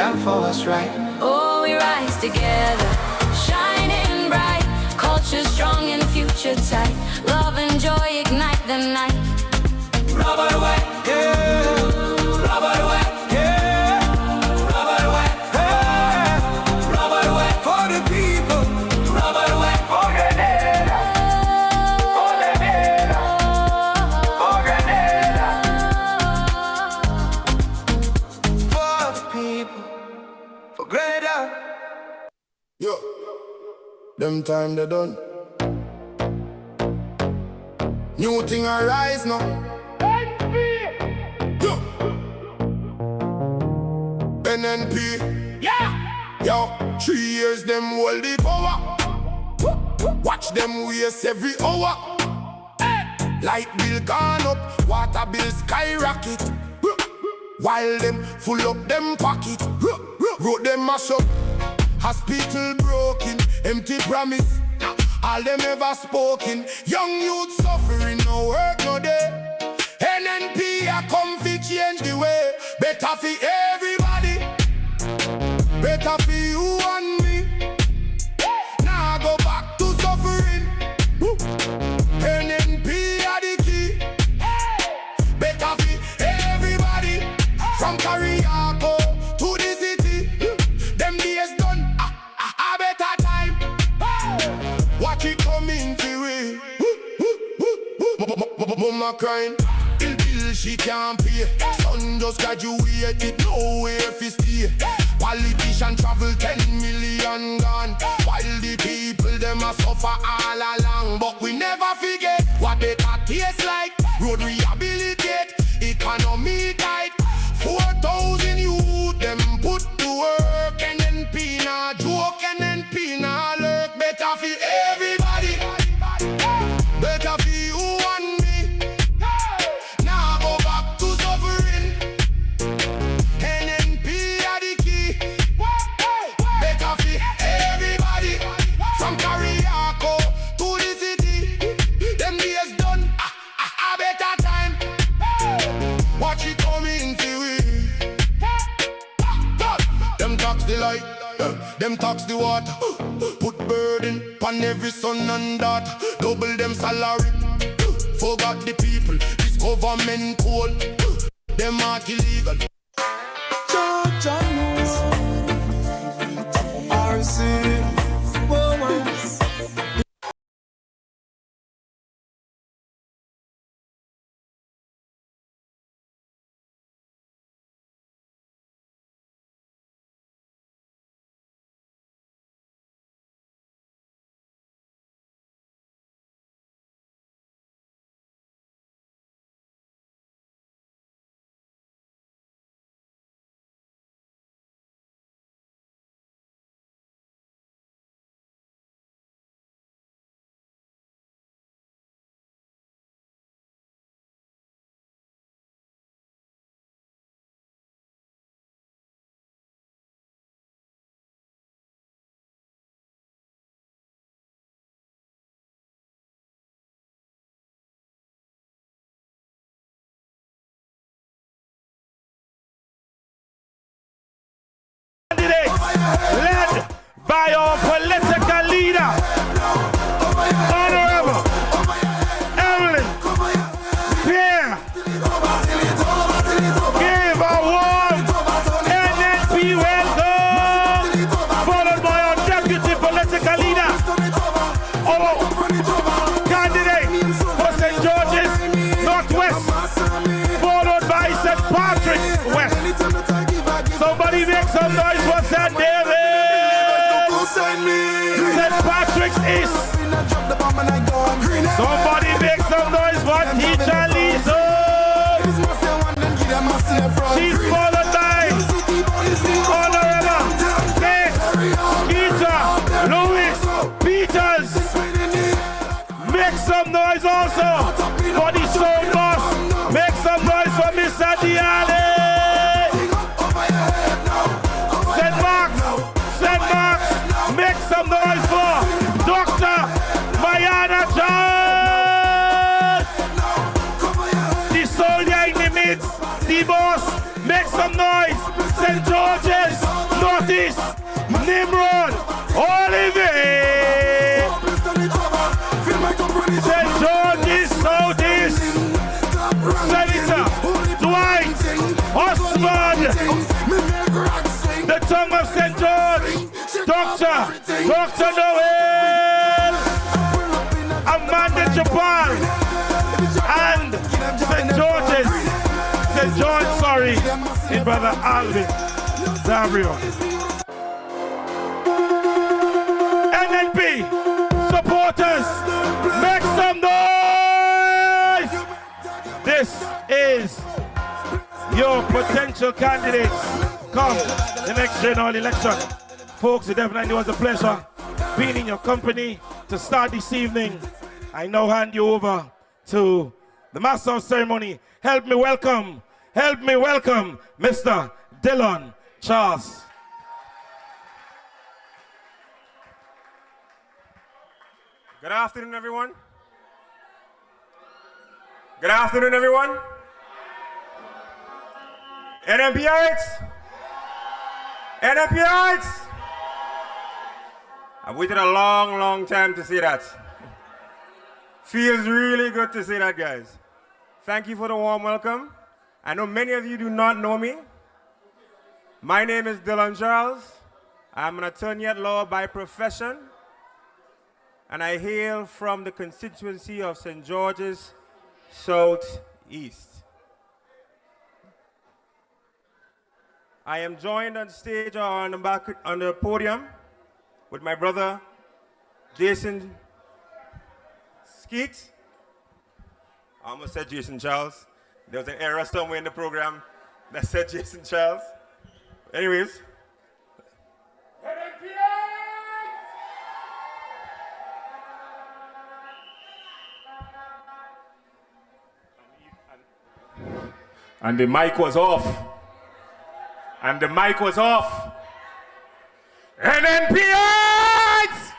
stand for what's right. Oh, we rise together, shining bright. Culture strong and future tight. Love and joy ignite the night. Rubber away, yeah. Rubber away, yeah. Rubber away, yeah. Rubber away for the people. Rubber away for Grenada. For Grenada. For Grenada. For the people. For Grenada. Yo, them time they done. New thing arise now. Yo, NNP. Yeah. Yo, 3 years them hold the power. Watch them waste every hour. Light bill gone up, water bill skyrocket. While them full up them pocket. Road them mash up. Hospital broken, empty promise. All them ever spoken. Young youth suffering, no work, no day. NNP a come fi change the way. Better for everybody. Better for you and me. Now go back to suffering. NNP a the key. Better for everybody. From Kariako to the city. Them days done, a better time. Watch it coming to it. Mama crying, bill she can't pay. Son just graduated, nowhere fi stay. Politician travel 10 million gone, while the people them a suffer all along. But we never forget what better taste like. Road rehabilitate, economy tight. 4,000 youth them put to work. NNP na joke, NNP na lurk. Better for everybody. Better for you and me. Now go back to suffering. NNP are the key. Better for everybody. From Kariako to the city. Them days done, a better time. Watch it coming to it. Them tax the light, them tax the water. Put burden upon every son and daughter. Double them salary. Forgot the people, this government cold. Them are illegal. Georgia knows. RC. Led by our political leader, Honorable Evelyn Pierre. Give a warm NNP welcome, followed by our deputy political leader, our candidate for St. George's Northwest, followed by St. Patrick's West. Somebody make some noise for St. David. St. Patrick's East. Somebody make some noise for Teacher Lisa. She's followed by Honorable Kate, Peter, Louis, Peters. Make some noise also for the sound boss. Make some noise for Mr. Diale. St. Mark's, make some noise for Dr. Dr. Noel, Amanda Japan, and St. George's, St. George, sorry, in Brother Alvin Zavrio. NNP supporters, make some noise! This is your potential candidates. Come, the next general election. Folks, it definitely was a pleasure being in your company to start this evening. I now hand you over to the master of ceremony. Help me welcome Mr. Dylan Charles. Good afternoon, everyone. Good afternoon, everyone. NNPites! NNPites! I've waited a long, long time to say that. Feels really good to say that, guys. Thank you for the warm welcome. I know many of you do not know me. My name is Dylan Charles. I'm an attorney at law by profession, and I hail from the constituency of St. George's Southeast. I am joined on stage or on the podium with my brother, Jason Skeet. I almost said Jason Charles. There was an error somewhere in the program that said Jason Charles. Anyways. And the mic was off. And the mic was off. NNPites!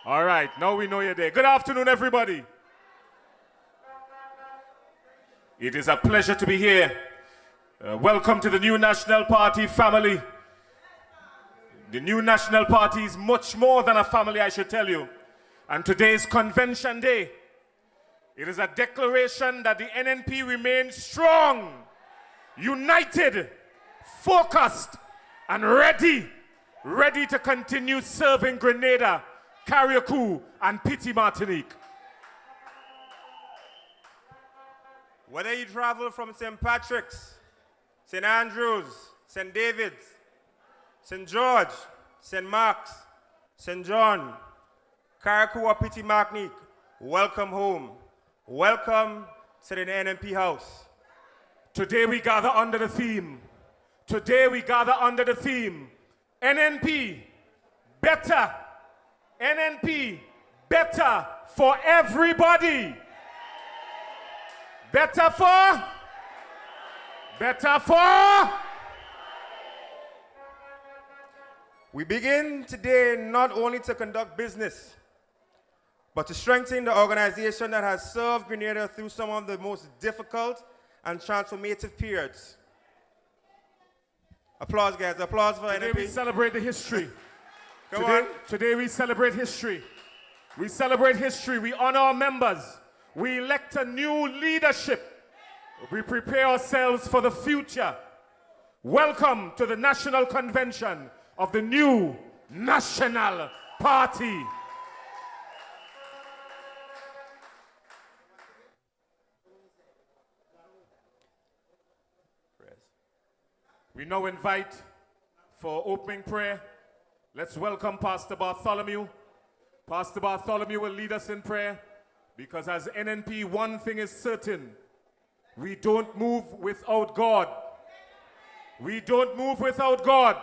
All right, now we know you're there. Good afternoon, everybody. It is a pleasure to be here. Welcome to the new National Party family. The new National Party is much more than a family, I should tell you. And today is convention day. It is a declaration that the NNP remains strong, united, focused, and ready to continue serving Grenada, Carriacou, and Piti Martinique. Whether you travel from St. Patrick's, St. Andrews, St. David's, St. George, St. Mark's, St. John, Carriacou, or Piti Martinique, welcome home. Welcome to the NNP house. Today we gather under the theme. NNP, better. NNP, better for everybody. Better for. We begin today not only to conduct business, but to strengthen the organization that has served Grenada through some of the most difficult and transformative periods. Applause, guys. Applause for NNP. Today we celebrate the history. Today we celebrate history. We celebrate history. We honor our members. We elect a new leadership. We prepare ourselves for the future. Welcome to the National Convention of the new National Party. We now invite for opening prayer. Let's welcome Pastor Bartholomew. Pastor Bartholomew will lead us in prayer because as NNP, one thing is certain. We don't move without God. We don't move without God.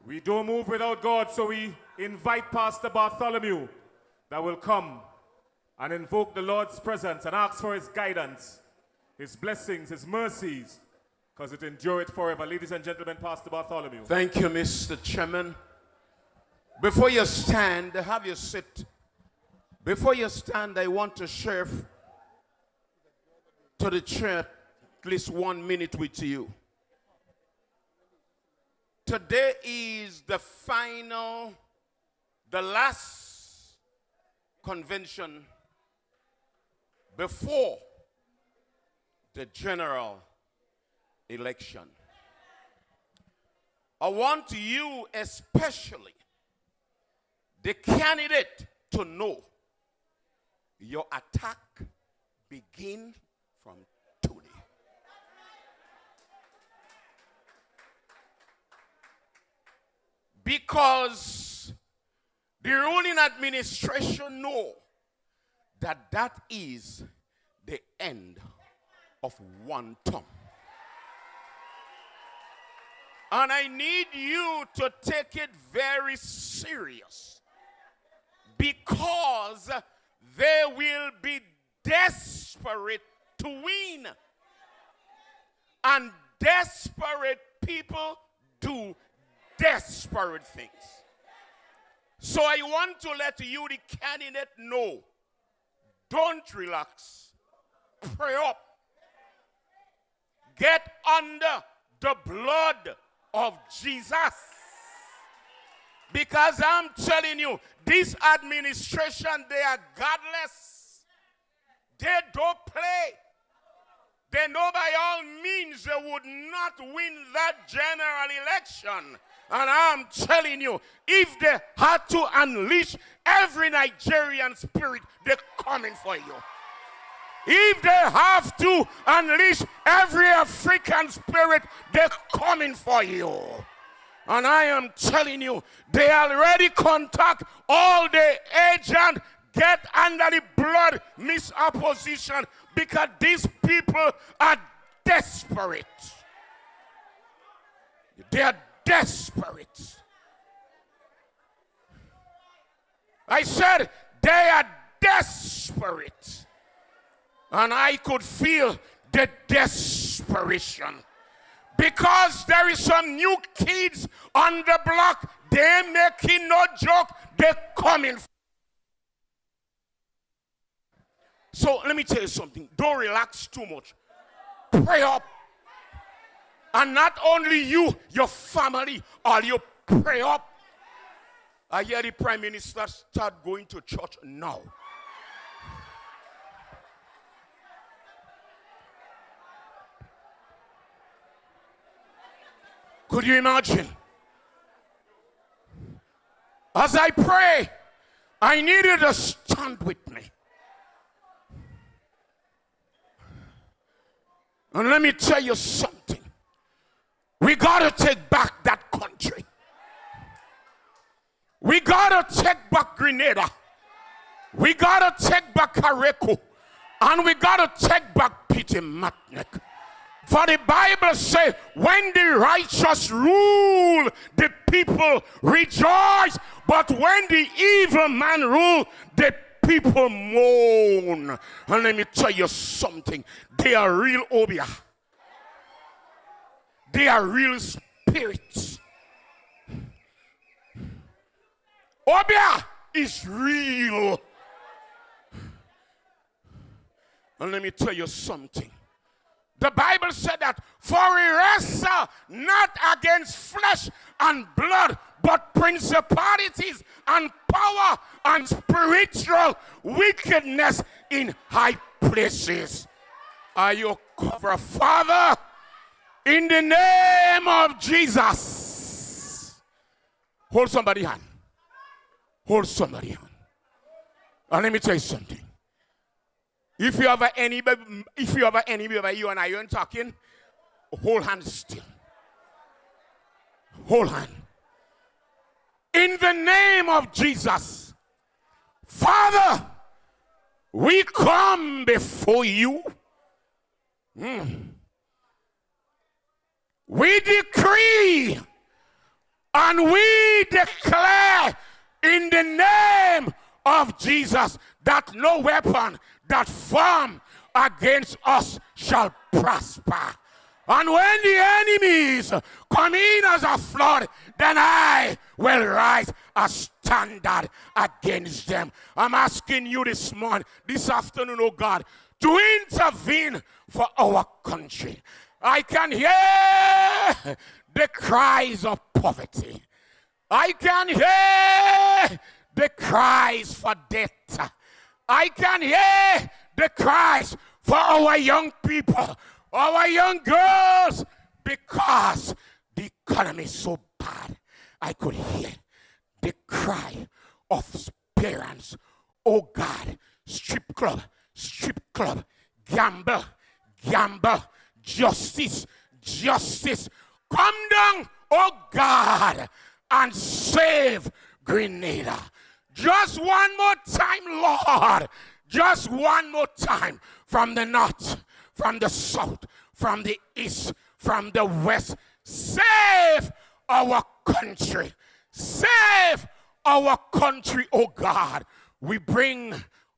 We don't move without God, so we invite Pastor Bartholomew that will come and invoke the Lord's presence and ask for his guidance, his blessings, his mercies, because it endureth forever. Ladies and gentlemen, Pastor Bartholomew. Thank you, Mr. Chairman. Before you stand, have you sit. Before you stand, I want to share to the church at least 1 minute with you. Today is the last convention before the general election. I want you, especially the candidate, to know your attack begins from today. Because the ruling administration know that that is the end of one term. And I need you to take it very serious, because they will be desperate to win. And desperate people do desperate things. So I want to let you, the candidate, know, don't relax. Pray up. Get under the blood of Jesus. Because I'm telling you, this administration, they are godless. They don't play. They know by all means they would not win that general election. And I'm telling you, if they had to unleash every Nigerian spirit, they're coming for you. If they have to unleash every African spirit, they're coming for you. And I am telling you, they already contact all the agents, get under the blood misopposition, because these people are desperate. They are desperate. I said they are desperate. And I could feel the desperation. Because there is some new kids on the block. They're making no joke. They're coming. So let me tell you something. Don't relax too much. Pray up. And not only you, your family, all you pray up. I hear the Prime Minister start going to church now. Could you imagine? As I pray, I need you to stand with me. And let me tell you something. We got to take back that country. We got to take back Grenada. We got to take back Kareko. And we got to take back Pity Matnek. For the Bible says, when the righteous rule, the people rejoice. But when the evil man rule, the people moan. And let me tell you something. They are real Obia. They are real spirits. Obia is real. And let me tell you something. The Bible said that, for we wrestle not against flesh and blood, but principalities and power and spiritual wickedness in high places. Are you covered, Father? In the name of Jesus. Hold somebody's hand. Hold somebody's hand. And let me tell you something. If you have an enemy by you and I aren't talking, hold hand still. Hold hand. In the name of Jesus, Father, we come before you. We decree and we declare in the name of Jesus that no weapon that form against us shall prosper. And when the enemies come in as a flood, then I will rise a standard against them. I'm asking you this morning, this afternoon, oh God, to intervene for our country. I can hear the cries of poverty. I can hear the cries for death. I can hear the cries for our young people, our young girls, because the economy is so God, I could hear the cry of parents. Oh God, strip club, gamble, justice, come down, oh God, and save Grenada. Just one more time, Lord. Just one more time. From the north, from the south, from the east, from the west. Save our country. Save our country, oh God. We bring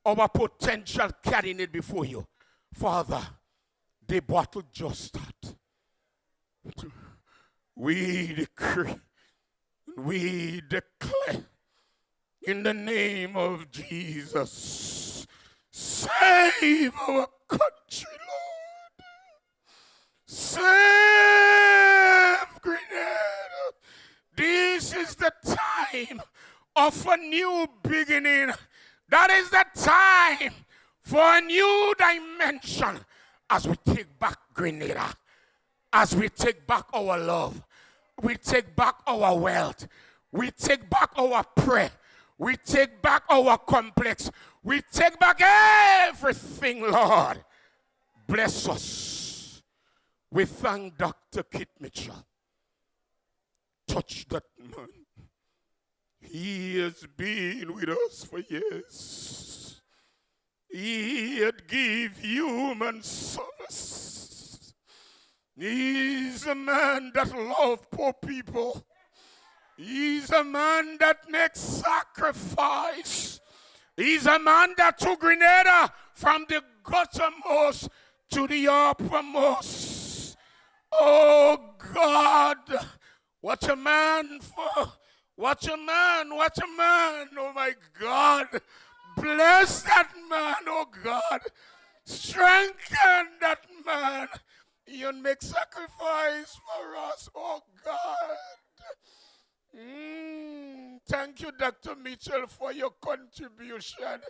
our potential candidate before you. Father, the battle just started. We decree, we declare, in the name of Jesus, save our country, Lord. Save Grenada. This is the time of a new beginning. That is the time for a new dimension as we take back Grenada, as we take back our love, we take back our wealth, we take back our prayer, we take back our complex, we take back everything, Lord. Bless us. We thank Dr. Kit Mitchell. Touch that man. He has been with us for years. He had give human service. He's a man that loves poor people. He's a man that makes sacrifice. He's a man that took Grenada from the guttermost to the uppermost. Oh God, what a man for. What a man, oh my God. Bless that man, oh God. Strengthen that man. You make sacrifice for us, oh God. Thank you, Dr. Mitchell, for your contribution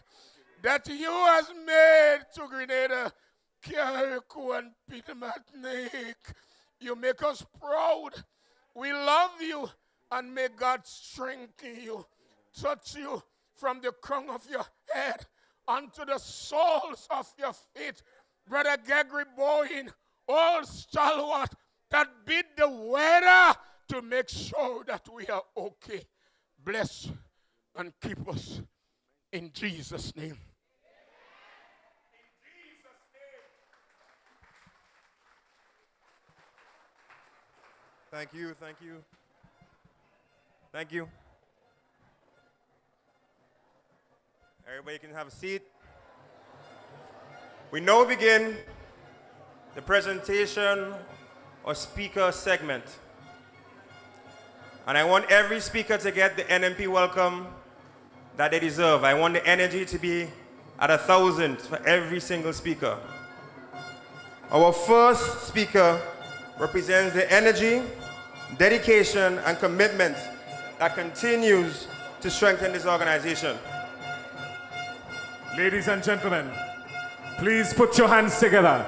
that you has made to Grenada, Carriacou, and Peter Matnick. You make us proud. We love you. And may God strengthen you, touch you from the crown of your head unto the soles of your feet. Brother Gregory Boyne, all stalwart that beat the weather to make sure that we are okay. Bless and keep us in Jesus' name. Thank you, thank you. Thank you. Everybody can have a seat. We now begin the presentation or speaker segment. And I want every speaker to get the NNP welcome that they deserve. I want the energy to be at 1,000 for every single speaker. Our first speaker represents the energy, dedication, and commitment that continues to strengthen this organization. Ladies and gentlemen, please put your hands together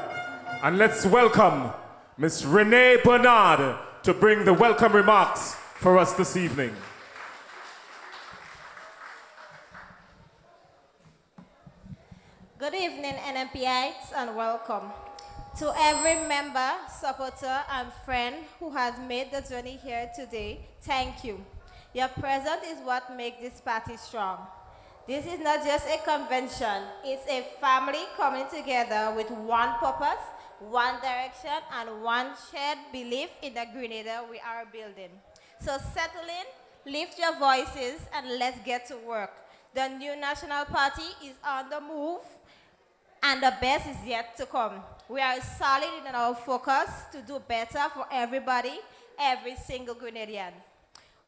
and let's welcome Miss Renee Bernard to bring the welcome remarks for us this evening. Good evening, NNPites, and welcome. To every member, supporter, and friend who has made the journey here today, thank you. Your presence is what makes this party strong. This is not just a convention, it's a family coming together with one purpose, one direction, and one shared belief in the Grenada we are building. So settle in, lift your voices, and let's get to work. The new National Party is on the move, and the best is yet to come. We are solid in our focus to do better for everybody, every single Grenadian.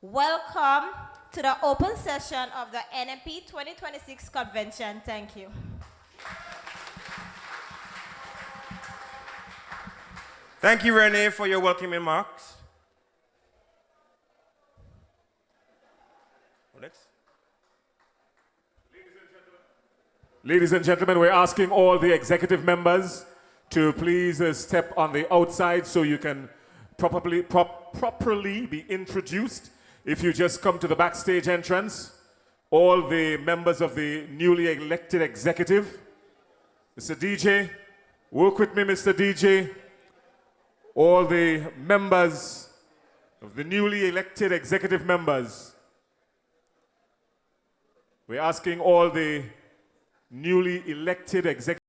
Welcome to the open session of the NNP 2026 convention. Thank you. Thank you, Renee, for your welcoming remarks. Next. Ladies and gentlemen, we're asking all the executive members to please step on the outside so you can properly be introduced, if you just come to the backstage entrance, all the members of the newly elected executive. Mr. DJ, work with me, Mr. DJ. All the members of the newly elected executive members. We're asking all the newly elected executive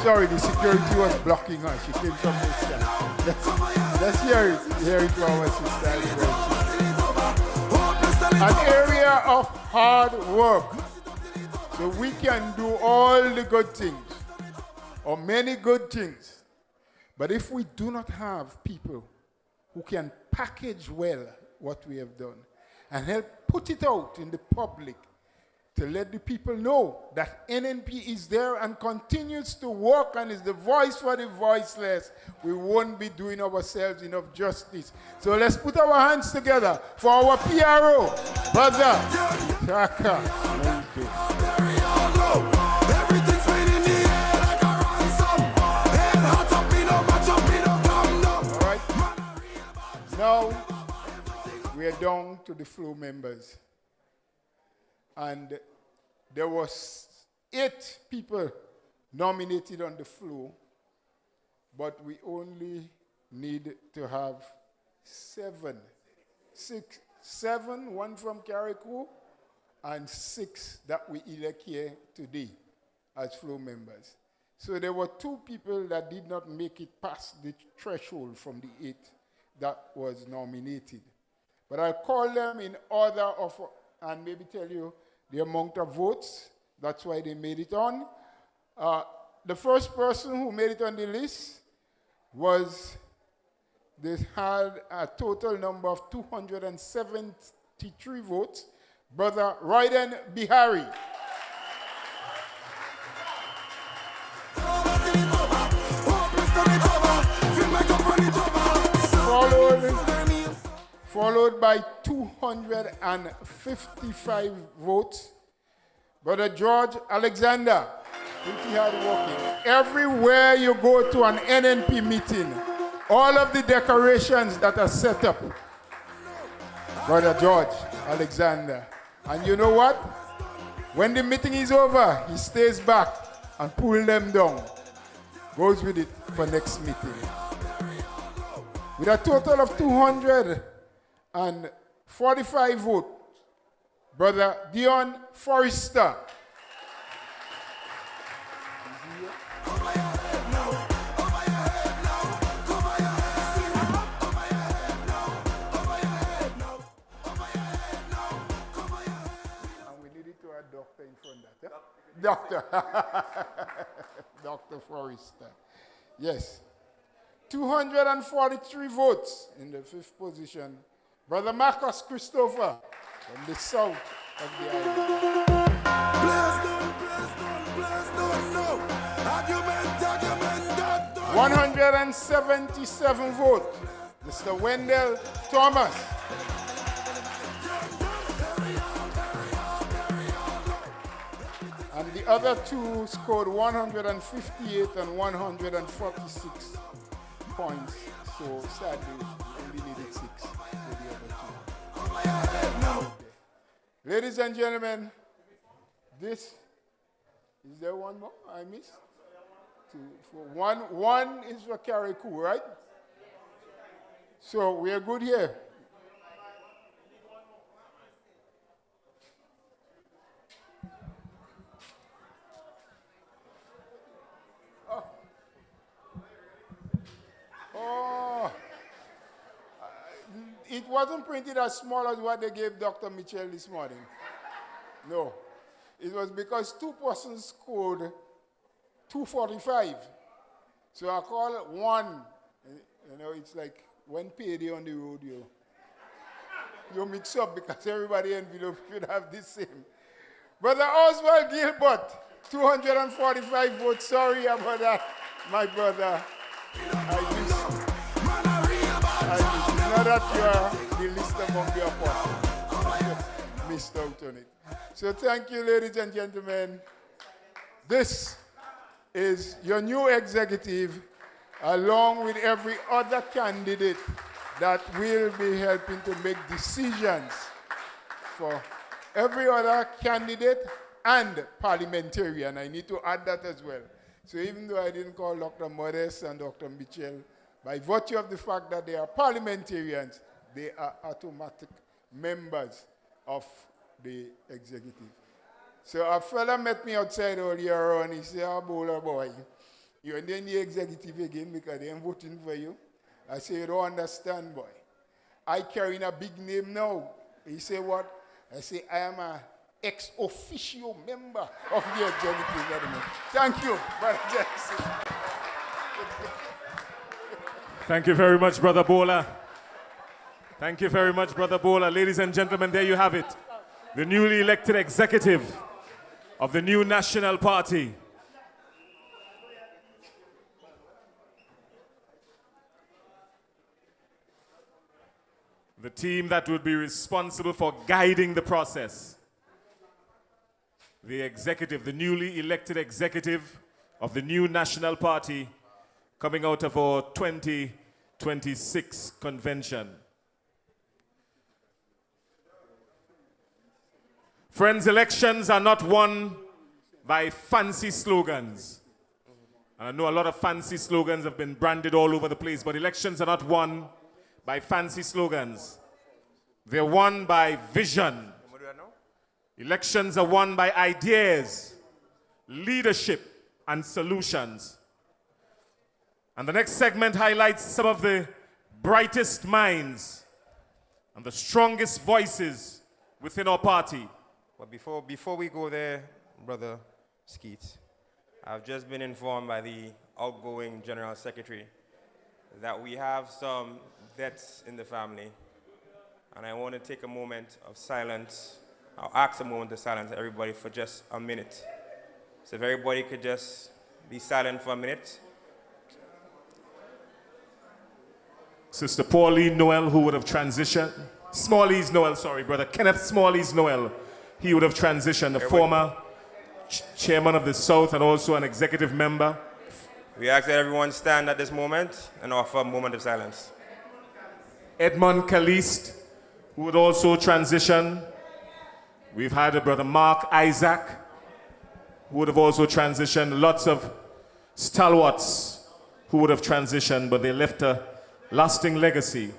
Sorry, the security was blocking her. She came from this side. Let's hear it. Hear it from our sister. An area of hard work. So we can do all the good things, or many good things. But if we do not have people who can package well what we have done and help put it out in the public to let the people know that NNP is there and continues to work and is the voice for the voiceless, we won't be doing ourselves enough justice. So let's put our hands together for our PRO, Brother Chaka. Thank you. Now, we are down to the floor members. And there was 8 people nominated on the floor, but we only need to have 7. 7, 1 from Carriacou, and 6 that we elect here today as floor members. So there were 2 people that did not make it past the threshold from the 8 that was nominated. But I'll call them in order of, and maybe tell you the amount of votes. That's why they made it on. The first person who made it on the list was, they had a total number of 273 votes, Brother Royden Bihari. Followed by 255 votes, Brother George Alexander, pretty hard working. Everywhere you go to an NNP meeting, all of the decorations that are set up, Brother George Alexander. And you know what? When the meeting is over, he stays back and pulls them down. Goes with it for next meeting. With a total of 245 votes, Brother Dion Forrester. And we needed to add doctor in front of that. Doctor. Dr. Forrester. Yes. 243 votes in the 5th position. Brother Marcus Christopher from the south of the island. 177 votes. Mr. Wendell Thomas. And the other 2 scored 158 and 146 points. So sadly, we only needed 6 for the other 2. Ladies and gentlemen, is there one more I missed? 2, 4, 1 is for Carriacou, right? So we are good here. Oh, it wasn't printed as small as what they gave Dr. Mitchell this morning. No, it was because 2 persons scored 245. So I call it 1. You know, it's like when payday on the road, you mix up because everybody envelope should have the same. Brother Oswald Gilbert, 245 votes. Sorry about that, my brother. I know that you are the least among the apostles. Missed out on it. So thank you, ladies and gentlemen. This is your new executive, along with every other candidate that will be helping to make decisions for every other candidate and parliamentarian. I need to add that as well. So even though I didn't call Dr. Modest and Dr. Mitchell, by virtue of the fact that they are parliamentarians, they are automatic members of the executive. So a fella met me outside earlier and he said, "Oh, bowler boy, You're in the executive again because they're voting for you. I say, you don't understand, boy. I carry a big name now. He say what? I say, I am a ex officio member of the executive government. Thank you, Brother Jackson. Thank you very much, Brother Bola. Thank you very much, Brother Bola. Ladies and gentlemen, there you have it. The newly elected executive of the new National Party. The team that would be responsible for guiding the process. The executive, the newly elected executive of the new National Party coming out of our 2026 convention. Friends, elections are not won by fancy slogans. And I know a lot of fancy slogans have been branded all over the place, but elections are not won by fancy slogans. They're won by vision. Elections are won by ideas, leadership, and solutions. And the next segment highlights some of the brightest minds and the strongest voices within our party. But before we go there, Brother Skeet, I've just been informed by the outgoing General Secretary that we have some deaths in the family. And I want to take a moment of silence. I'll ask a moment of silence everybody for just a minute. So if everybody could just be silent for a minute. Sister Pauline Noel, who would have transitioned. Smalley's Noel, sorry, Brother Kenneth Smalley's Noel. He would have transitioned, the former chairman of the South and also an executive member. We ask that everyone stand at this moment and offer a moment of silence. Edmund Caliste, who would also transition. We've had a Brother Mark Isaac, who would have also transitioned. Lots of stalwarts who would have transitioned, but they left a lasting legacy.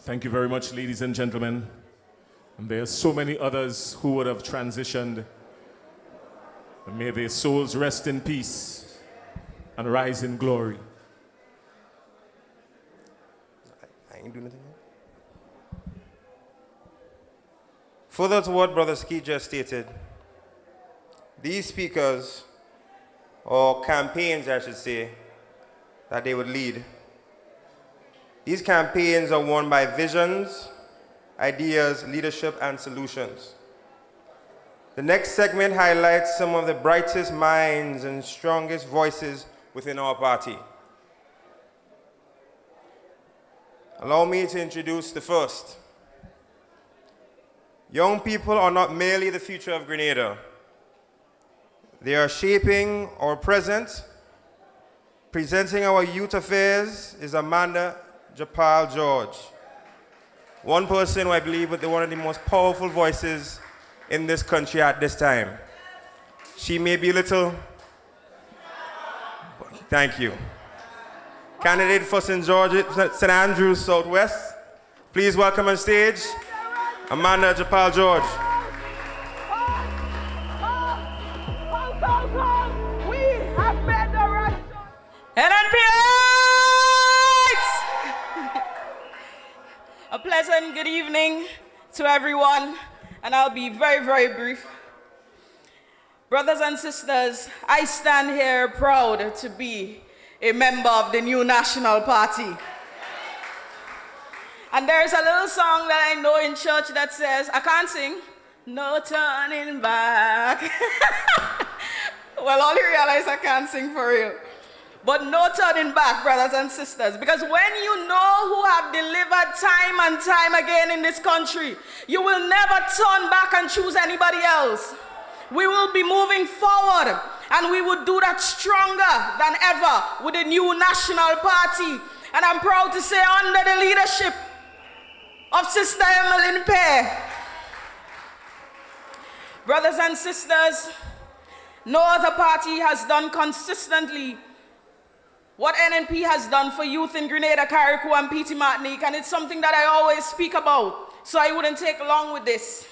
Thank you very much, ladies and gentlemen. And there are so many others who would have transitioned. And may their souls rest in peace and rise in glory. I ain't doing anything. Further to what Brother Ski just stated, these speakers, or campaigns I should say, that they would lead, these campaigns are won by visions, ideas, leadership, and solutions. The next segment highlights some of the brightest minds and strongest voices within our party. Allow me to introduce the first. Young people are not merely the future of Grenada. They are shaping our present. Presenting our youth affairs is Amanda Japal George. One person who I believe is one of the most powerful voices in this country at this time. She may be a little, thank you. Candidate for St. Andrews Southwest. Please welcome on stage, Amanda Japal George. NNP! A pleasant good evening to everyone, and I'll be very, very brief. Brothers and sisters, I stand here proud to be a member of the new National Party. And there's a little song that I know in church that says, I can't sing, no turning back. Well, all you realize I can't sing for real. but no turning back, brothers and sisters. Because when you know who have delivered time and time again in this country, you will never turn back and choose anybody else. We will be moving forward, and we will do that stronger than ever with the new national party. And I'm proud to say, under the leadership of Sister Emmeline Pear, brothers and sisters, no other party has done consistently what NNP has done for youth in Grenada, Carriacou, and Petite Martinique, and it's something that I always speak about, so I wouldn't take long with this.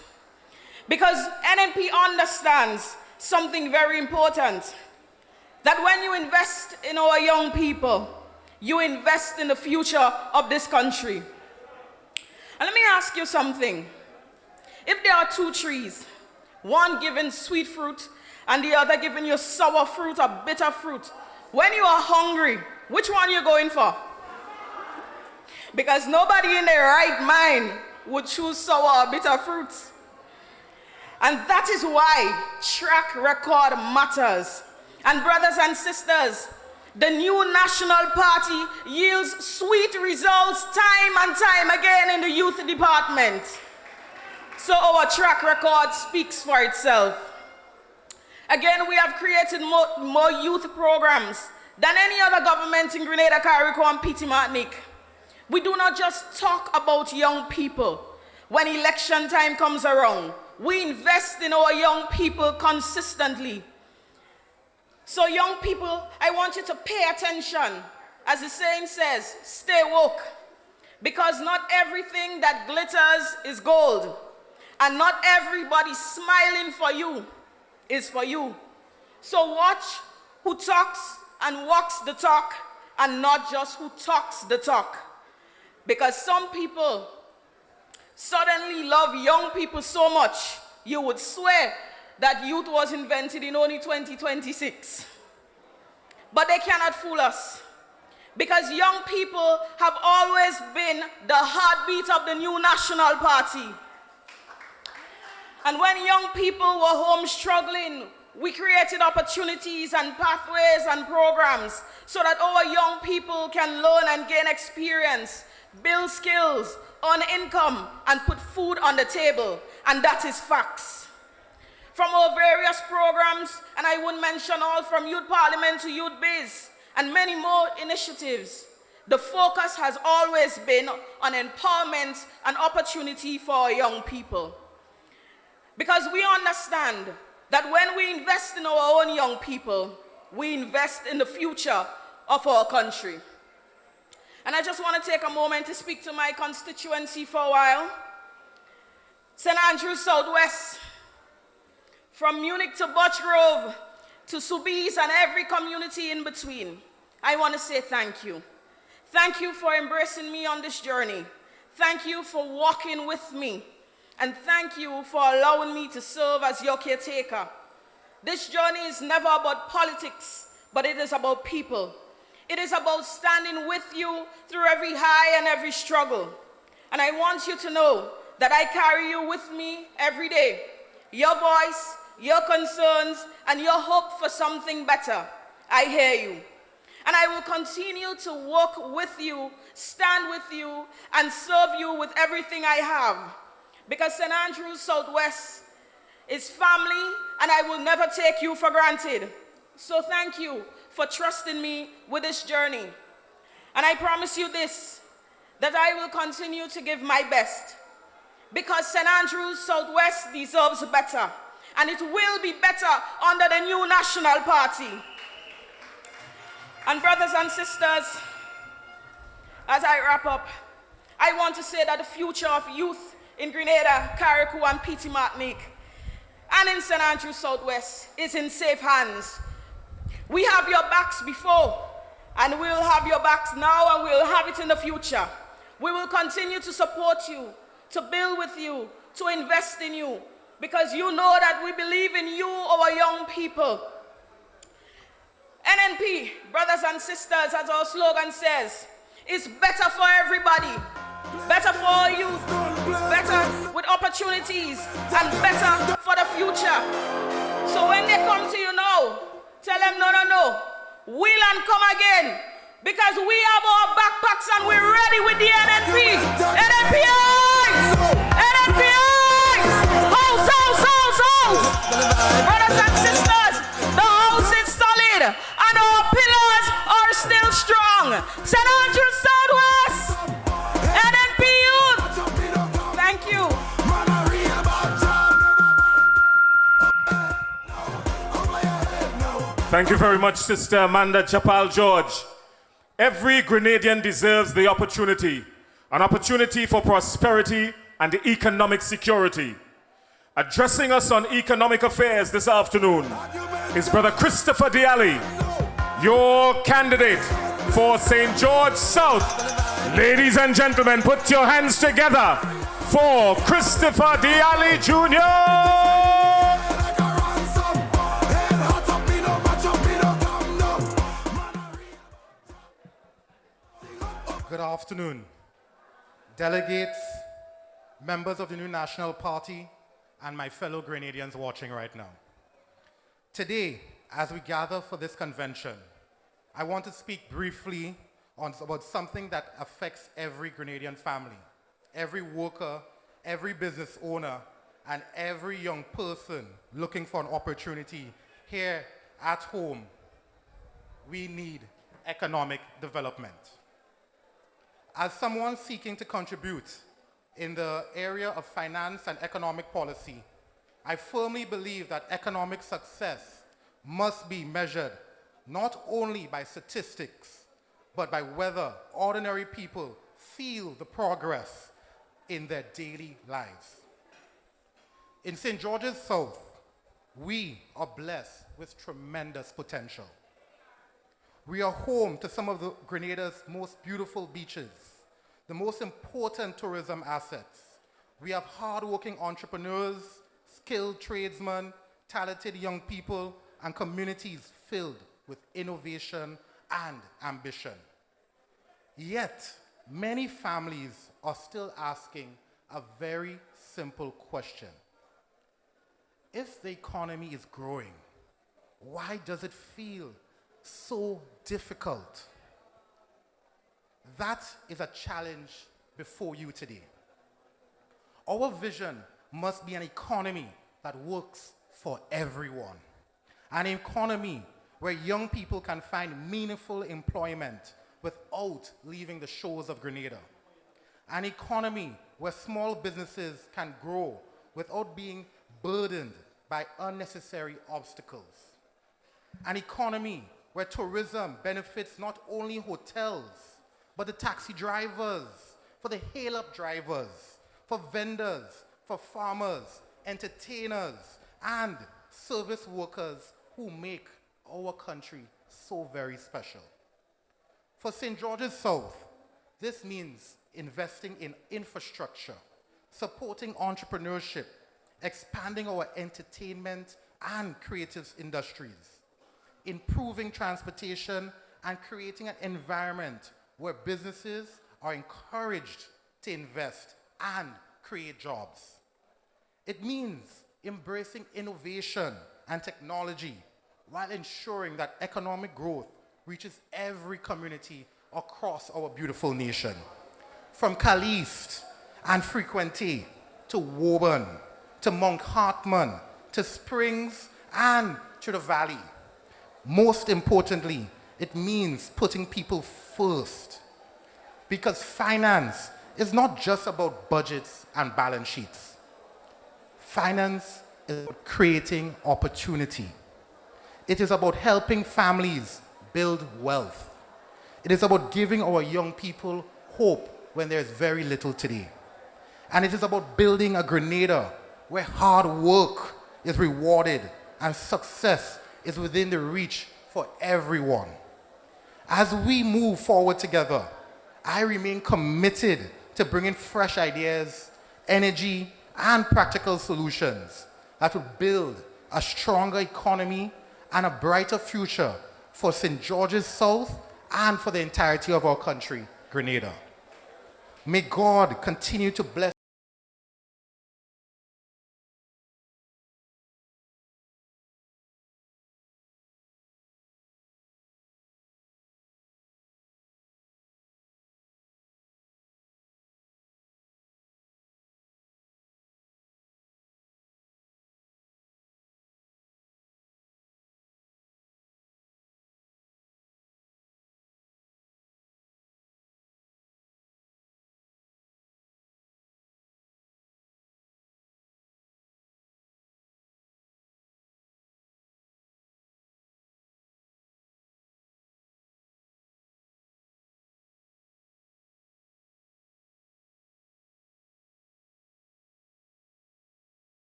Because NNP understands something very important, that when you invest in our young people, you invest in the future of this country. And let me ask you something. If there are two trees, one giving sweet fruit and the other giving you sour fruit or bitter fruit, when you are hungry, which one are you going for? Because nobody in their right mind would choose sour or bitter fruits. And that is why track record matters. And brothers and sisters, the new national party yields sweet results time and time again in the youth department. So our track record speaks for itself. Again, we have created more youth programs than any other government in Grenada, Carriacou, and Petite Martinique. We do not just talk about young people. When election time comes around, we invest in our young people consistently. So young people, I want you to pay attention. As the saying says, stay woke. Because not everything that glitters is gold. And not everybody smiling for you is for you. So watch who talks and walks the talk, and not just who talks the talk. Because some people suddenly love young people so much, you would swear that youth was invented in only 2026. But they cannot fool us, because young people have always been the heartbeat of the new national party. And when young people were home struggling, we created opportunities and pathways and programs so that our young people can learn and gain experience, build skills, earn income, and put food on the table. And that is facts. From our various programs, and I won't mention all, from Youth Parliament to Youth Biz, and many more initiatives, the focus has always been on empowerment and opportunity for our young people. Because we understand that when we invest in our own young people, we invest in the future of our country. And I just want to take a moment to speak to my constituency for a while. St. Andrews Southwest, from Munich to Butchgrove to Soubise and every community in between, I want to say thank you. Thank you for embracing me on this journey. Thank you for walking with me. And thank you for allowing me to serve as your caretaker. This journey is never about politics, but it is about people. It is about standing with you through every high and every struggle. And I want you to know that I carry you with me every day. Your voice, your concerns, and your hope for something better. I hear you. And I will continue to walk with you, stand with you, and serve you with everything I have. Because St. Andrews Southwest is family, and I will never take you for granted. So thank you for trusting me with this journey. And I promise you this, that I will continue to give my best. Because St. Andrews Southwest deserves better. And it will be better under the new national party. And brothers and sisters, as I wrap up, I want to say that the future of youth in Grenada, Carriacou, and Petite Martinique, and in St. Andrews Southwest is in safe hands. We have your backs before, and we'll have your backs now, and we'll have it in the future. We will continue to support you, to build with you, to invest in you, because you know that we believe in you, our young people. NNP, brothers and sisters, as our slogan says, is better for everybody, better for our youth, better with opportunities, and better for the future. So when they come to you now, tell them, no, no, no. wheel and come again. Because we have our backpacks and we're ready with the NNP. NNPIs! NNPIs! House, house, house, house! Brothers and sisters, the house is solid and our pillars are still strong. St. Andrews Southwest! NNP Youth! Thank you. Thank you very much, Sister Amanda Chapal George. Every Grenadian deserves the opportunity, an opportunity for prosperity and economic security. Addressing us on economic affairs this afternoon is Brother Christopher Diali, your candidate for St. George South. Ladies and gentlemen, put your hands together for Christopher Diali Jr. Good afternoon, delegates, members of the new National Party, and my fellow Grenadians watching right now. Today, as we gather for this convention, I want to speak briefly about something that affects every Grenadian family, every worker, every business owner, and every young person looking for an opportunity here at home. We need economic development. As someone seeking to contribute in the area of finance and economic policy, I firmly believe that economic success must be measured not only by statistics, but by whether ordinary people feel the progress in their daily lives. In St. George's South, we are blessed with tremendous potential. We are home to some of the Grenada's most beautiful beaches, the most important tourism assets. We have hardworking entrepreneurs, skilled tradesmen, talented young people, and communities filled with innovation and ambition. Yet, many families are still asking a very simple question. If the economy is growing, why does it feel so difficult? That is a challenge before you today. Our vision must be an economy that works for everyone. An economy where young people can find meaningful employment without leaving the shores of Grenada. An economy where small businesses can grow without being burdened by unnecessary obstacles. An economy where tourism benefits not only hotels, but the taxi drivers, for the hail-up drivers, for vendors, for farmers, entertainers, and service workers who make our country so very special. For St. George's South, this means investing in infrastructure, supporting entrepreneurship, expanding our entertainment and creative industries, improving transportation, and creating an environment where businesses are encouraged to invest and create jobs. It means embracing innovation and technology while ensuring that economic growth reaches every community across our beautiful nation. From Caliste and Frequenté to Woburn, to Mount Hartman, to Springs, and to the Valley. Most importantly, it means putting people first. Because finance is not just about budgets and balance sheets. Finance is about creating opportunity. It is about helping families build wealth. It is about giving our young people hope when there is very little today. And it is about building a Grenada where hard work is rewarded and success is within the reach for everyone. As we move forward together, I remain committed to bringing fresh ideas, energy, and practical solutions that will build a stronger economy and a brighter future for St. George's South and for the entirety of our country, Grenada. May God continue to bless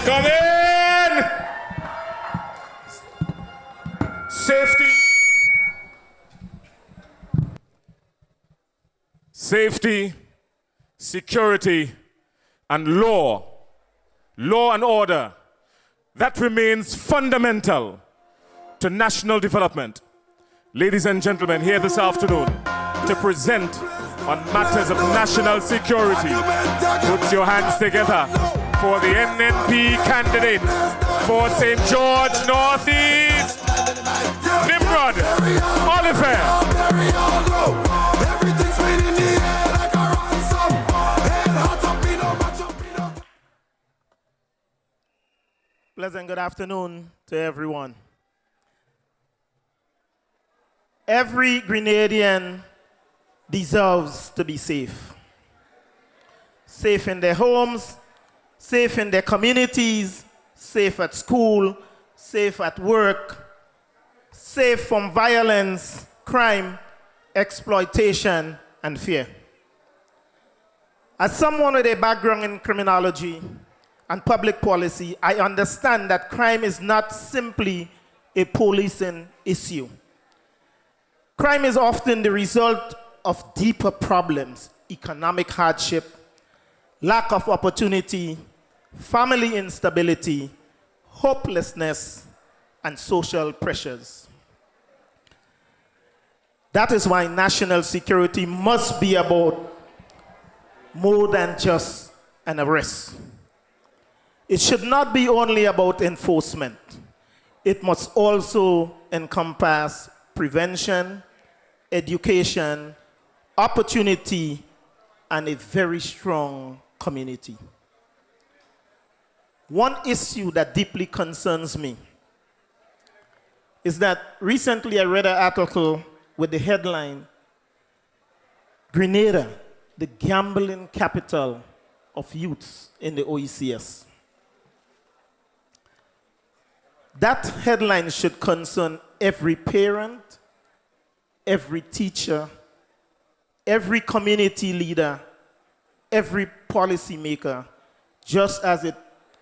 Come in! Safety. Safety, security, and law. Law and order. That remains fundamental to national development. Ladies and gentlemen, here this afternoon to present on matters of national security. Put your hands together for the NNP candidate for St. George Northeast, Nimrod Oliver. Pleasant good afternoon to everyone. Every Grenadian deserves to be safe. Safe in their homes, safe in their communities, safe at school, safe at work, safe from violence, crime, exploitation, and fear. As someone with a background in criminology and public policy, I understand that crime is not simply a policing issue. Crime is often the result of deeper problems: economic hardship, lack of opportunity, family instability, hopelessness, and social pressures. That is why national security must be about more than just an arrest. It should not be only about enforcement. It must also encompass prevention, education, opportunity, and a very strong community. One issue that deeply concerns me is that recently I read an article with the headline, "Grenada, the gambling capital of youths in the OECS." That headline should concern every parent, every teacher, every community leader, every policymaker, just as it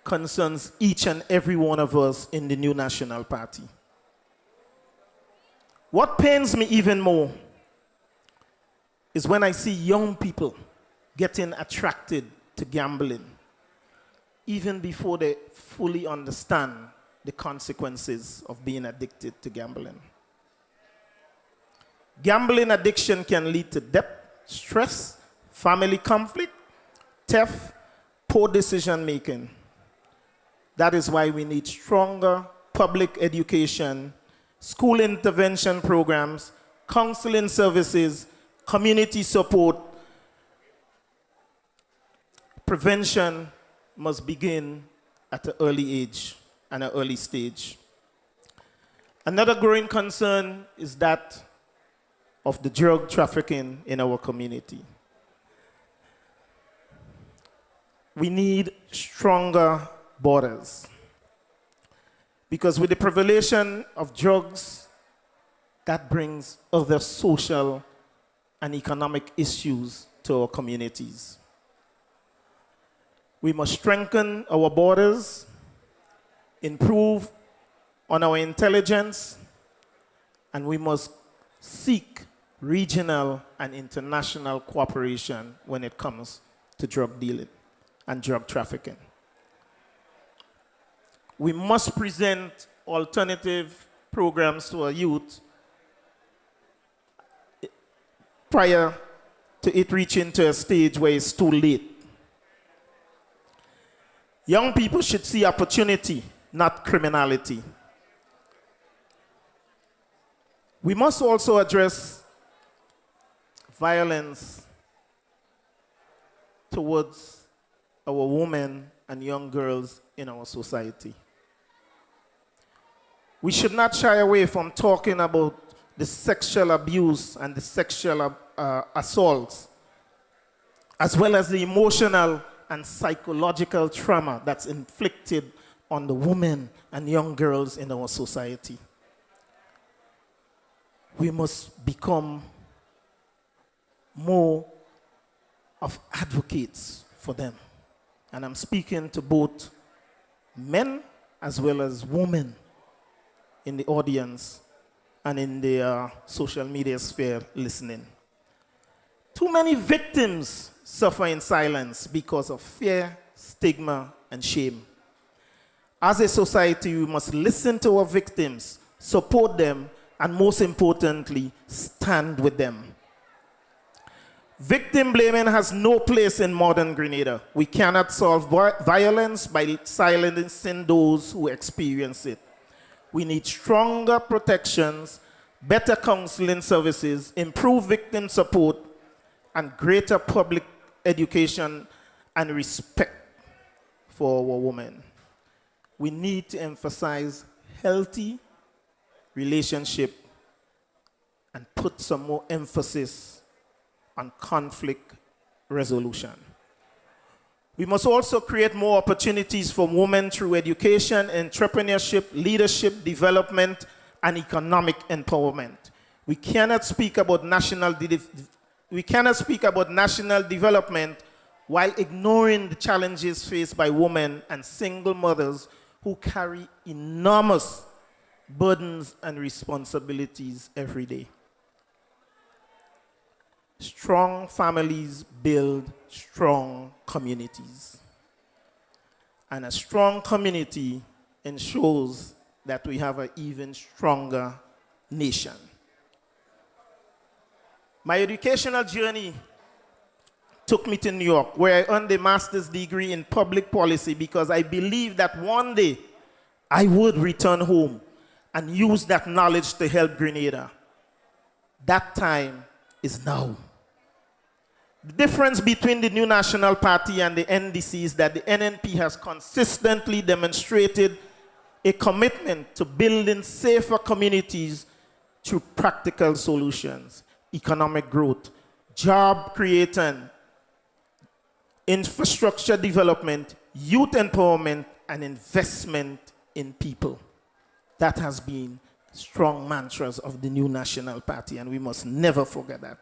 concerns each and every one of us in the new National Party. What pains me even more is when I see young people getting attracted to gambling, even before they fully understand the consequences of being addicted to gambling. Gambling addiction can lead to debt, stress, family conflict, theft, poor decision making. That is why we need stronger public education, school intervention programs, counseling services, community support. Prevention must begin at an early age and an early stage. Another growing concern is that of the drug trafficking in our community. We need stronger borders, because with the proliferation of drugs, that brings other social and economic issues to our communities. We must strengthen our borders, improve on our intelligence, and we must seek regional and international cooperation when it comes to drug dealing and drug trafficking. We must present alternative programs to our youth prior to it reaching to a stage where it's too late. Young people should see opportunity, not criminality. We must also address violence towards our women and young girls in our society. We should not shy away from talking about the sexual abuse and the sexual assaults, as well as the emotional and psychological trauma that's inflicted on the women and young girls in our society. We must become more of advocates for them. And I'm speaking to both men as well as women in the audience and in the social media sphere listening. Too many victims suffer in silence because of fear, stigma, and shame. As a society, we must listen to our victims, support them, and most importantly, stand with them. Victim blaming has no place in modern Grenada. We cannot solve violence by silencing those who experience it. We need stronger protections, better counseling services, improved victim support, and greater public education and respect for our women. We need to emphasize healthy relationship and put some more emphasis on conflict resolution. We must also create more opportunities for women through education, entrepreneurship, leadership, development, and economic empowerment. We cannot speak about national development while ignoring the challenges faced by women and single mothers who carry enormous burdens and responsibilities every day. Strong families build strong communities. And a strong community ensures that we have an even stronger nation. My educational journey took me to New York, where I earned a master's degree in public policy because I believed that one day I would return home and use that knowledge to help Grenada. That time is now. The difference between the New National Party and the NDC is that the NNP has consistently demonstrated a commitment to building safer communities through practical solutions, economic growth, job creation, infrastructure development, youth empowerment, and investment in people. That has been strong mantras of the New National Party, and we must never forget that.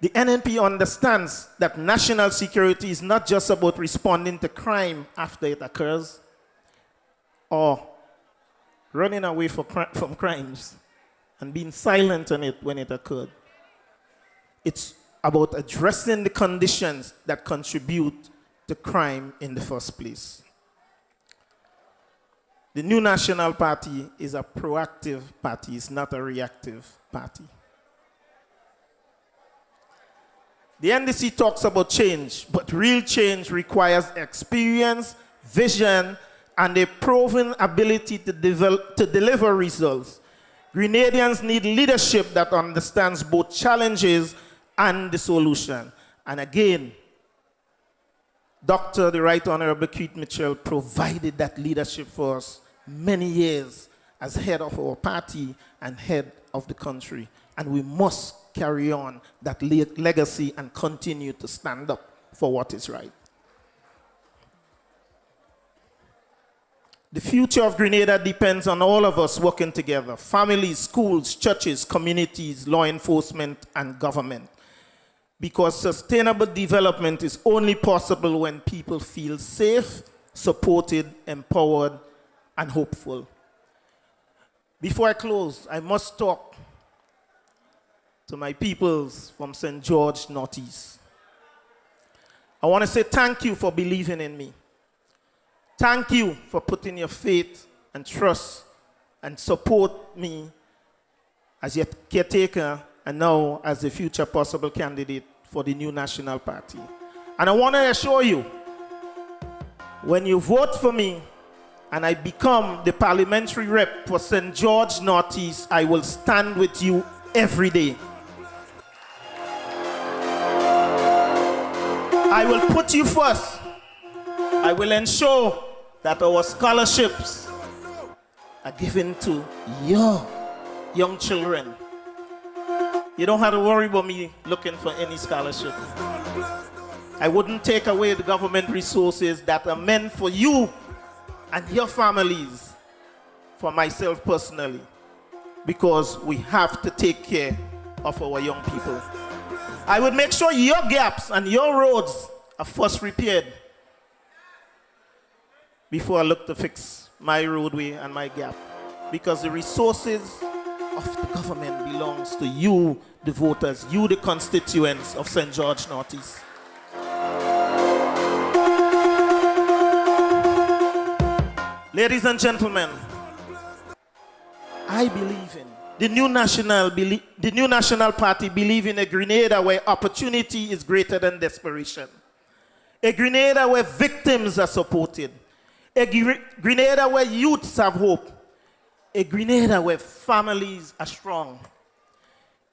The NNP understands that national security is not just about responding to crime after it occurs or running away from crimes and being silent on it when it occurred. It's about addressing the conditions that contribute to crime in the first place. The New National Party is a proactive party, it's not a reactive party. The NDC talks about change, but real change requires experience, vision, and a proven ability to deliver results. Grenadians need leadership that understands both challenges and the solution. And again, Dr. the Right Honorable Keith Mitchell provided that leadership for us many years as head of our party and head of the country. And we must carry on that legacy and continue to stand up for what is right. The future of Grenada depends on all of us working together: families, schools, churches, communities, law enforcement, and government. Because sustainable development is only possible when people feel safe, supported, empowered, and hopeful. Before I close, I must talk to my peoples from St. George, Northeast. I want to say thank you for believing in me. Thank you for putting your faith and trust and support me as your caretaker and now as the future possible candidate for the New National Party. And I want to assure you, when you vote for me and I become the parliamentary rep for St. George Northeast, I will stand with you every day. I will put you first. I will ensure that our scholarships are given to your young children. You don't have to worry about me looking for any scholarship. I wouldn't take away the government resources that are meant for you and your families, for myself personally, because we have to take care of our young people. I would make sure your gaps and your roads I first repaired before I look to fix my roadway and my gap. Because the resources of the government belongs to you, the voters, you, the constituents of St. George Northeast. Ladies and gentlemen, I believe in the new national party believe in a Grenada where opportunity is greater than desperation. A Grenada where victims are supported. A Grenada where youths have hope. A Grenada where families are strong.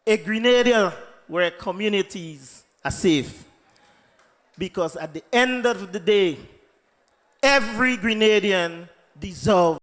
A Grenada where communities are safe. Because at the end of the day, every Grenadian deserves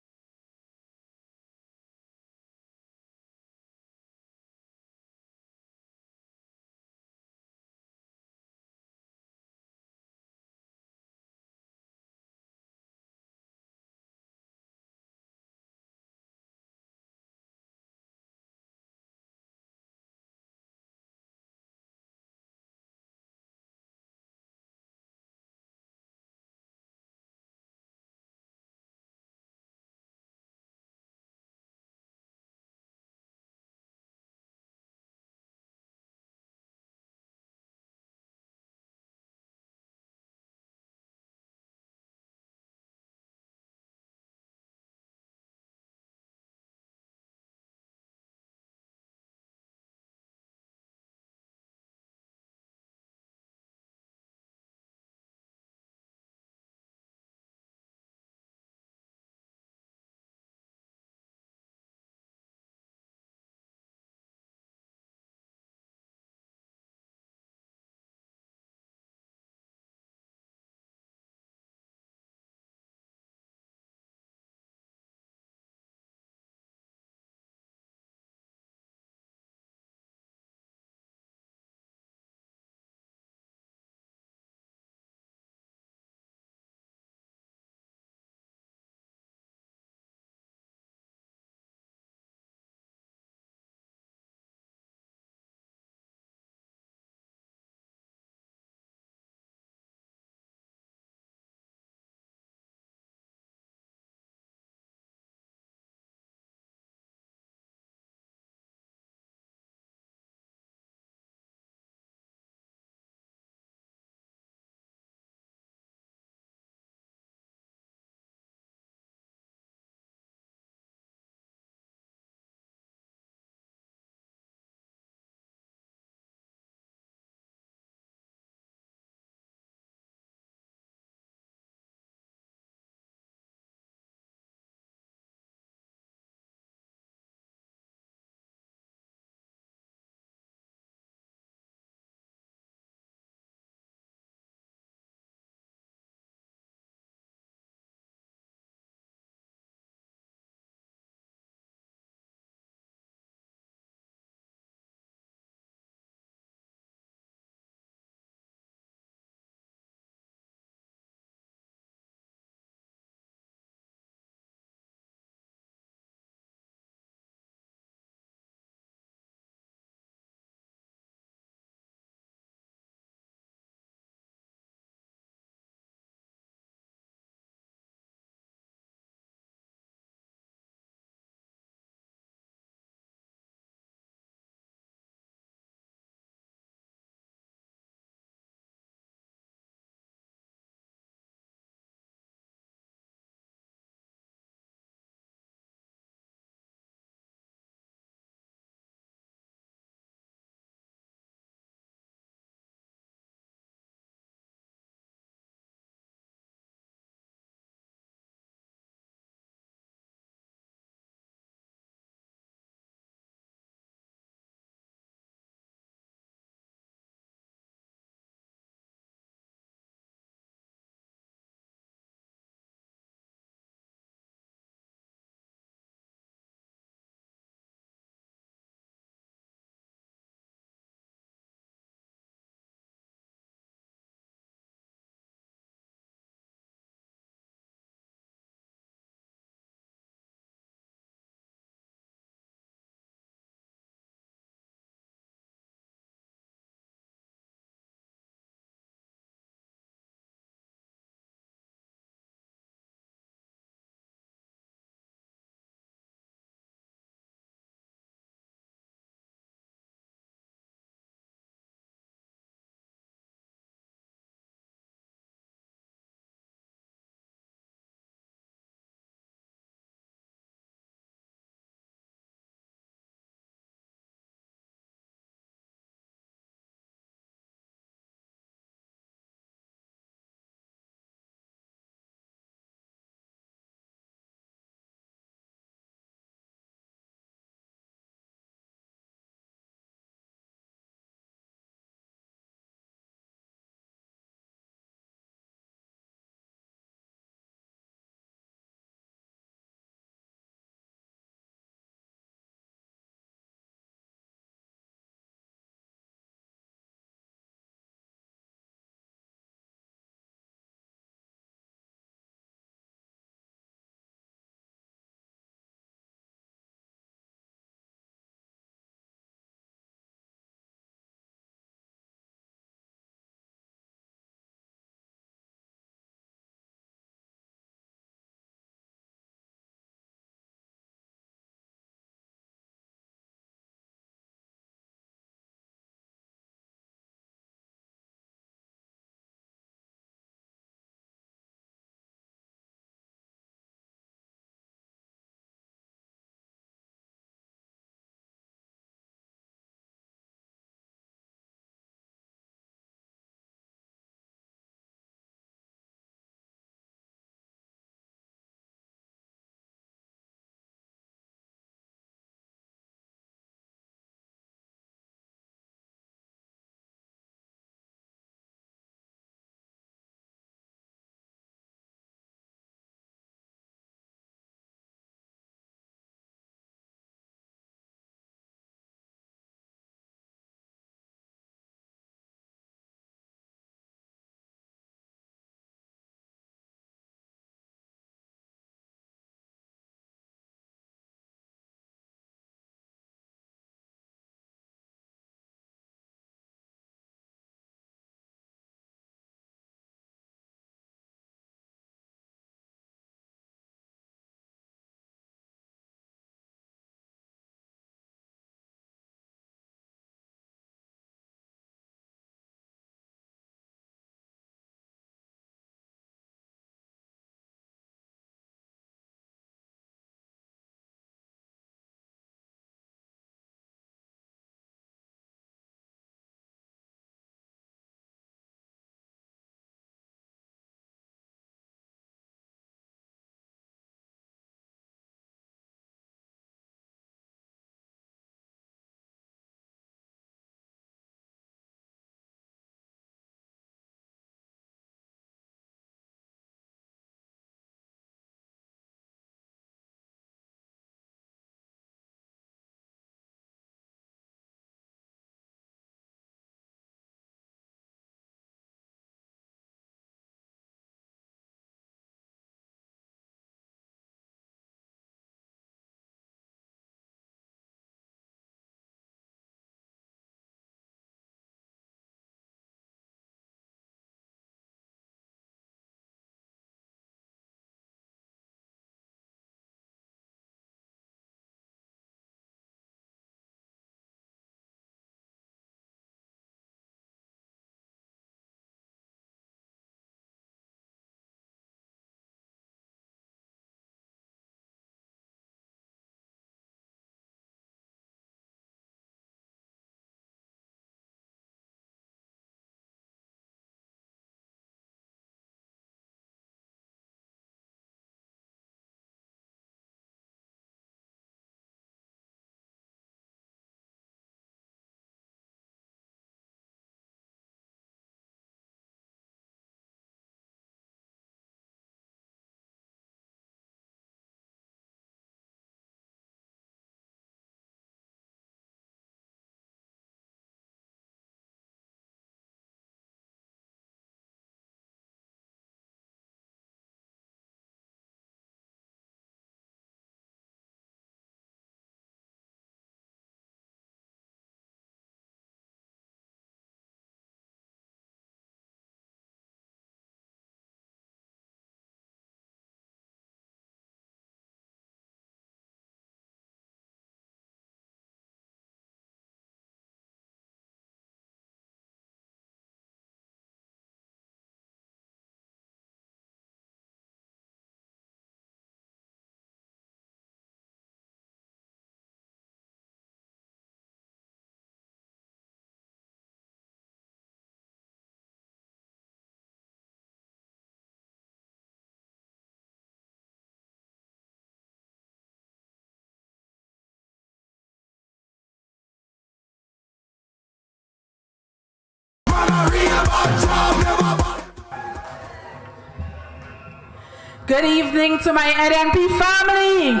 Good evening to my NNP family.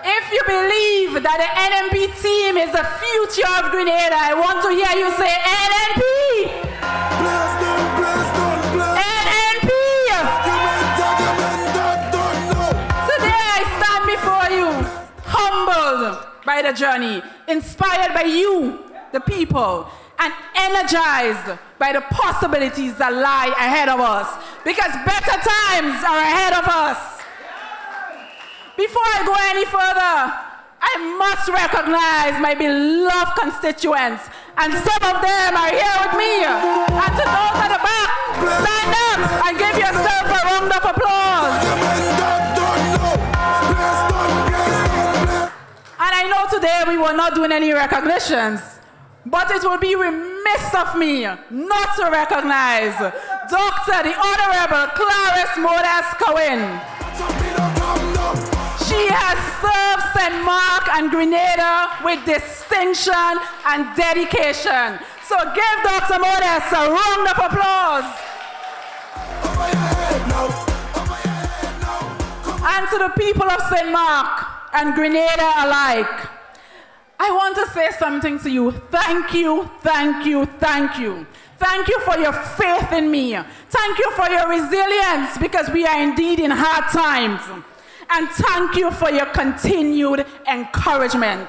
If you believe that the NNP team is the future of Grenada, I want to hear you say NNP. NNP. Today I stand before you, humbled by the journey, inspired by you, the people, and energized by the possibilities that lie ahead of us, because better times are ahead of us. Before I go any further, I must recognize my beloved constituents, and some of them are here with me. And to those at the back, stand up and give yourself a round of applause. And I know today we were not doing any recognitions, but it will be remiss of me not to recognize Dr. the Honorable Clarice Modas Cohen. She has served St. Mark and Grenada with distinction and dedication. So give Dr. Modas a round of applause. And to the people of St. Mark and Grenada alike, I want to say something to you. Thank you, thank you, thank you. Thank you for your faith in me. Thank you for your resilience, because we are indeed in hard times. And thank you for your continued encouragement.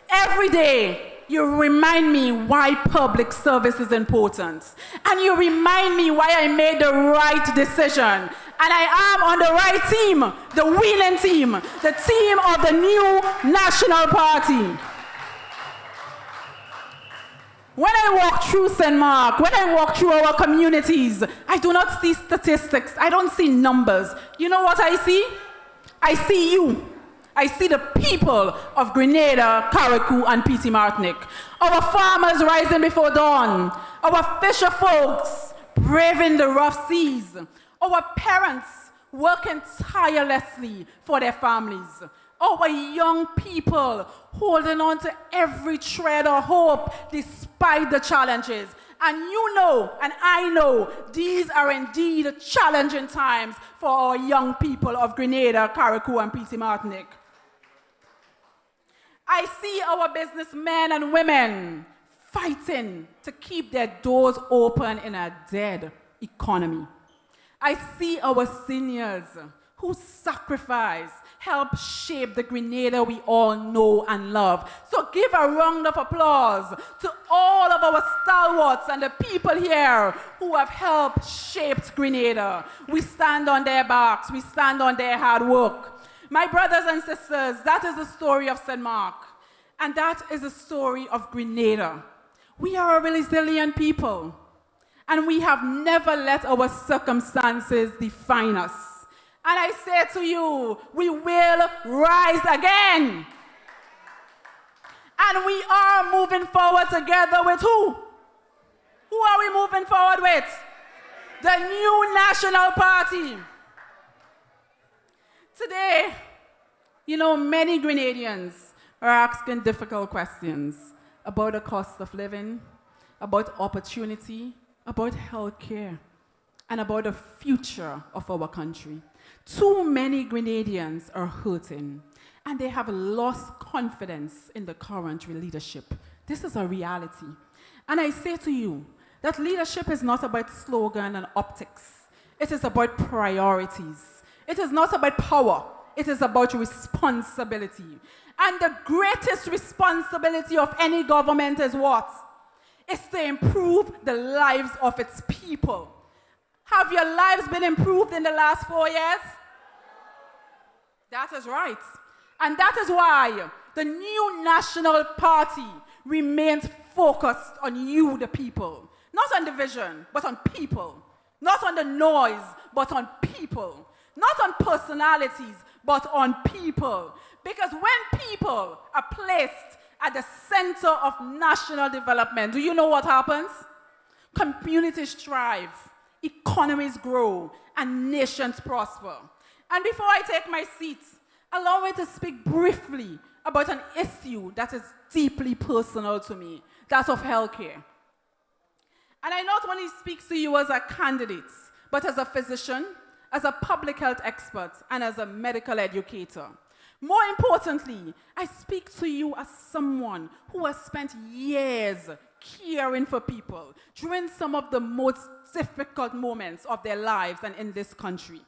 Every day, you remind me why public service is important. And you remind me why I made the right decision. And I am on the right team, the winning team, the team of the new National Party. When I walk through St. Mark, when I walk through our communities, I do not see statistics. I don't see numbers. You know what I see? I see you. I see the people of Grenada, Carriacou, and Petit Martinique. Our farmers rising before dawn. Our fisher folks braving the rough seas. Our parents working tirelessly for their families. Our young people holding on to every shred of hope despite the challenges. And you know, and I know, these are indeed challenging times for our young people of Grenada, Carriacou, and Petit Martinique. I see our businessmen and women fighting to keep their doors open in a dead economy. I see our seniors who sacrifice, help shape the Grenada we all know and love. So give a round of applause to all of our stalwarts and the people here who have helped shape Grenada. We stand on their backs, we stand on their hard work. My brothers and sisters, that is the story of St. Mark, and that is the story of Grenada. We are a resilient people, and we have never let our circumstances define us. And I say to you, we will rise again. And we are moving forward together with who? Who are we moving forward with? The new National Party. Today, you know, many Grenadians are asking difficult questions about the cost of living, about opportunity, about health care, and about the future of our country. Too many Grenadians are hurting, and they have lost confidence in the current leadership. This is a reality. And I say to you that leadership is not about slogan and optics. It is about priorities. It is not about power. It is about responsibility. And the greatest responsibility of any government is what? It's to improve the lives of its people. Have your lives been improved in the last 4 years? That is right. And that is why the new National Party remains focused on you, the people. Not on division, but on people. Not on the noise, but on people. Not on personalities, but on people. Because when people are placed at the center of national development, do you know what happens? Communities thrive, economies grow, and nations prosper. And before I take my seat, allow me to speak briefly about an issue that is deeply personal to me, that of healthcare. And I not only speak to you as a candidate, but as a physician, as a public health expert, and as a medical educator. More importantly, I speak to you as someone who has spent years caring for people during some of the most difficult moments of their lives and in this country.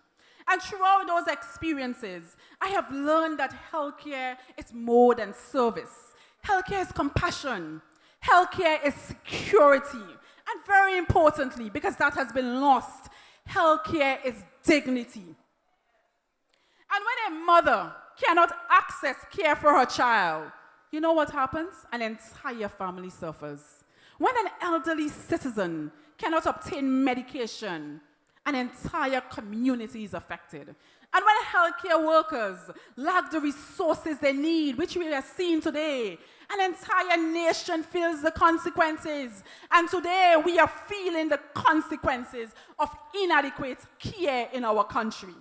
And throughout those experiences, I have learned that healthcare is more than service. Healthcare is compassion. Healthcare is security. And very importantly, because that has been lost, healthcare is dignity. And when a mother cannot access care for her child, you know what happens? An entire family suffers. When an elderly citizen cannot obtain medication, an entire community is affected. And when healthcare workers lack the resources they need, which we are seeing today, an entire nation feels the consequences. And today we are feeling the consequences of inadequate care in our country.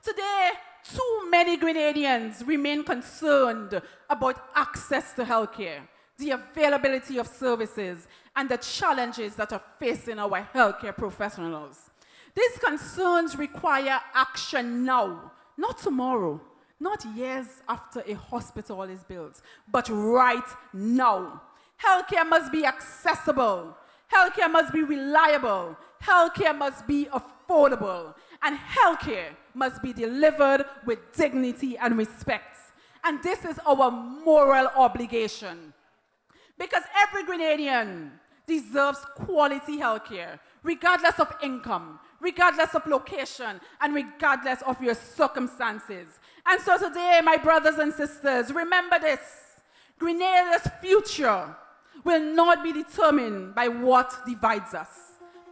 Today, too many Grenadians remain concerned about access to healthcare, the availability of services, and the challenges that are facing our healthcare professionals. These concerns require action now, not tomorrow, not years after a hospital is built, but right now. Healthcare must be accessible. Healthcare must be reliable. Healthcare must be affordable. And healthcare must be delivered with dignity and respect. And this is our moral obligation. Because every Grenadian deserves quality healthcare, regardless of income, regardless of location, and regardless of your circumstances. And so today, my brothers and sisters, remember this. Grenada's future will not be determined by what divides us,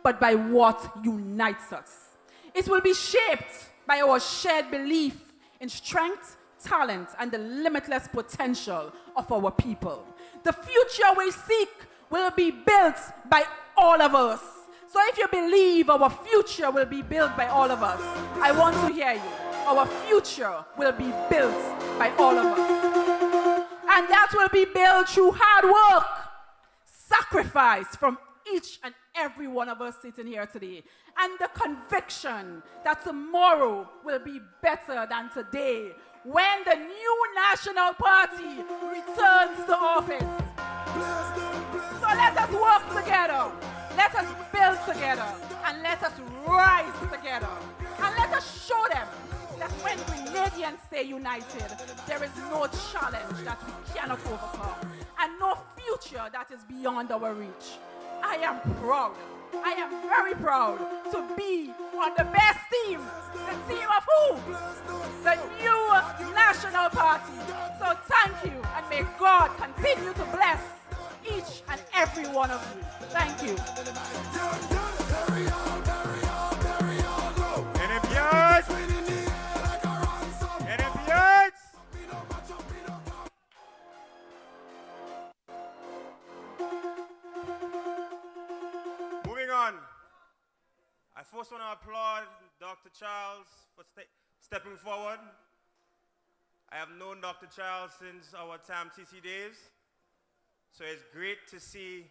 but by what unites us. It will be shaped by our shared belief in strength, talent, and the limitless potential of our people. The future we seek will be built by all of us. So if you believe our future will be built by all of us, I want to hear you. Our future will be built by all of us. And that will be built through hard work, sacrifice from each and every one of us sitting here today, and the conviction that tomorrow will be better than today when the new National Party returns to office. So let us work together, let us build together, and let us rise together. And let us show them that when Grenadians stay united, there is no challenge that we cannot overcome, and no future that is beyond our reach. I am proud. I am very proud to be on the best team. The team of who? The new National Party. So thank you, and may God continue to bless each and every one of you. Thank you. Moving on. I first want to applaud Dr. Charles for stepping forward. I have known Dr. Charles since our TAM-TC days, so it's great to see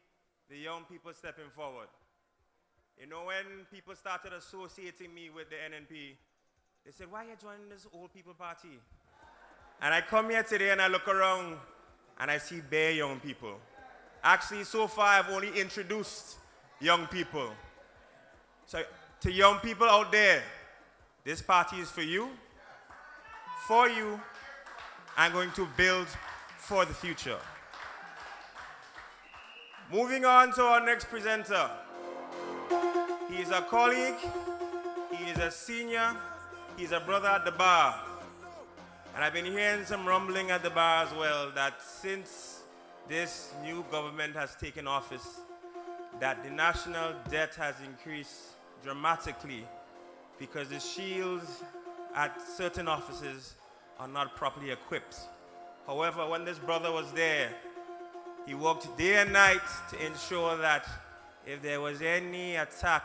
the young people stepping forward. You know, when people started associating me with the NNP, they said, why are you joining this old people party? And I come here today and I look around and I see bare young people. Actually, so far I've only introduced young people. So to young people out there, this party is for you, and going to build for the future. Moving on to our next presenter. He is a colleague, he is a senior, he's a brother at the bar. And I've been hearing some rumbling at the bar as well that since this new government has taken office, that the national debt has increased dramatically because the shields at certain offices are not properly equipped. However, when this brother was there, he worked day and night to ensure that if there was any attack,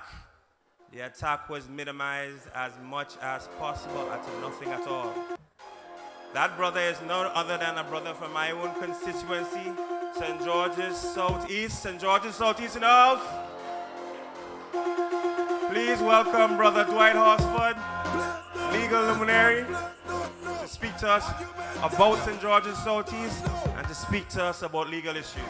the attack was minimized as much as possible at nothing at all. That brother is none other than a brother from my own constituency, St. George's Southeast. St. George's Southeast in the house. Please welcome Brother Dwight Horsford, legal luminary, to speak to us about St. George's Southeast and to speak to us about legal issues.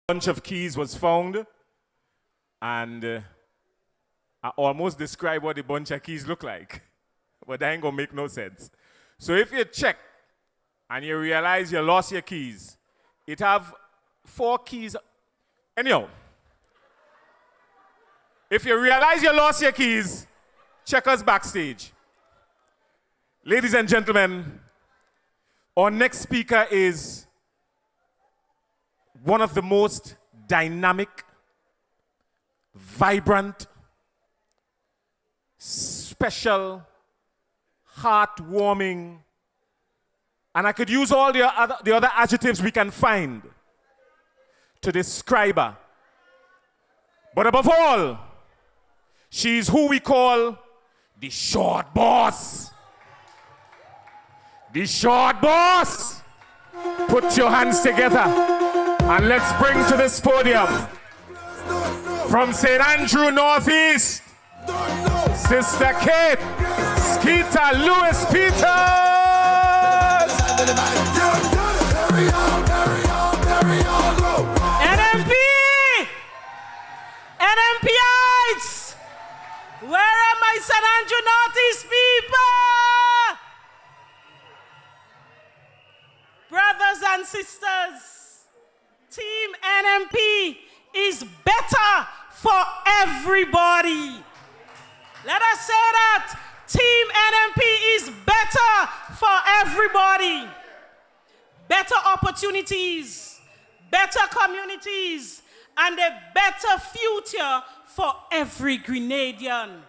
bunch of keys was found, and I almost described what the bunch of keys look like, but that ain't gonna make no sense. So if you check and you realize you lost your keys, it have 4 keys. Anyhow, if you realize you lost your keys, check us backstage. Ladies and gentlemen, our next speaker is one of the most dynamic, vibrant, special, heartwarming, and I could use all the other adjectives we can find to describe her. But above all, she's who we call the short boss. The short boss. Put your hands together and let's bring to this podium from St. Andrew Northeast, Sister Kate Skeeter Lewis Peters. NNP! NNPites! Where are my St. Andrew Northeast people? Brothers and sisters, Team NNP is better for everybody. Let us say that. Team NNP is better for everybody. Better opportunities, better communities, and a better future for every Grenadian.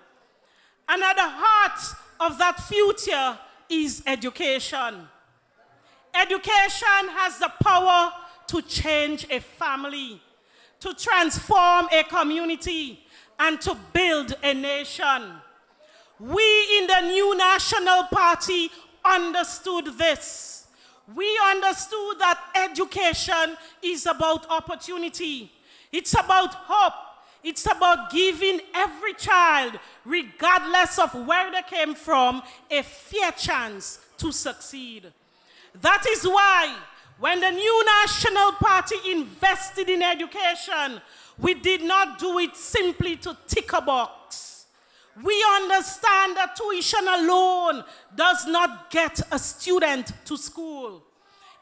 And at the heart of that future is education. Education has the power to change a family, to transform a community, and to build a nation. We in the new National Party understood this. We understood that education is about opportunity. It's about hope. It's about giving every child, regardless of where they came from, a fair chance to succeed. That is why when the new National Party invested in education, we did not do it simply to tick a box. We understand that tuition alone does not get a student to school.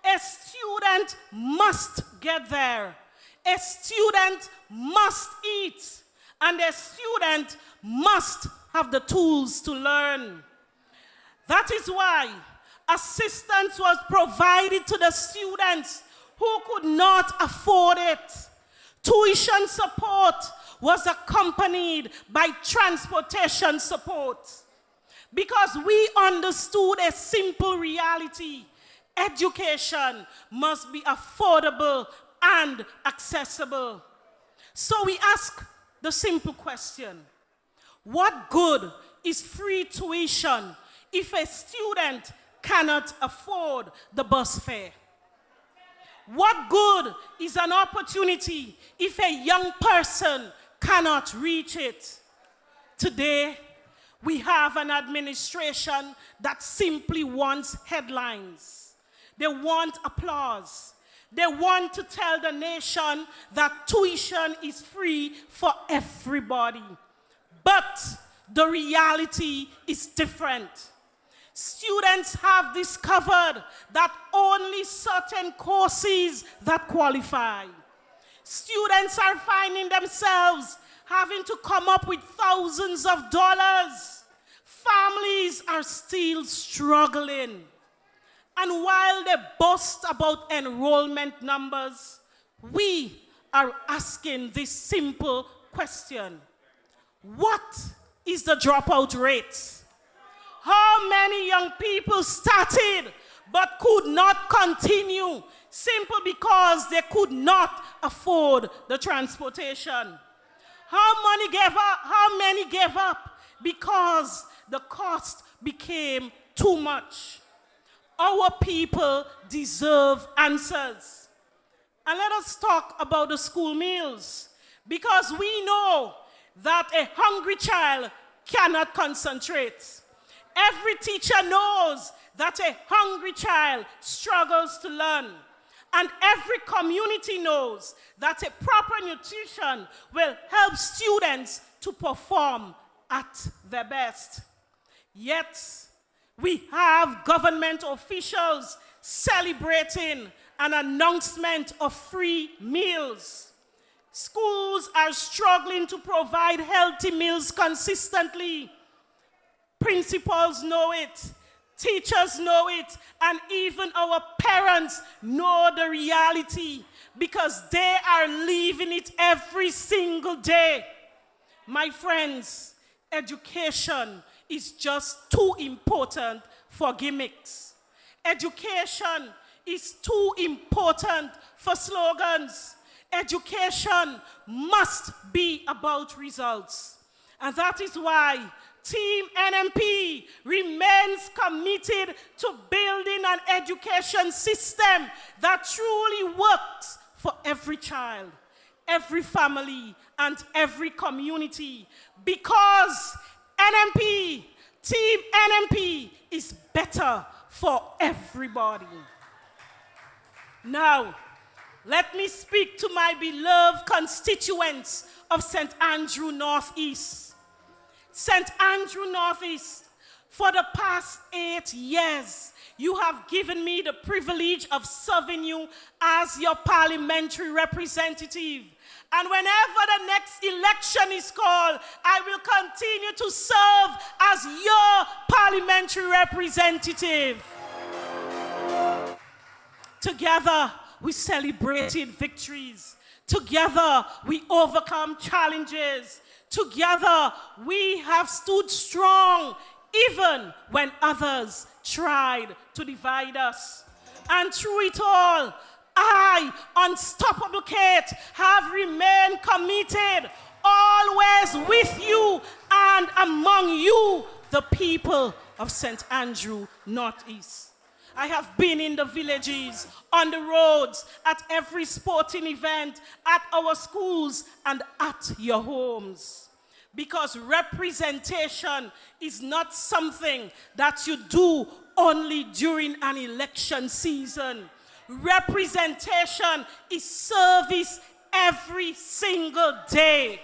A student must get there. A student must eat. And a student must have the tools to learn. That is why assistance was provided to the students who could not afford it. Tuition support was accompanied by transportation support because we understood a simple reality. Education must be affordable and accessible. So we ask the simple question, what good is free tuition if a student cannot afford the bus fare? What good is an opportunity if a young person cannot reach it? Today, we have an administration that simply wants headlines. They want applause. They want to tell the nation that tuition is free for everybody. But the reality is different. Students have discovered that only certain courses that qualify. Students are finding themselves having to come up with thousands of dollars. Families are still struggling. And while they boast about enrollment numbers, we are asking this simple question. What is the dropout rate? How many young people started but could not continue simply because they could not afford the transportation? How many gave up because the cost became too much? Our people deserve answers. And let us talk about the school meals, because we know that a hungry child cannot concentrate. Every teacher knows that a hungry child struggles to learn. And every community knows that a proper nutrition will help students to perform at their best. Yet, we have government officials celebrating an announcement of free meals. Schools are struggling to provide healthy meals consistently. Principals know it, teachers know it, and even our parents know the reality because they are living it every single day. My friends, education is just too important for gimmicks. Education is too important for slogans. Education must be about results. And that is why Team NNP remains committed to building an education system that truly works for every child, every family, and every community. Because NNP, Team NNP, is better for everybody. Now, let me speak to my beloved constituents of St. Andrew Northeast. St. Andrew Northeast, for the past 8 years, you have given me the privilege of serving you as your parliamentary representative. And whenever the next election is called, I will continue to serve as your parliamentary representative. Together, we celebrated victories. Together, we overcome challenges. Together, we have stood strong, even when others tried to divide us. And through it all, I, Unstoppable Kate, have remained committed, always with you and among you, the people of St. Andrew Northeast. I have been in the villages, on the roads, at every sporting event, at our schools, and at your homes. Because representation is not something that you do only during an election season. Representation is service every single day.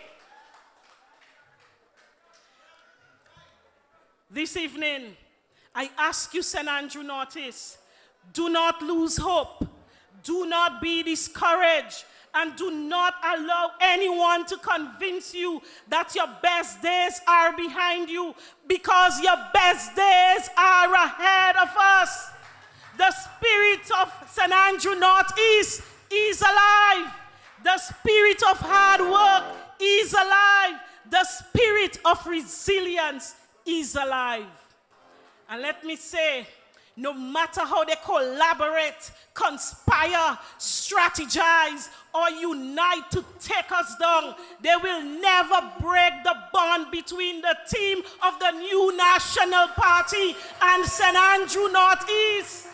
This evening, I ask you, St. Andrew Northeast, do not lose hope. Do not be discouraged. And do not allow anyone to convince you that your best days are behind you, because your best days are ahead of us. The spirit of St. Andrew Northeast is alive. The spirit of hard work is alive. The spirit of resilience is alive. And let me say, no matter how they collaborate, conspire, strategize, or unite to take us down, they will never break the bond between the team of the new National Party and St. Andrew Northeast.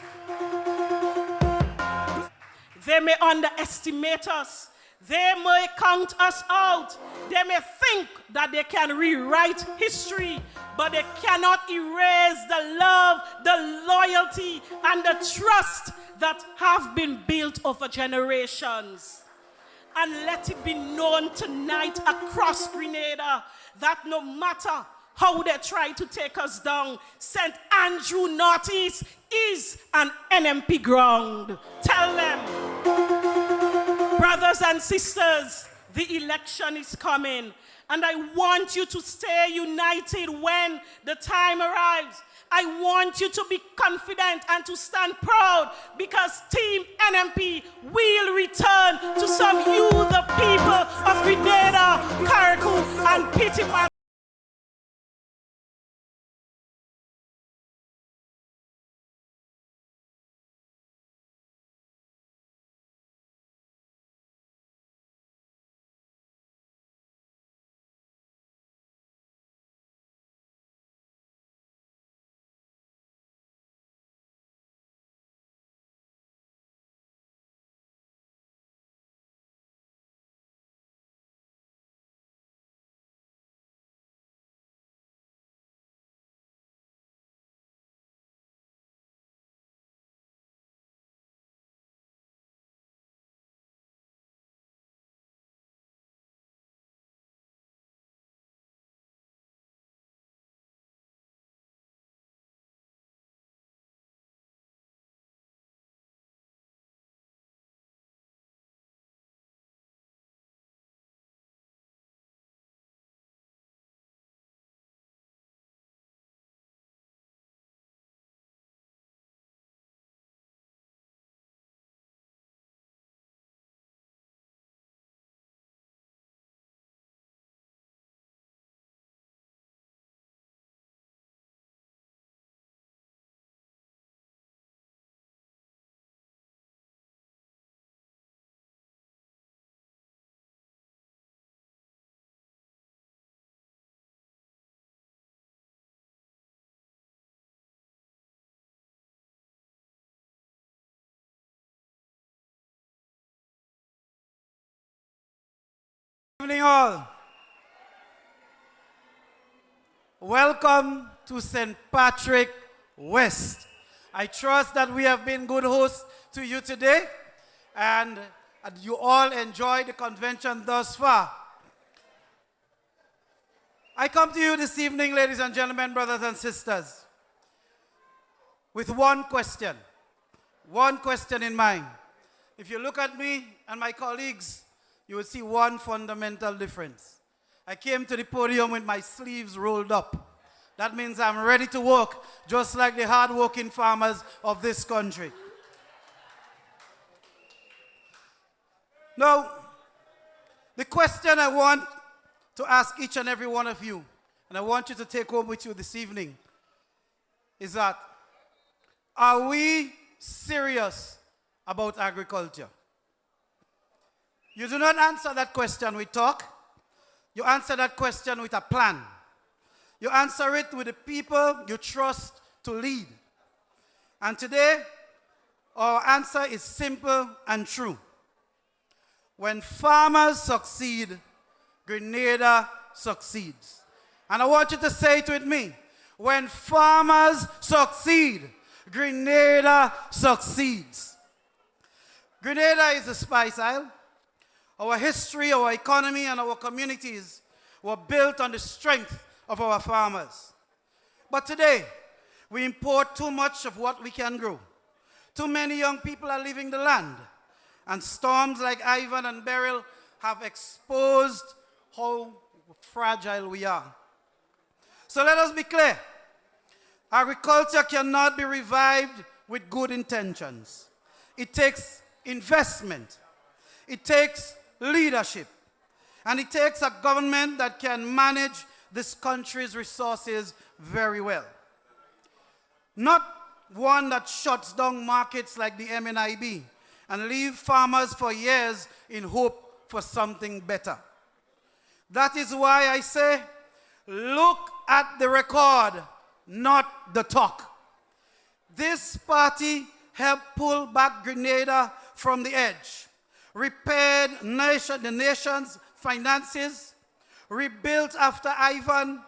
They may underestimate us. They may count us out. They may think that they can rewrite history, but they cannot erase the love, the loyalty, and the trust that have been built over generations. And let it be known tonight across Grenada that no matter how they try to take us down, St. Andrew Northeast is an NNP ground. Tell them. Brothers and sisters, the election is coming, and I want you to stay united when the time arrives. I want you to be confident and to stand proud, because Team NNP will return to serve you, the people of Grenada, Carriacou, and Pittiman. evening, all. Welcome to St. Patrick West. I trust that we have been good hosts to you today and you all enjoyed the convention thus far. I come to you this evening, ladies and gentlemen, brothers and sisters, with one question in mind. If you look at me and my colleagues, you will see one fundamental difference. I came to the podium with my sleeves rolled up. That means I'm ready to work, just like the hard-working farmers of this country. Now, the question I want to ask each and every one of you, and I want you to take home with you this evening, is that, are we serious about agriculture? You do not answer that question with talk. You answer that question with a plan. You answer it with the people you trust to lead. And today, our answer is simple and true. When farmers succeed, Grenada succeeds. And I want you to say it with me. When farmers succeed, Grenada succeeds. Grenada is a spice isle. Our history, our economy, and our communities were built on the strength of our farmers. But today, we import too much of what we can grow. Too many young people are leaving the land. And storms like Ivan and Beryl have exposed how fragile we are. So let us be clear. Agriculture cannot be revived with good intentions. It takes investment. It takes leadership. And it takes a government that can manage this country's resources very well. Not one that shuts down markets like the MNIB and leave farmers for years in hope for something better. That is why I say, look at the record, not the talk. This party helped pull back Grenada from the edge, repaired the nation's finances, rebuilt after Ivan,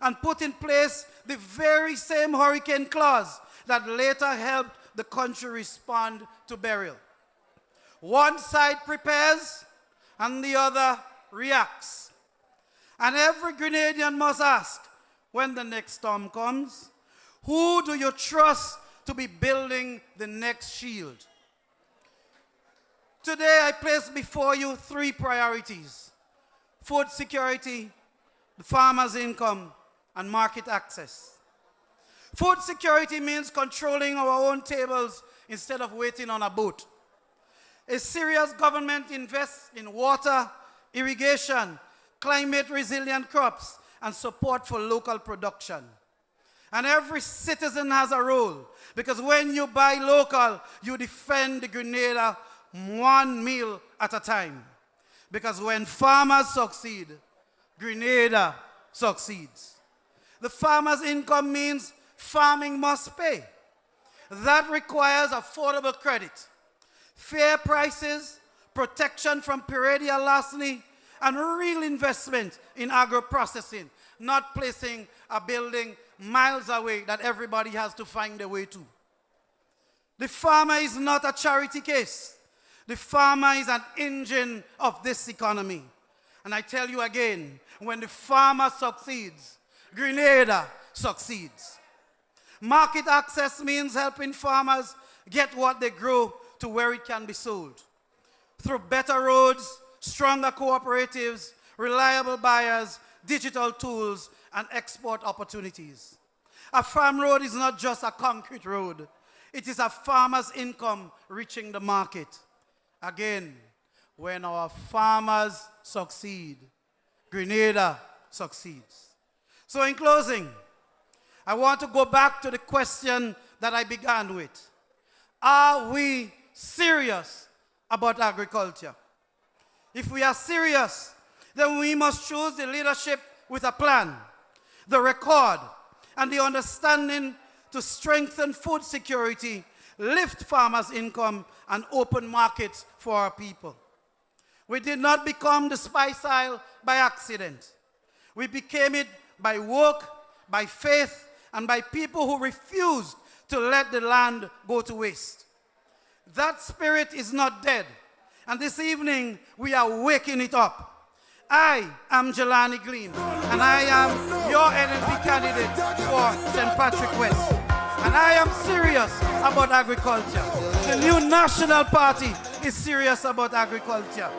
and put in place the very same hurricane clause that later helped the country respond to Beryl. One side prepares and the other reacts. And every Grenadian must ask, when the next storm comes, who do you trust to be building the next shield? Today I place before you three priorities: food security, the farmer's income, and market access. Food security means controlling our own tables instead of waiting on a boat. A serious government invests in water, irrigation, climate-resilient crops, and support for local production. And every citizen has a role, because when you buy local, you defend the Grenada one meal at a time. Because when farmers succeed, Grenada succeeds. The farmer's income means farming must pay. That requires affordable credit, fair prices, protection from perennial larceny, and real investment in agro-processing, not placing a building miles away that everybody has to find their way to. The farmer is not a charity case. The farmer is an engine of this economy. And I tell you again, when the farmer succeeds, Grenada succeeds. Market access means helping farmers get what they grow to where it can be sold. Through better roads, stronger cooperatives, reliable buyers, digital tools, and export opportunities. A farm road is not just a concrete road. It is a farmer's income reaching the market. Again, when our farmers succeed, Grenada succeeds. So in closing, I want to go back to the question that I began with. Are we serious about agriculture? If we are serious, then we must choose the leadership with a plan, the record, and the understanding to strengthen food security, lift farmers' income, and open markets for our people. We did not become the spice isle by accident. We became it by work, by faith, and by people who refused to let the land go to waste. That spirit is not dead. And this evening, we are waking it up. I am Jelani Glean, and I am your NNP candidate for St. Patrick West. And I am serious about agriculture. The new National Party is serious about agriculture.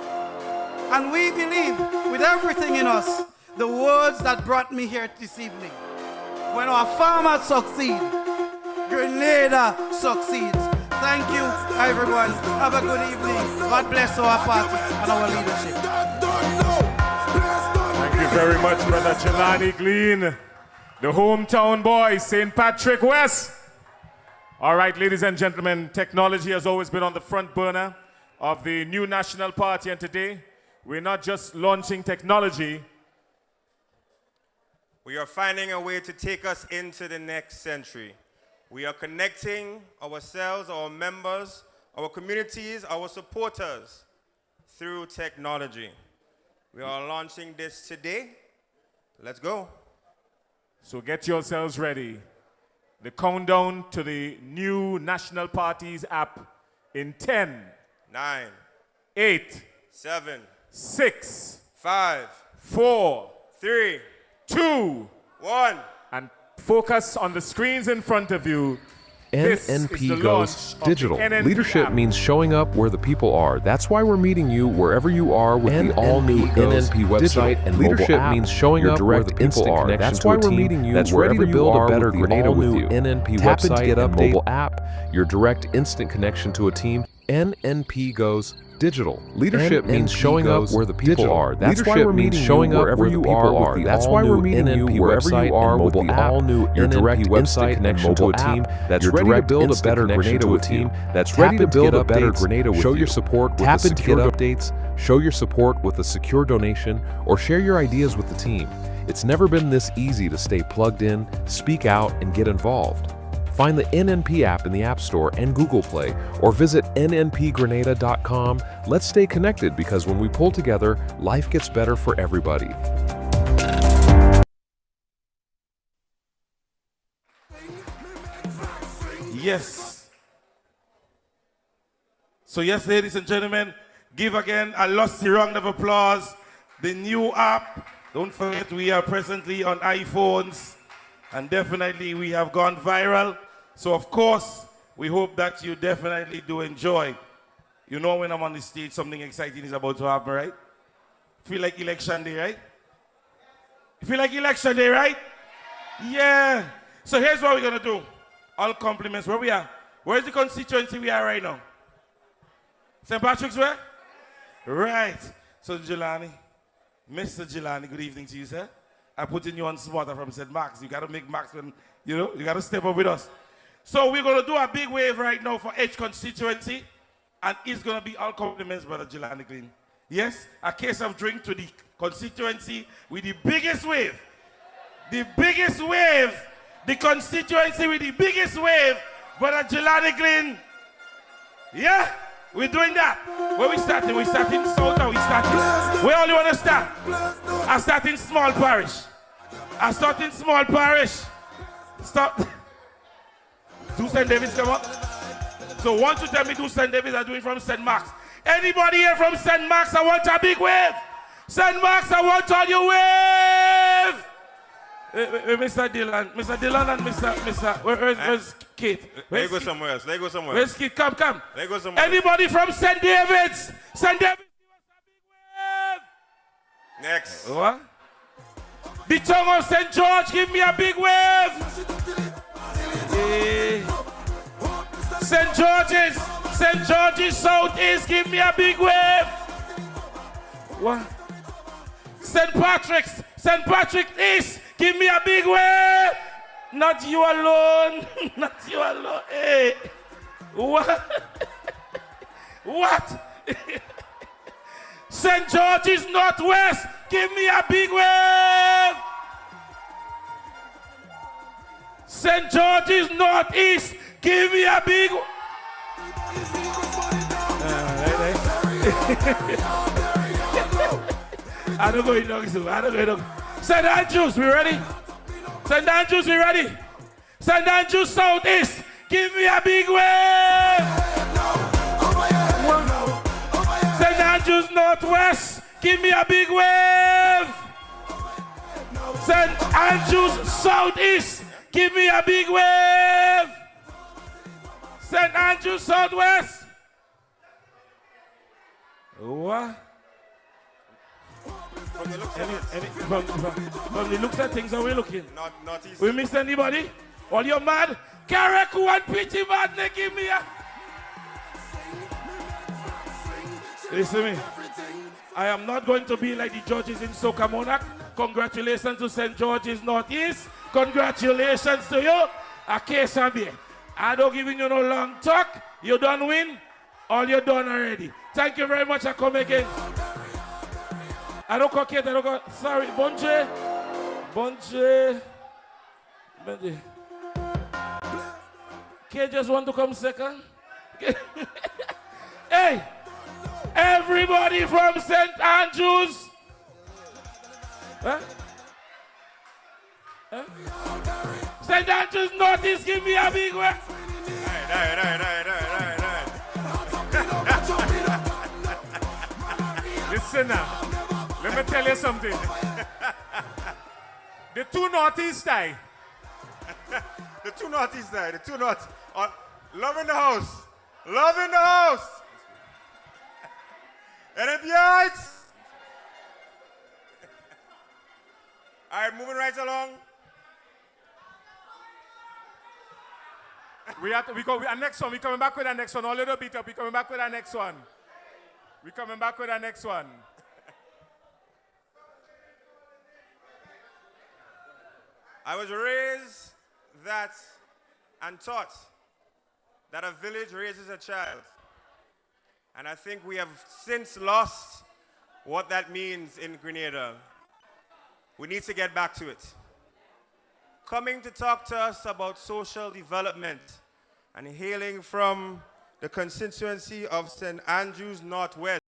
And we believe, with everything in us, the words that brought me here this evening. When our farmers succeed, Grenada succeeds. Thank you, everyone. Have a good evening. God bless our party and our leadership. Thank you very much, Brother Jelani Glean, the hometown boy, St. Patrick West. All right, ladies and gentlemen, technology has always been on the front burner of the new National Party, and today we're not just launching technology. We are finding a way to take us into the next century. We are connecting ourselves, our members, our communities, our supporters through technology. We are launching this today. Let's go. So get yourselves ready. The countdown to the new National Party's app in 10, 9, 8, 7, 6, 5, 4, 3, 2, 1. And focus on the screens in front of you. This is the NNP launch goes of the digital. NNP Leadership app. means showing up where the people are. That's why we're meeting you wherever you are with the all-new NNP website and Leadership mobile app. means showing Your up where direct the people instant are. connection That's to why a we're team meeting you that's wherever ready to you build are a better with the Grenada with all-new you. NNP Tap in to website get and update mobile app. Your direct instant connection to a team. NNP goes digital. Leadership means showing up where the people are. That's why we're meeting showing up wherever you are. That's why we're meeting you wherever you are with the all-new your direct website connection to a team that's ready to build a better Grenada with you. That's ready to build a better Grenada with you. Show your support with the secure updates. Show your support with a secure donation, or share your ideas with the team. It's never been this easy to stay plugged in, speak out, and get involved. Find the NNP app in the App Store and Google Play, or visit nnpgrenada.com. Let's stay connected, because when we pull together, life gets better for everybody. Yes. So yes, ladies and gentlemen, give again a lusty round of applause. The new app. Don't forget, we are presently on iPhones, and definitely we have gone viral. So of course, we hope that you definitely do enjoy. You know, when I'm on the stage, something exciting is about to happen, right? Feel like election day, right? Feel like election day, right? Yeah. So here's what we're gonna do. All compliments. Where we are? Where's the constituency we are right now? St. Patrick's where? Right. So Jelani, Mr. Jelani, good evening to you, sir. I'm putting you on spot from St. Mark's. You gotta make Marks when, you know, you gotta step up with us. So we're gonna do a big wave right now for each constituency, and it's gonna be all compliments, Brother Jelani Green. Yes, a case of drink to the constituency with the biggest wave. The biggest wave. The constituency with the biggest wave, Brother Jelani Green. Yeah, we're doing that. Where we starting? We starting south or we starting? Where all you want to start? I start in small parish. I start in small parish. Stop. Do St. David's come up? So once you tell me do St. David's are doing from St. Mark's. Anybody here from St. Mark's? I want a big wave. St. Mark's, I want all your wave. Mr. Dylan and Mr. Where's Kate? They go somewhere else. They go somewhere Where's else. Kate? Come. They go somewhere else. Anybody from St. David's? St. David's, give us a big wave. Next. What? The tongue of St. George, give me a big wave. St. George's Southeast, give me a big wave. What? St. Patrick East, give me a big wave. Not you alone. Not you alone. Hey. What? What? St. George's Northwest, give me a big wave. St. George's Northeast, give me a big wave. I don't go in dogs. I don't go in dogs. St. Andrews, we ready? St. Andrews, we ready? St. Andrews Southeast, give me a big wave. St. Andrews Northwest, give me a big wave. St. Andrews Southeast, give me a big wave. St. Andrews Southwest. What? From the looks of things, how we looking? Not easy. We miss anybody? All you mad? Karaku and Pitchy Mad, they give me a... Listen to me. I am not going to be like the judges in Soca Monarch. Congratulations to St. George's Northeast. Congratulations to you. A case and beer. I don't giving you no long talk. You done win. All you done already. Thank you very much. I come again. I don't call Kate. I don't call. Sorry, Bonche. Kate just want to come second. Hey, everybody from St. Andrews. Huh? Huh? St. Andrews Northeast, give me a big one. Listen now. Let me tell you something. The two Northeast die. The two Northeast die. The two North. Love in the house. Love in the house. NNP Heights. All right, moving right along. Our next one. We're coming back with our next one. A little bit up. We're coming back with our next one. We're coming back with our next one. I was raised that and taught that a village raises a child. And I think we have since lost what that means in Grenada. We need to get back to it. Coming to talk to us about social development and hailing from the constituency of St. Andrews Northwest.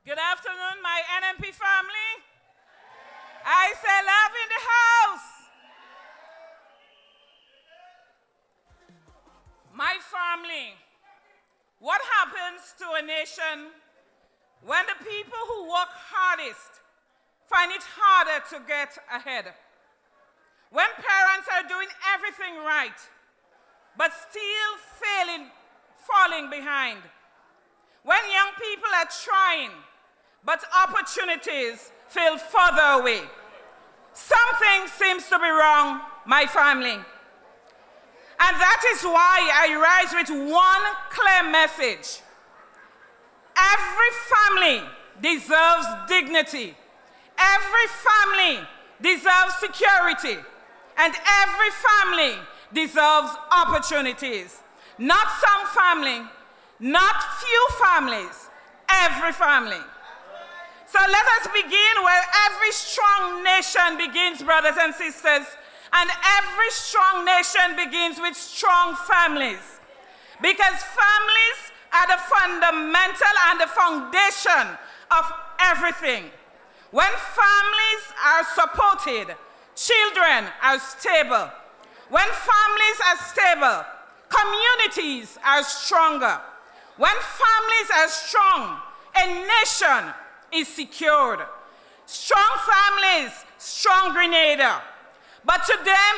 Good afternoon, my NNP family. I say love in the house. My family, what happens to a nation when the people who work hardest find it harder to get ahead? When parents are doing everything right, but still falling behind? When young people are trying, but opportunities feel further away? Something seems to be wrong, my family. And that is why I rise with one clear message. Every family deserves dignity. Every family deserves security. And every family deserves opportunities. Not some family, not few families, every family. So let us begin where every strong nation begins, brothers and sisters, and every strong nation begins with strong families. Because families are the fundamental and the foundation of everything. When families are supported, children are stable. When families are stable, communities are stronger. When families are strong, a nation is secured. Strong families, strong Grenada. But today,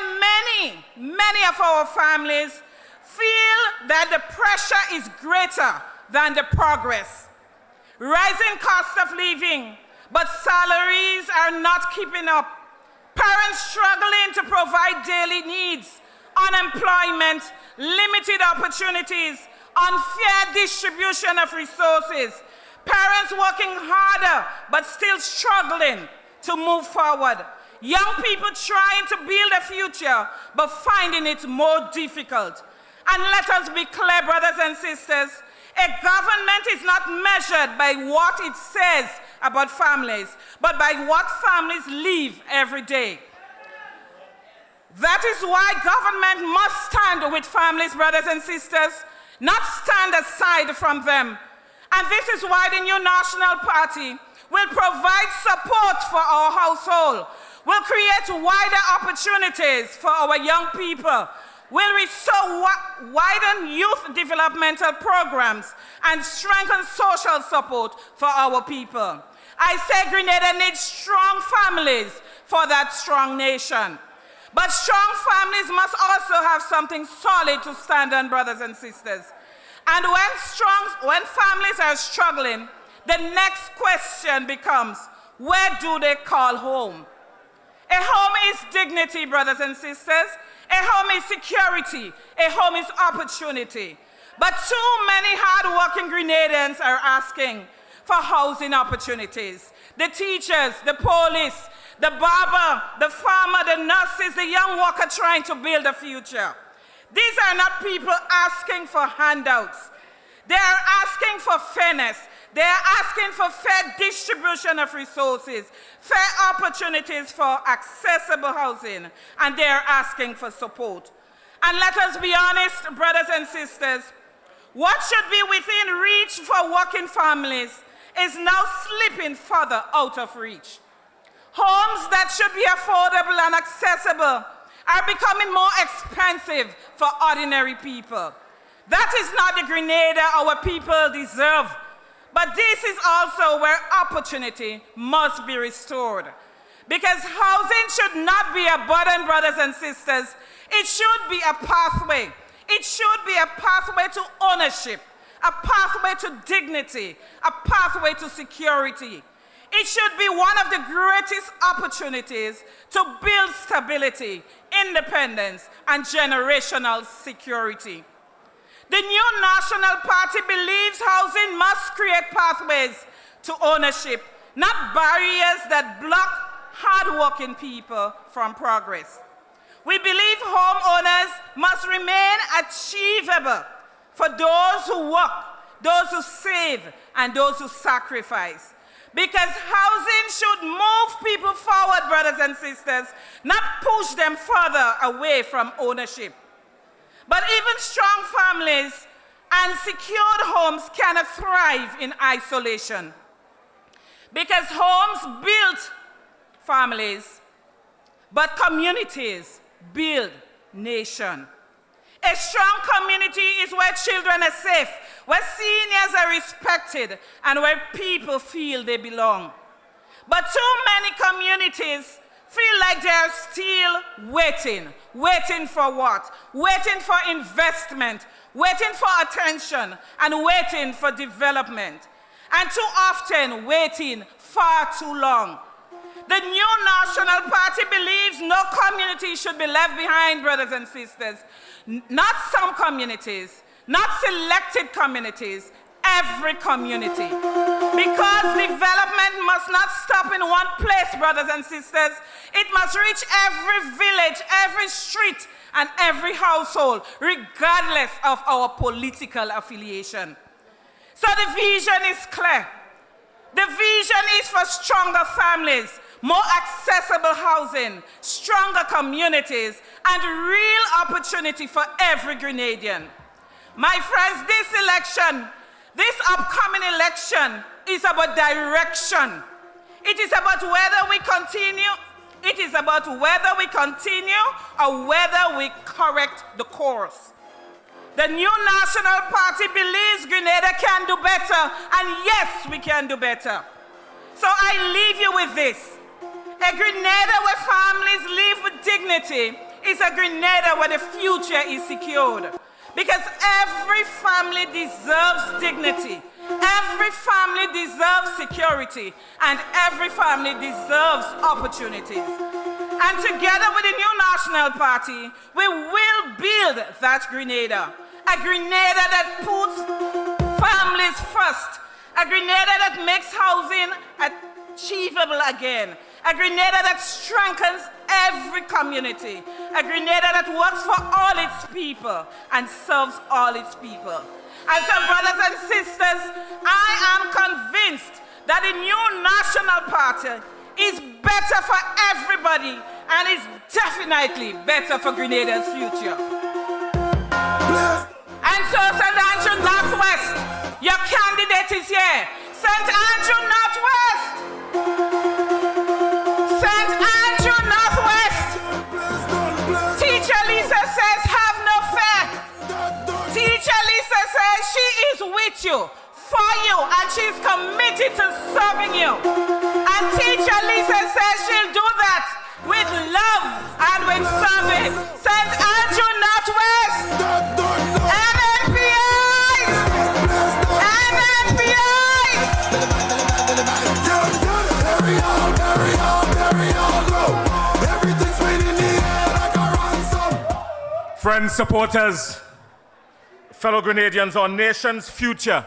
many of our families feel that the pressure is greater than the progress. Rising cost of living, but salaries are not keeping up. Parents struggling to provide daily needs, unemployment, limited opportunities, unfair distribution of resources, parents working harder but still struggling to move forward, young people trying to build a future but finding it more difficult. And let us be clear, brothers and sisters, a government is not measured by what it says about families, but by what families live every day. That is why government must stand with families, brothers and sisters, not stand aside from them. And this is why the new National Party will provide support for our household, will create wider opportunities for our young people, will restore widen youth developmental programs, and strengthen social support for our people. I say Grenada needs strong families for that strong nation. But strong families must also have something solid to stand on, brothers and sisters. And when families are struggling, the next question becomes, where do they call home? A home is dignity, brothers and sisters. A home is security. A home is opportunity. But too many hard-working Grenadians are asking for housing opportunities. The teachers, the police, the barber, the farmer, the nurses, the young worker trying to build a future. These are not people asking for handouts. They are asking for fairness. They are asking for fair distribution of resources, fair opportunities for accessible housing, and they are asking for support. And let us be honest, brothers and sisters, what should be within reach for working families is now slipping further out of reach. Homes that should be affordable and accessible are becoming more expensive for ordinary people. That is not the Grenada our people deserve. But this is also where opportunity must be restored. Because housing should not be a burden, brothers and sisters. It should be a pathway. It should be a pathway to ownership, a pathway to dignity, a pathway to security. It should be one of the greatest opportunities to build stability, independence, and generational security. The new National Party believes housing must create pathways to ownership, not barriers that block hard-working people from progress. We believe homeowners must remain achievable for those who work, those who save, and those who sacrifice. Because housing should move people forward, brothers and sisters, not push them further away from ownership. But even strong families and secured homes cannot thrive in isolation. Because homes build families, but communities build nation. A strong community is where children are safe, where seniors are respected, and where people feel they belong. But too many communities feel like they are still waiting. Waiting for what? Waiting for investment, waiting for attention, and waiting for development. And too often, waiting far too long. The new National Party believes no community should be left behind, brothers and sisters. Not some communities, not selected communities, every community. Because development must not stop in one place, brothers and sisters. It must reach every village, every street, and every household, regardless of our political affiliation. So the vision is clear. The vision is for stronger families, more accessible housing, stronger communities, and real opportunity for every Grenadian. My friends, this upcoming election is about direction. It is about whether we continue. It is about whether we continue or whether we correct the course. The new National Party believes Grenada can do better, and yes, we can do better. So I leave you with this. A Grenada where families live with dignity is a Grenada where the future is secured. Because every family deserves dignity, every family deserves security, and every family deserves opportunities. And together with the new National Party, we will build that Grenada. A Grenada that puts families first. A Grenada that makes housing achievable again. A Grenada that strengthens every community. A Grenada that works for all its people and serves all its people. And so, brothers and sisters, I am convinced that the new National Party is better for everybody and is definitely better for Grenada's future. And so, St. Andrew Northwest, your candidate is here. St. Andrew Northwest. St. Andrew Northwest. Teacher Lisa says, have no fear. Teacher Lisa says she is with you, for you, and she's committed to serving you. And Teacher Lisa says she'll do that with love and with service. St. Andrew Northwest. NNPI! Friends, supporters, fellow Grenadians, our nation's future,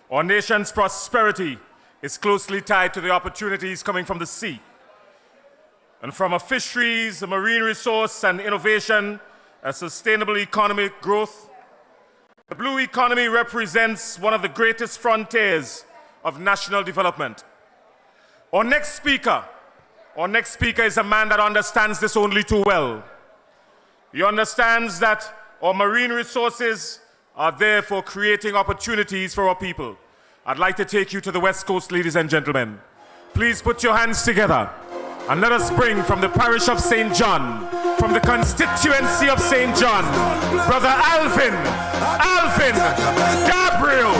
our nation's prosperity is closely tied to the opportunities coming from the sea. And from a fisheries, a marine resource and innovation, a sustainable economic growth, the blue economy represents one of the greatest frontiers of national development. Our next speaker is a man that understands this only too well. He understands that our marine resources are there for creating opportunities for our people. I'd like to take you to the West Coast, ladies and gentlemen. Please put your hands together and let us bring from the parish of St. John, from the constituency of St. John, Brother Alvin Gabriel.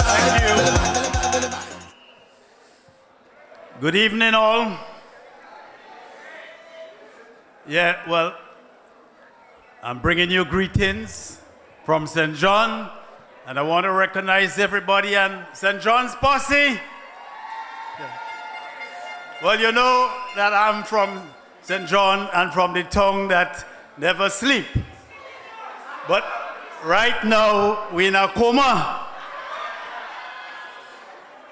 Thank you. Good evening, all. Yeah, well, I'm bringing you greetings from St. John, and I want to recognize everybody and St. John's posse. Yeah. Well, you know that I'm from St. John and from the tongue that never sleep. But right now, we're in a coma.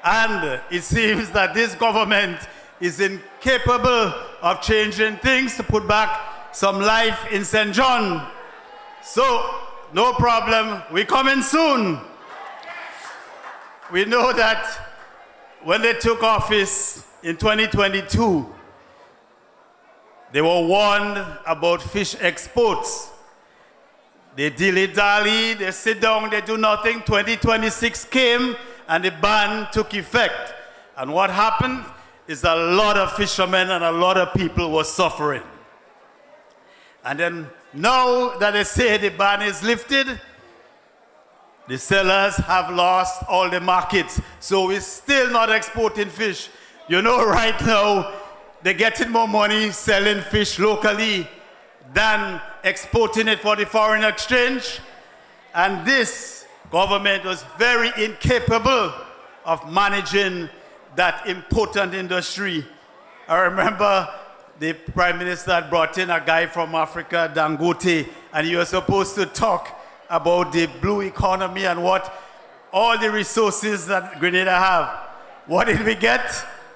And it seems that this government is incapable of changing things to put back some life in St. John. So, no problem, we're coming soon. We know that when they took office in 2022, they were warned about fish exports. They dilly-dally, they sit down, they do nothing. 2026 came and the ban took effect. And what happened is a lot of fishermen and a lot of people were suffering. And then now that they say the ban is lifted, the sellers have lost all the markets. So we're still not exporting fish. You know, right now, they're getting more money selling fish locally than exporting it for the foreign exchange. And this government was very incapable of managing that important industry. I remember the Prime Minister had brought in a guy from Africa, Dangote, and he was supposed to talk about the blue economy and what all the resources that Grenada have. What did we get?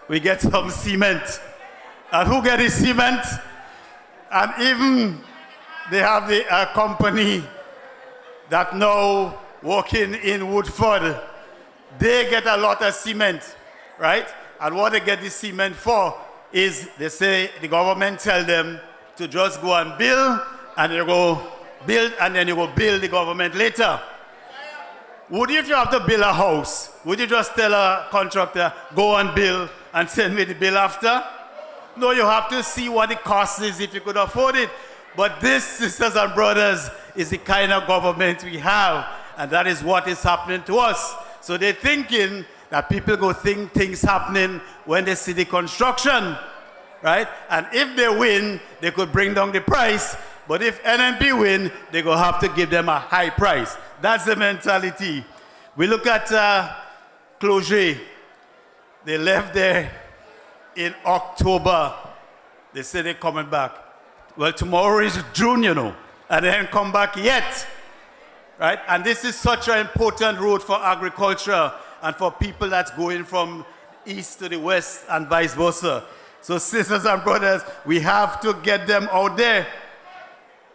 We get some cement. And who get the cement? And even they have the company that now working in Woodford. They get a lot of cement, right? And what they get the cement for is they say, the government tell them to just go and build, and they go build, and then you go build the government later. Would you, if you have to build a house, would you just tell a contractor, go and build and send me the bill after? No, you have to see what the cost is if you could afford it. But this, sisters and brothers, is the kind of government we have, and that is what is happening to us. So they're thinking that people go think things happening when they see the construction, right? And if they win, they could bring down the price. But if NNP win, they go have to give them a high price. That's the mentality. We look at Cloget. They left there in October. They said they're coming back. Well, tomorrow is June, you know, and they haven't come back yet. Right? And this is such an important road for agriculture and for people that's going from east to the west and vice versa. So sisters and brothers, we have to get them out there.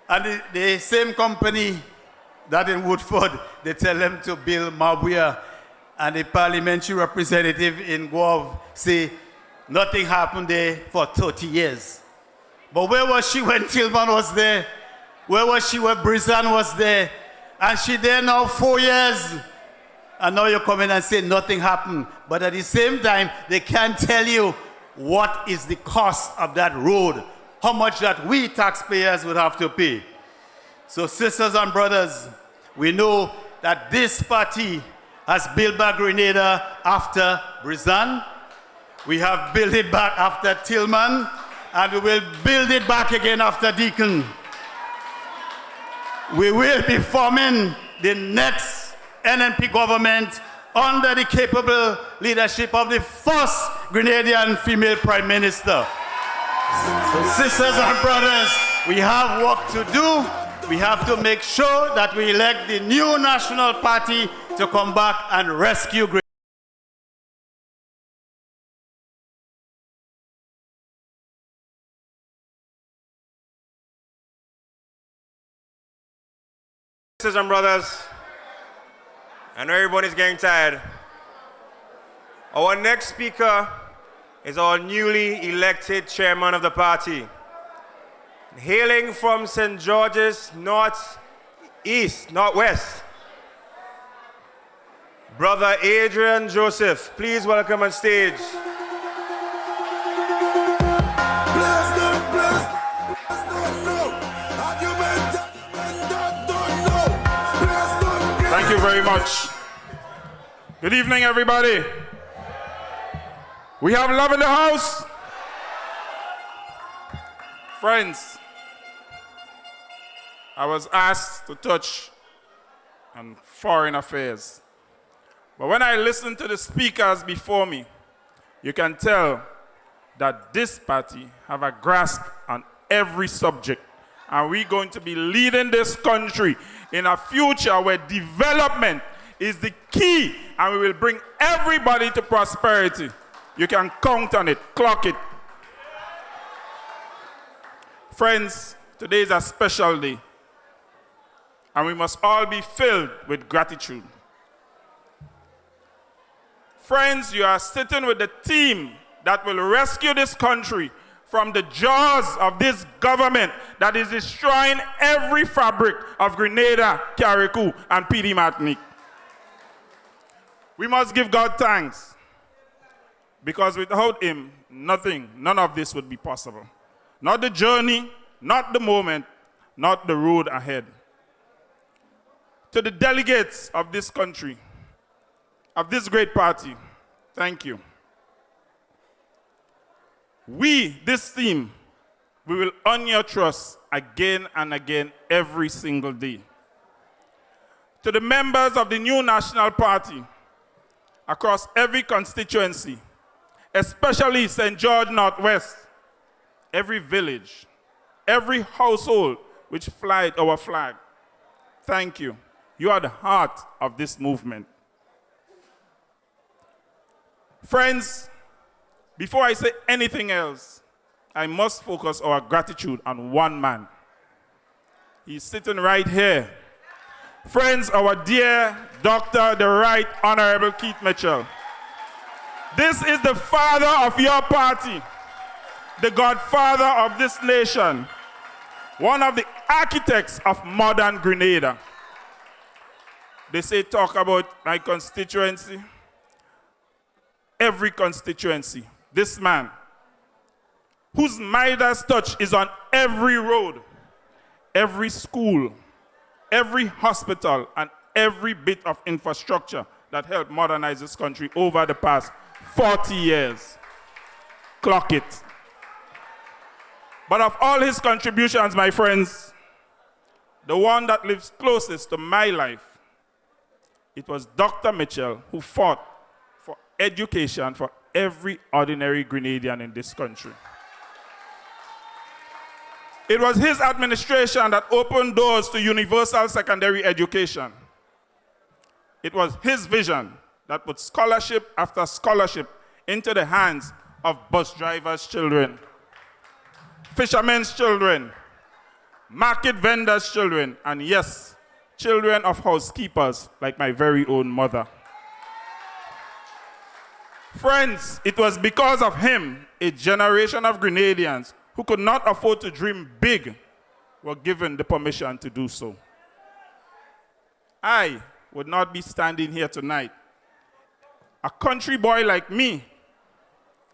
And the same company that in Woodford, they tell them to build Mabuya, and the parliamentary representative in Guav say nothing happened there for 30 years. But where was she when Tillman was there? Where was she when Brizan was there? And she there now 4 years. And now you come in and say nothing happened. But at the same time, they can't tell you what is the cost of that road, how much that we taxpayers would have to pay. So sisters and brothers, we know that this party has built back Grenada after Brizan. We have built it back after Tillman, and we will build it back again after Deacon. We will be forming the next NNP government under the capable leadership of the first Grenadian female Prime Minister. So sisters and brothers, we have work to do. We have to make sure that we elect the new National Party to come back and rescue Grenada. Sisters and brothers, I know everybody's getting tired. Our next speaker is our newly elected chairman of the party. Hailing from St. George's Northwest, Brother Adrian Joseph. Please welcome on stage. Thank you very much. Good evening, everybody. We have love in the house. Friends, I was asked to touch on foreign affairs. But when I listen to the speakers before me, you can tell that this party have a grasp on every subject. And we're going to be leading this country in a future where development is the key, and we will bring everybody to prosperity. You can count on it, clock it. Friends, today is a special day, and we must all be filled with gratitude. Friends, you are sitting with the team that will rescue this country from the jaws of this government that is destroying every fabric of Grenada, Carriacou, and PD Martinique. We must give God thanks, because without him, none of this would be possible. Not the journey, not the moment, not the road ahead. To the delegates of this country, of this great party, thank you. We, this team, we will earn your trust again and again every single day. To the members of the new National Party across every constituency, especially St. George Northwest, every village, every household which flies our flag, thank you. You are the heart of this movement. Friends, before I say anything else, I must focus our gratitude on one man. He's sitting right here. Friends, our dear Dr. the Right Honorable Keith Mitchell. This is the father of your party, the godfather of this nation, one of the architects of modern Grenada. They say talk about my constituency. Every constituency, this man, whose Midas touch is on every road, every school, every hospital, and every bit of infrastructure that helped modernize this country over the past 40 years. Clock it. But of all his contributions, my friends, the one that lives closest to my life, it was Dr. Mitchell who fought for education for every ordinary Grenadian in this country. It was his administration that opened doors to universal secondary education. It was his vision that put scholarship after scholarship into the hands of bus drivers' children, fishermen's children, market vendors' children, and yes, children of housekeepers like my very own mother. Friends, it was because of him a generation of Grenadians who could not afford to dream big were given the permission to do so. I would not be standing here tonight. A country boy like me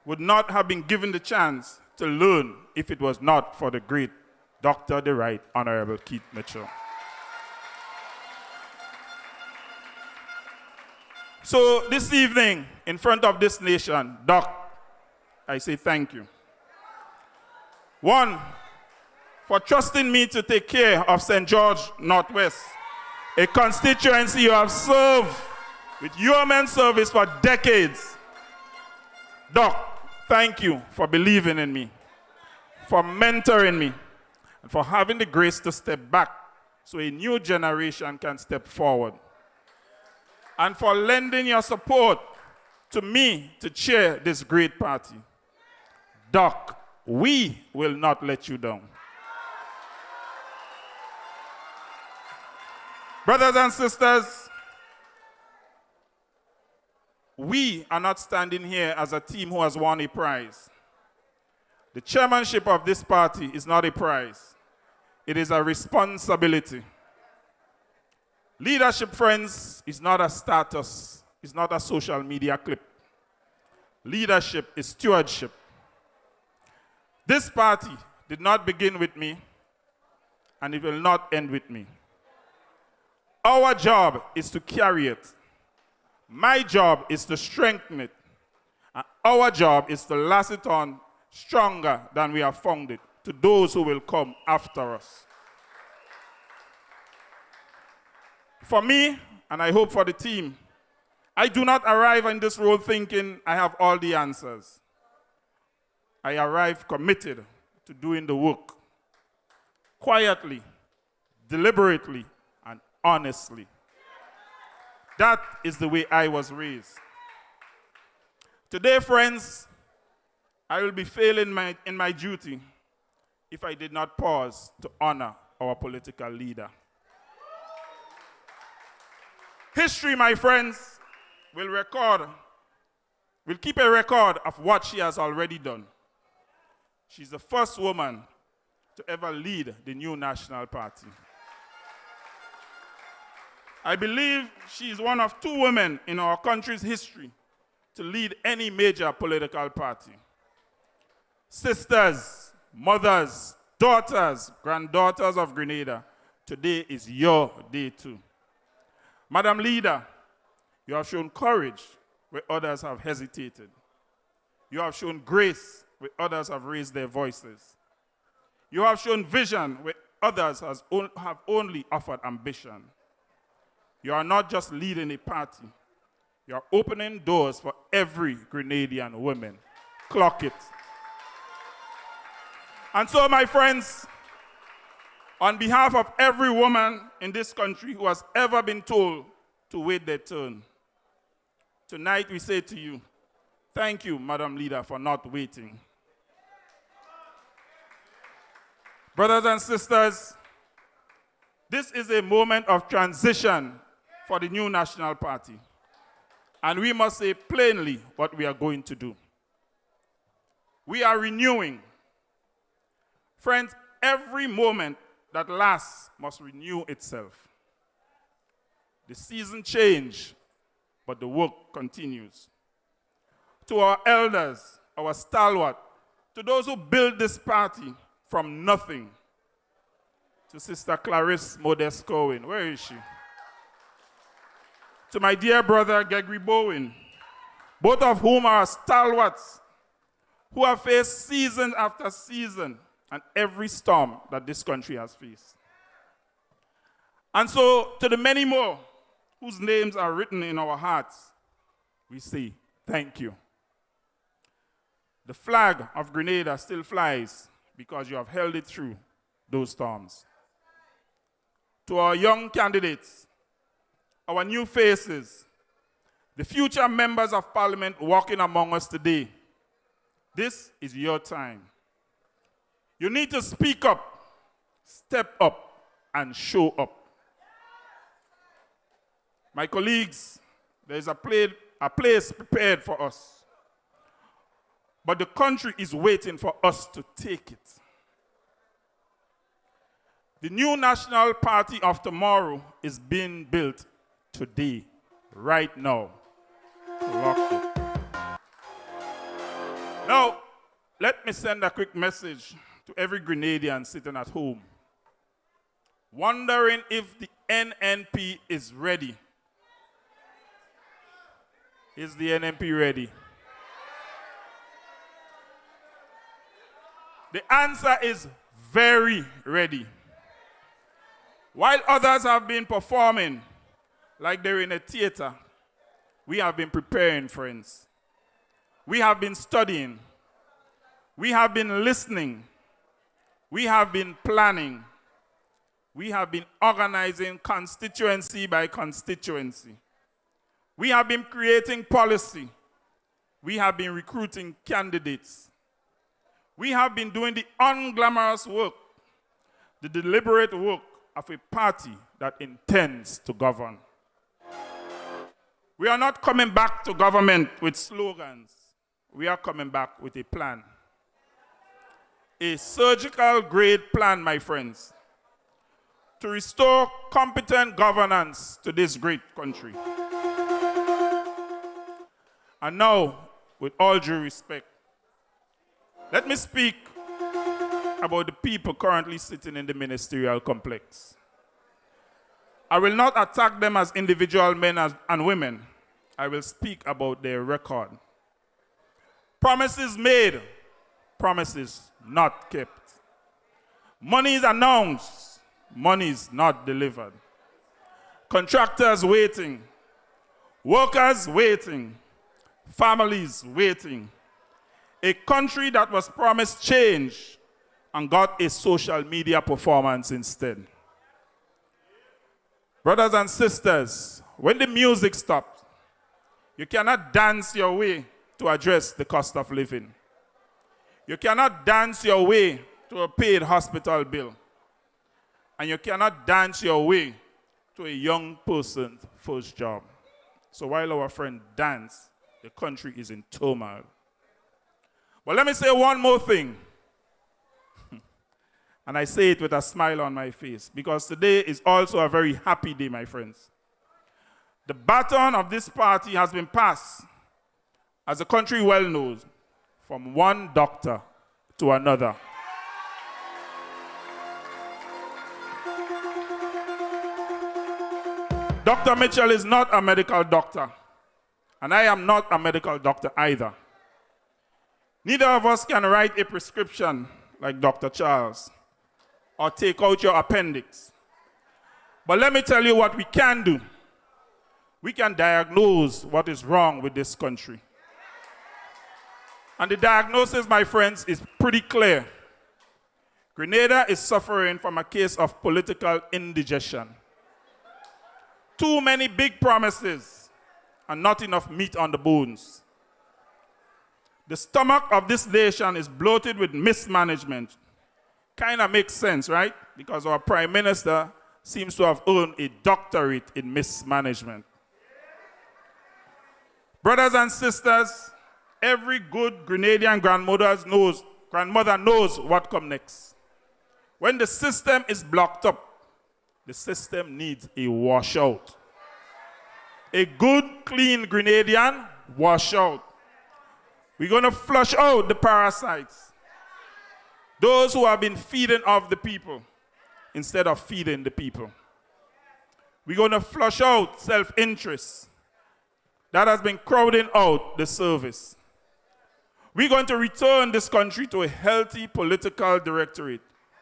would not have been given the chance to learn if it was not for the great Dr. the Right Honorable Keith Mitchell. So this evening, in front of this nation, Doc, I say thank you. One, for trusting me to take care of St. George Northwest, a constituency you have served with yeoman service for decades. Doc, thank you for believing in me, for mentoring me, and for having the grace to step back so a new generation can step forward. And for lending your support to me to chair this great party. Doc, we will not let you down. Brothers and sisters, we are not standing here as a team who has won a prize. The chairmanship of this party is not a prize. It is a responsibility. Leadership, friends, is not a status. It's not a social media clip. Leadership is stewardship. This party did not begin with me, and it will not end with me. Our job is to carry it. My job is to strengthen it. And our job is to last it on stronger than we have found it to those who will come after us. For me, and I hope for the team, I do not arrive in this role thinking I have all the answers. I arrive committed to doing the work, quietly, deliberately, and honestly. That is the way I was raised. Today, friends, I will be failing in my duty if I did not pause to honor our political leader. History, my friends, will keep a record of what she has already done. She's the first woman to ever lead the new National Party. I believe she is one of 2 women in our country's history to lead any major political party. Sisters, mothers, daughters, granddaughters of Grenada, today is your day too. Madam Leader, you have shown courage where others have hesitated. You have shown grace where others have raised their voices. You have shown vision where others have only offered ambition. You are not just leading a party. You are opening doors for every Grenadian woman. Clock it. And so, my friends, on behalf of every woman in this country who has ever been told to wait their turn, tonight we say to you, thank you, Madam Leader, for not waiting. Brothers and sisters, this is a moment of transition for the new National Party. And we must say plainly what we are going to do. We are renewing. Friends, every moment that lasts must renew itself. The season change, but the work continues. To our elders, our stalwart, to those who built this party from nothing, to Sister Clarice Modest Cohen, where is she? To my dear brother Gregory Bowen, both of whom are stalwarts who have faced season after season and every storm that this country has faced. And so, to the many more whose names are written in our hearts, we say thank you. The flag of Grenada still flies because you have held it through those storms. To our young candidates, our new faces, the future members of parliament walking among us today, this is your time. You need to speak up, step up, and show up. My colleagues, there is a place prepared for us, but the country is waiting for us to take it. The new national party of tomorrow is being built today, right now. Lock it. Now, let me send a quick message to every Grenadian sitting at home, wondering if the NNP is ready. Is the NNP ready? The answer is very ready. While others have been performing like they're in a theater, we have been preparing, friends. We have been studying. We have been listening. We have been planning. We have been organizing constituency by constituency. We have been creating policy. We have been recruiting candidates. We have been doing the unglamorous work, the deliberate work of a party that intends to govern. We are not coming back to government with slogans. We are coming back with a plan. A surgical grade plan, my friends, to restore competent governance to this great country. And now, with all due respect, let me speak about the people currently sitting in the ministerial complex. I will not attack them as individual men and women. I will speak about their record. Promises made, promises not kept. Money is announced, money is not delivered. Contractors waiting, workers waiting, families waiting. A country that was promised change and got a social media performance instead. Brothers and sisters, when the music stops, you cannot dance your way to address the cost of living. You cannot dance your way to a paid hospital bill. And you cannot dance your way to a young person's first job. So while our friend dance, the country is in turmoil. But let me say one more thing. And I say it with a smile on my face, because today is also a very happy day, my friends. The baton of this party has been passed, as the country well knows, from one doctor to another. Dr. Mitchell is not a medical doctor, and I am not a medical doctor either. Neither of us can write a prescription like Dr. Charles or take out your appendix. But let me tell you what we can do. We can diagnose what is wrong with this country. And the diagnosis, my friends, is pretty clear. Grenada is suffering from a case of political indigestion. Too many big promises and not enough meat on the bones. The stomach of this nation is bloated with mismanagement. Kind of makes sense, right? Because our Prime Minister seems to have earned a doctorate in mismanagement. Brothers and sisters, every good Grenadian grandmother knows what comes next. When the system is blocked up, the system needs a washout. A good, clean Grenadian washout. We're going to flush out the parasites. Those who have been feeding off the people instead of feeding the people. We're going to flush out self-interest that has been crowding out the service. We're going to return this country to a healthy political directorate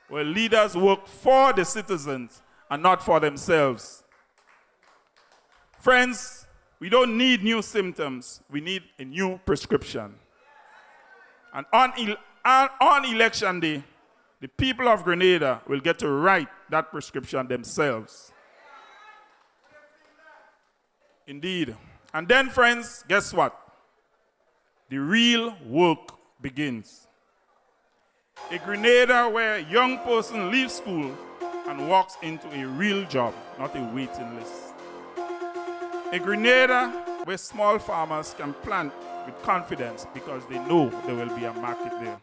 where leaders work for the citizens and not for themselves. Friends, we don't need new symptoms. We need a new prescription. And on election day, the people of Grenada will get to write that prescription themselves. Indeed. And then, friends, guess what? The real work begins. A Grenada where a young person leaves school and walks into a real job, not a waiting list. A Grenada where small farmers can plant with confidence because they know there will be a market there.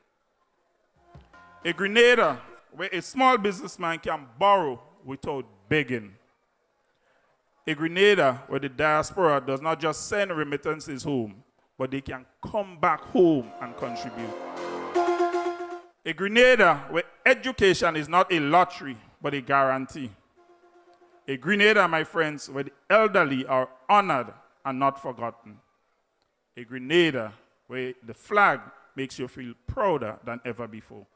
A Grenada where a small businessman can borrow without begging. A Grenada where the diaspora does not just send remittances home, but they can come back home and contribute. A Grenada where education is not a lottery, but a guarantee. A Grenada, my friends, where the elderly are honored and not forgotten. A Grenada where the flag makes you feel prouder than ever before.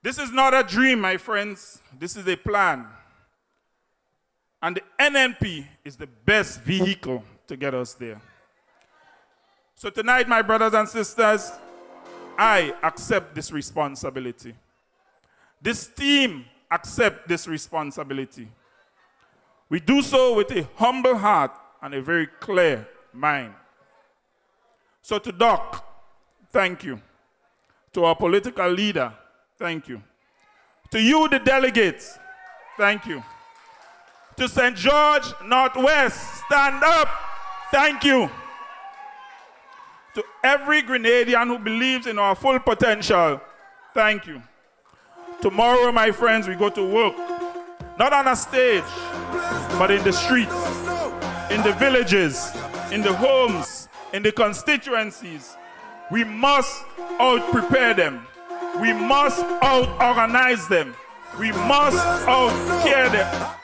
This is not a dream, my friends. This is a plan. And the NNP is the best vehicle to get us there. So tonight, my brothers and sisters, I accept this responsibility. This team accepts this responsibility. We do so with a humble heart and a very clear mind. So to Doc, thank you. To our political leader, thank you. To you, the delegates, thank you. To St. George Northwest, stand up, thank you. To every Grenadian who believes in our full potential, thank you. Tomorrow, my friends, we go to work, not on a stage, but in the streets, in the villages, in the homes, in the constituencies. We must out-prepare them. We must out-organize them. We must out-care them.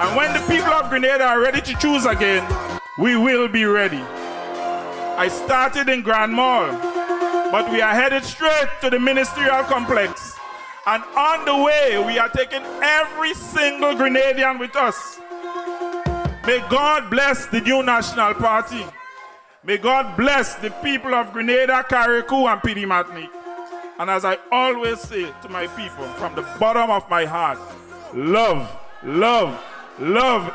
And when the people of Grenada are ready to choose again, we will be ready. I started in Grand Mall, but we are headed straight to the ministerial complex. And on the way, we are taking every single Grenadian with us. May God bless the new National Party. May God bless the people of Grenada, Carriacou, and Pidi Martinique. And as I always say to my people, from the bottom of my heart, love, love, love.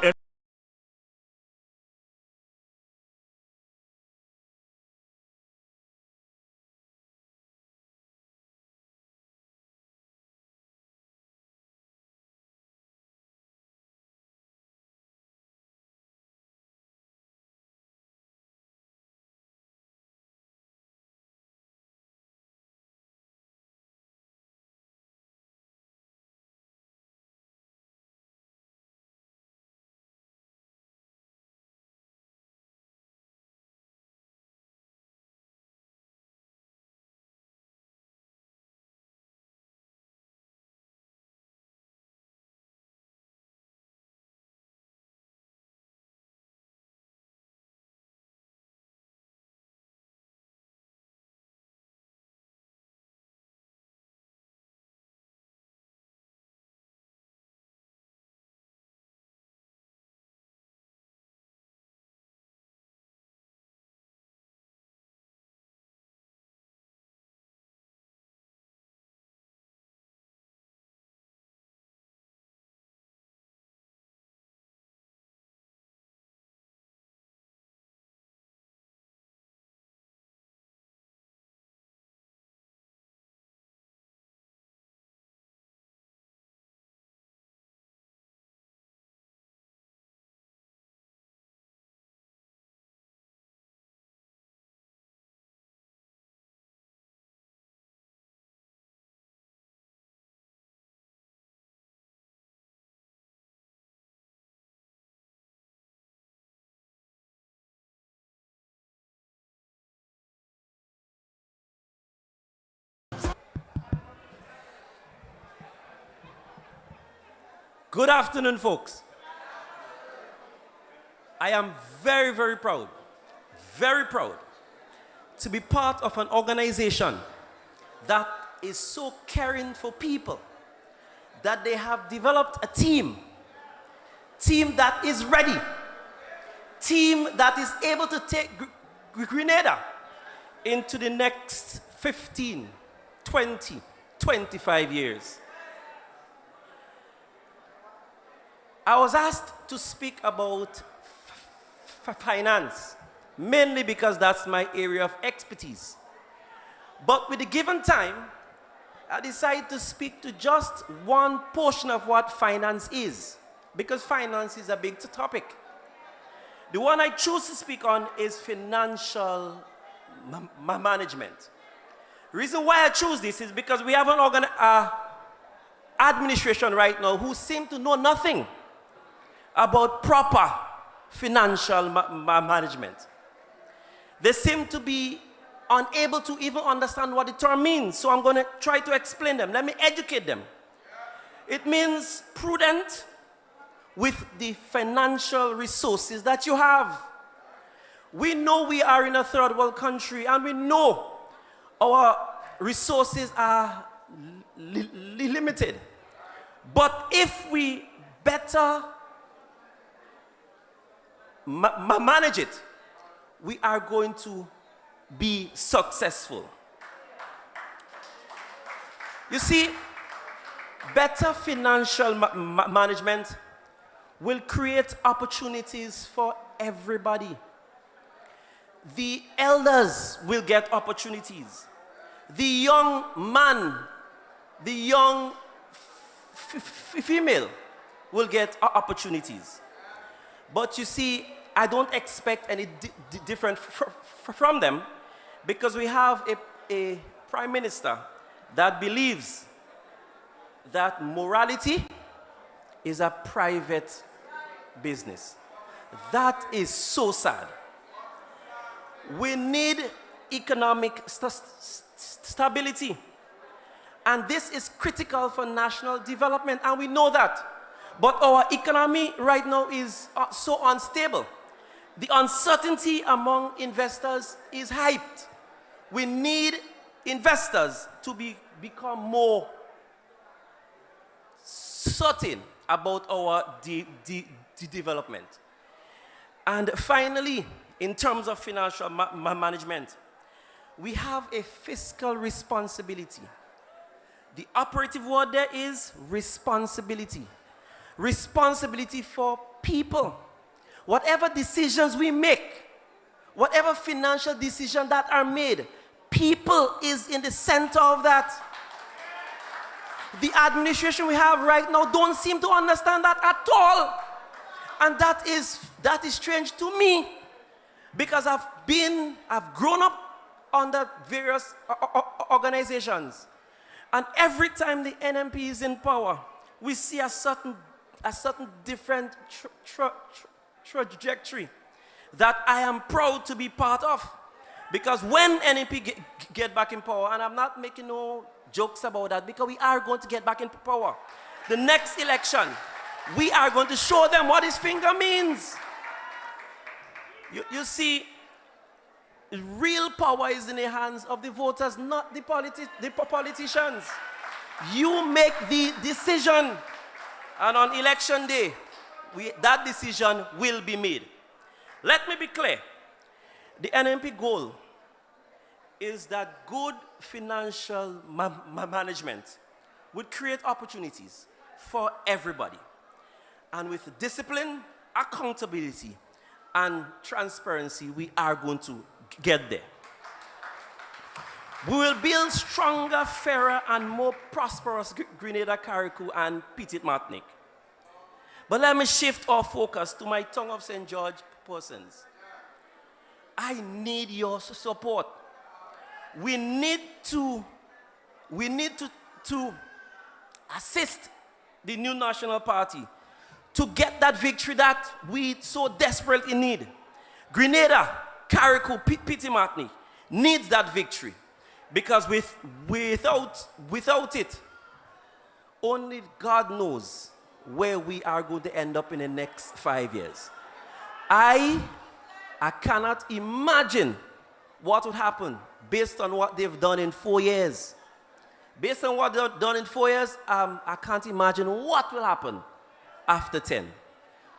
Good afternoon, folks. I am very, very proud to be part of an organization that is so caring for people, that they have developed a team that is ready, team that is able to take Grenada into the next 15, 20, 25 years. I was asked to speak about finance, mainly because that's my area of expertise. But with the given time, I decided to speak to just one portion of what finance is, because finance is a big topic. The one I choose to speak on is financial management. The reason why I choose this is because we have an administration right now who seem to know nothing about proper financial management. They seem to be unable to even understand what the term means, so I'm going to try to explain them. Let me educate them. It means prudent with the financial resources that you have. We know we are in a third world country, and we know our resources are limited. But if we better manage it, we are going to be successful. You see, better financial management will create opportunities for everybody. The elders will get opportunities. The young man, the young female will get opportunities. But you see, I don't expect any different from them, because we have a prime minister that believes that morality is a private business. That is so sad. We need economic stability. And this is critical for national development, and we know that. But our economy right now is so unstable. The uncertainty among investors is hyped. We need investors to become more certain about our development. And finally, in terms of financial management, we have a fiscal responsibility. The operative word there is responsibility. Responsibility for people. Whatever decisions we make, whatever financial decisions that are made, people is in the center of that. The administration we have right now don't seem to understand that at all. And that is strange to me, because I've grown up under various organizations. And every time the NNP is in power, we see a certain different trajectory that I am proud to be part of. Because when NNP get back in power, and I'm not making no jokes about that, because we are going to get back in power. The next election, we are going to show them what his finger means. You see, real power is in the hands of the voters, not the politicians. You make the decision, and on election day, that decision will be made. Let me be clear. The NNP goal is that good financial management would create opportunities for everybody. And with discipline, accountability, and transparency, we are going to get there. We will build stronger, fairer, and more prosperous Grenada, Carriacou, and Petit Martinique. But let me shift our focus to my tongue of St. George persons. I need your support. We need to assist the new National Party to get that victory that we so desperately need. Grenada, Carriacou, Petit Martinique needs that victory, because without it, only God knows where we are going to end up in the next 5 years. I cannot imagine what would happen based on what they've done in 4 years. Based on what they've done in 4 years, I can't imagine what will happen after 10.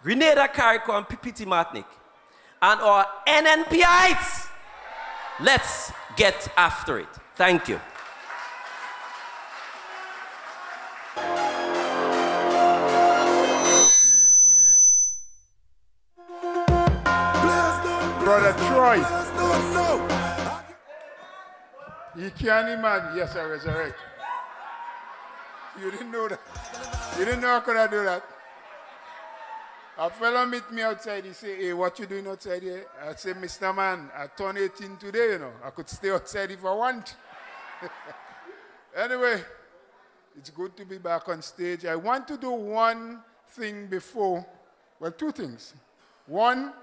Grenada, Carriacou, and Petit Martinique, and our NNPites Let's get after it. Thank you. Brother Troy. You can't imagine. Yes, I resurrect. You didn't know that. You didn't know I could do that. A fellow meet me outside. He say, "Hey, what you doing outside here?" I say, "Mr. Man, I turned 18 today, you know. I could stay outside if I want." Anyway, it's good to be back on stage. I want to do one thing before, well, two things. One,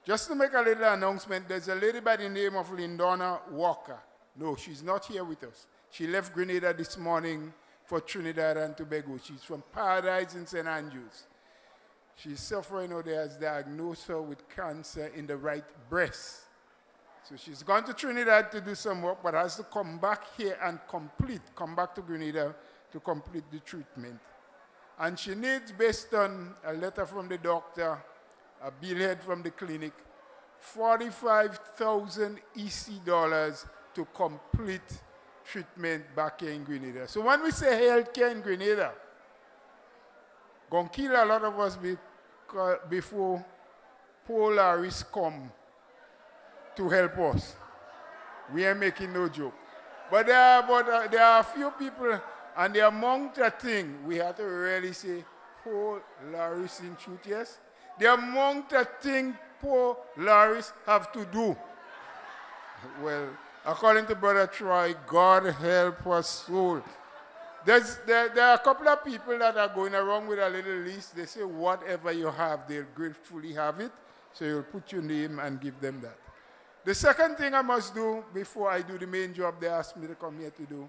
just to make a little announcement, there's a lady by the name of Lindona Walker. No, she's not here with us. She left Grenada this morning for Trinidad and Tobago. She's from Paradise in St. Andrews. She's suffering, or they has diagnosed her with cancer in the right breast. So she's gone to Trinidad to do some work, but has to come back here and come back to Grenada to complete the treatment. And she needs, based on a letter from the doctor, a billhead from the clinic, $45,000 EC dollars to complete treatment back here in Grenada. So when we say healthcare in Grenada, gonna kill a lot of us before Polaris come to help us. We ain't making no joke. But there are a few people, and the amount of thing we have to really say, Polaris in truth, yes? The amount of thing Polaris have to do. Well, according to Brother Troy, God help us soul. There are a couple of people that are going around with a little list. They say, whatever you have, they'll gratefully have it. So you'll put your name and give them that. The second thing I must do before I do the main job they asked me to come here to do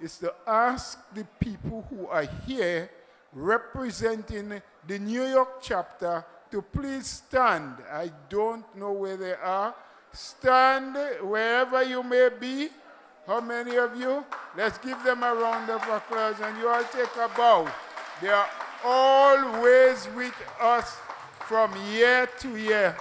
is to ask the people who are here representing the New York chapter to please stand. I don't know where they are. Stand wherever you may be. How many of you? Let's give them a round of applause, and you all take a bow. They are always with us from year to year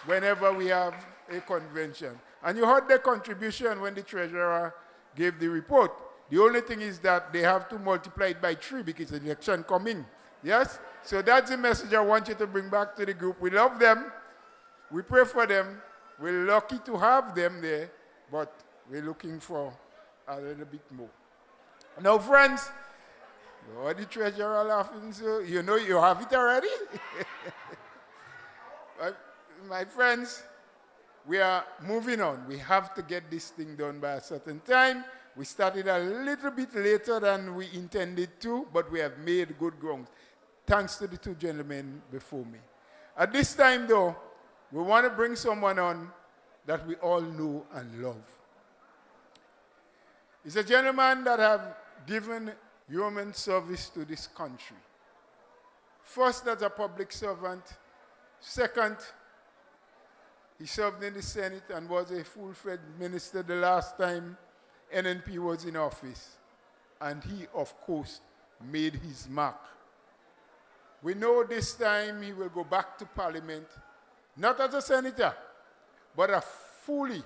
whenever we have a convention. And you heard their contribution when the treasurer gave the report. The only thing is that they have to multiply it by 3 because the election coming. Yes? So that's the message I want you to bring back to the group. We love them. We pray for them. We're lucky to have them there, but we're looking for a little bit more. Now, friends, you're the treasurer laughing, so you know you have it already. My friends, we are moving on. We have to get this thing done by a certain time. We started a little bit later than we intended to, but we have made good ground. Thanks to the two gentlemen before me. At this time, though, we want to bring someone on that we all know and love. He's a gentleman that have given human service to this country. First, as a public servant. Second, he served in the Senate and was a full-fledged minister the last time NNP was in office. And he, of course, made his mark. We know this time he will go back to Parliament, not as a senator, but a fully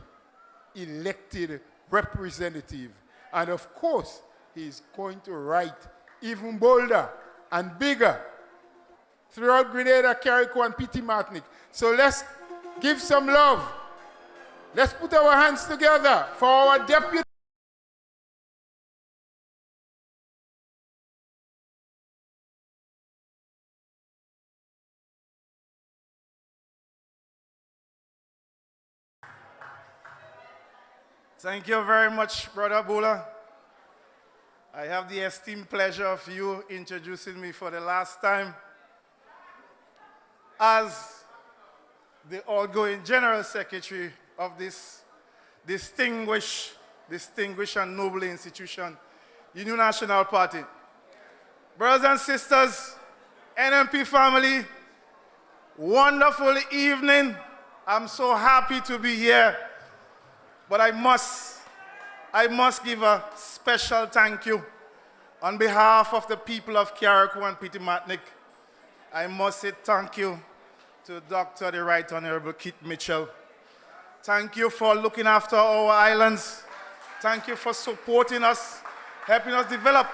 elected representative. And of course, he's going to write even bolder and bigger throughout Grenada, Carriacou, and Petit Martinique. So let's give some love. Let's put our hands together for our deputy. Thank you very much, Brother Bula. I have the esteemed pleasure of you introducing me for the last time as the outgoing General Secretary of this distinguished and noble institution, the New National Party. Brothers and sisters, NNP family, wonderful evening. I'm so happy to be here. But I must give a special thank you on behalf of the people of Carriacou and Petit Martinique. I must say thank you to Dr. the Right Honorable Keith Mitchell. Thank you for looking after our islands. Thank you for supporting us, helping us develop.